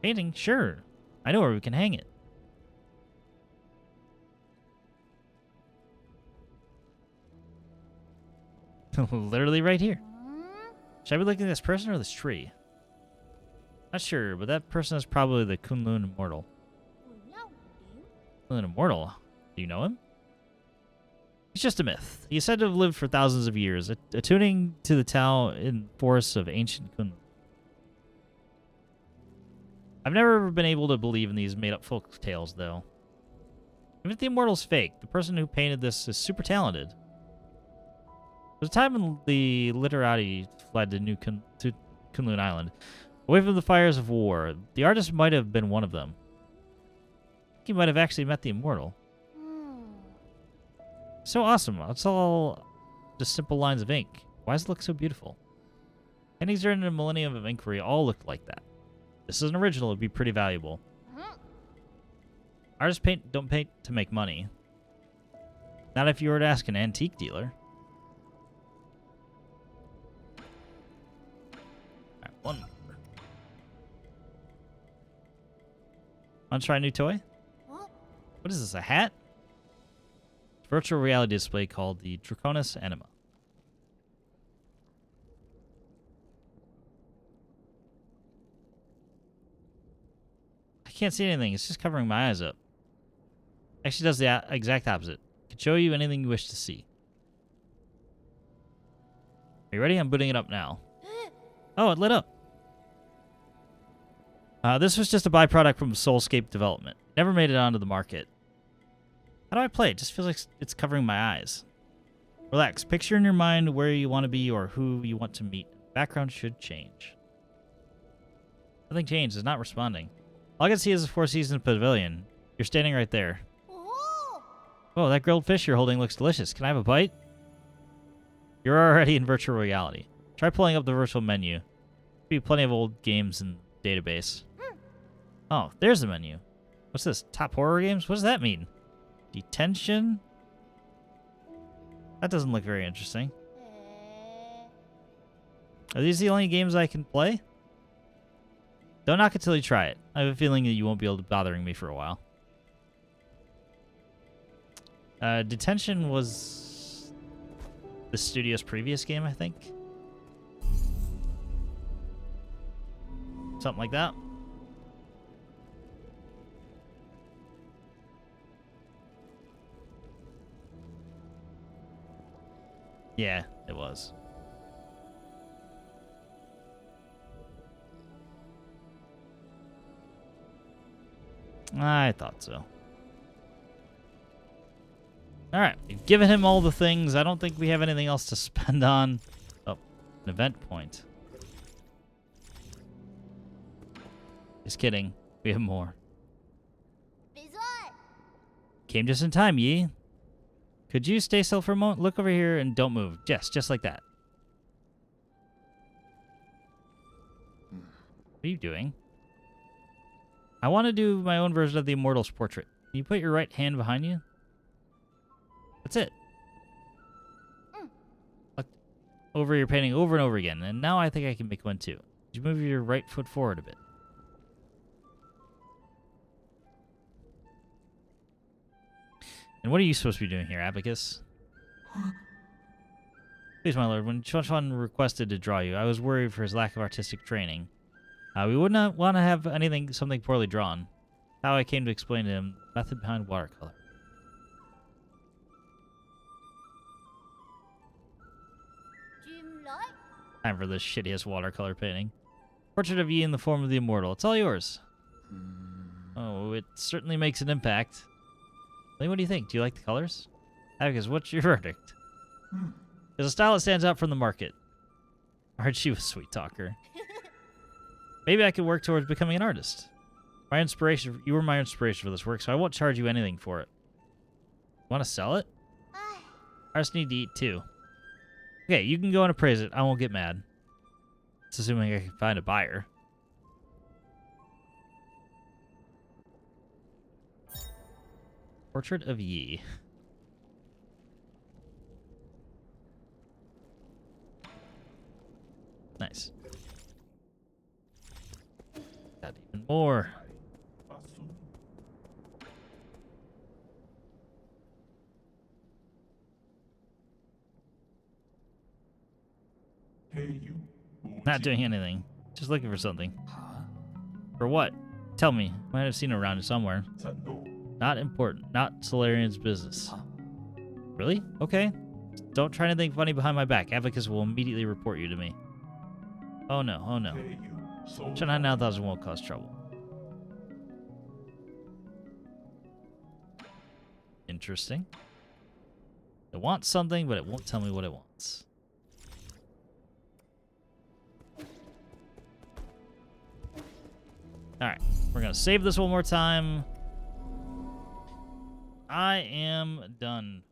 Painting? Sure. I know where we can hang it. Literally right here. Should I be looking at this person or this tree? Not sure, but that person is probably the Kunlun Immortal. Kunlun Immortal? Do you know him? He's just a myth. He's said to have lived for thousands of years, attuning to the Tao in forests of ancient Kunlun. I've never been able to believe in these made-up folk tales, though. Even if the Immortal's fake, the person who painted this is super talented. There was a time when the literati fled to Kunlun Island, away from the fires of war. The artist might have been one of them. I think he might have actually met the Immortal. So awesome. It's all just simple lines of ink. Why does it look so beautiful? Paintings during a millennium of inquiry all looked like that. This is an original. It'd be pretty valuable. Artists don't paint to make money. Not if you were to ask an antique dealer. Alright, one more. Want to try a new toy? What is this, a hat? It's a virtual reality display called the Draconis Anima. I can't see anything. It's just covering my eyes up. Actually does the exact opposite. It can show you anything you wish to see. Are you ready? I'm booting it up now. Oh, it lit up. This was just a byproduct from Soulscape development. Never made it onto the market. How do I play? It just feels like it's covering my eyes. Relax. Picture in your mind where you want to be or who you want to meet. Background should change. Nothing changed. It's not responding. All I can see is the Four Seasons Pavilion. You're standing right there. Oh, that grilled fish you're holding looks delicious. Can I have a bite? You're already in virtual reality. Try pulling up the virtual menu. There'll be plenty of old games in the database. Oh, there's the menu. What's this? Top horror games? What does that mean? Detention? That doesn't look very interesting. Are these the only games I can play? Don't knock it till you try it. I have a feeling that you won't be able to bothering me for a while. Detention was the studio's previous game, I think. Something like that. Yeah, it was. I thought so. Alright, we've given him all the things. I don't think we have anything else to spend on. Oh, an event point. Just kidding. We have more. Came just in time, Yi. Could you stay still for a moment? Look over here and don't move. Just like that. What are you doing? I want to do my own version of the Immortal's portrait. Can you put your right hand behind you? That's it. Look over your painting over and over again. And now I think I can make one too. Could you move your right foot forward a bit? And what are you supposed to be doing here, Abacus? Please, my lord, when Chuan requested to draw you, I was worried for his lack of artistic training. We would not want to have something poorly drawn. How I came to explain to him the method behind watercolor. Time for this shittiest watercolor painting. Portrait of Yi in the form of the Immortal. It's all yours. Oh, it certainly makes an impact. What do you think? Do you like the colors? Abacus, what's your verdict? There's a style that stands out from the market. I heard she was a sweet talker. Maybe I could work towards becoming an artist. My inspiration. You were my inspiration for this work, so I won't charge you anything for it. Want to sell it? Artists need to eat too. Okay, you can go and appraise it. I won't get mad. It's assuming I can find a buyer. Portrait of Yi. Nice. Got even more. Not doing anything. Just looking for something. Huh? For what? Tell me. Might have seen it around somewhere. Not important. Not Solarians' business. Huh? Really? Okay. Don't try anything funny behind my back. Abacus will immediately report you to me. Oh no, oh no. Shanghai 9000 won't cause trouble. Interesting. It wants something, but it won't tell me what it wants. Alright, we're gonna save this one more time. I am done.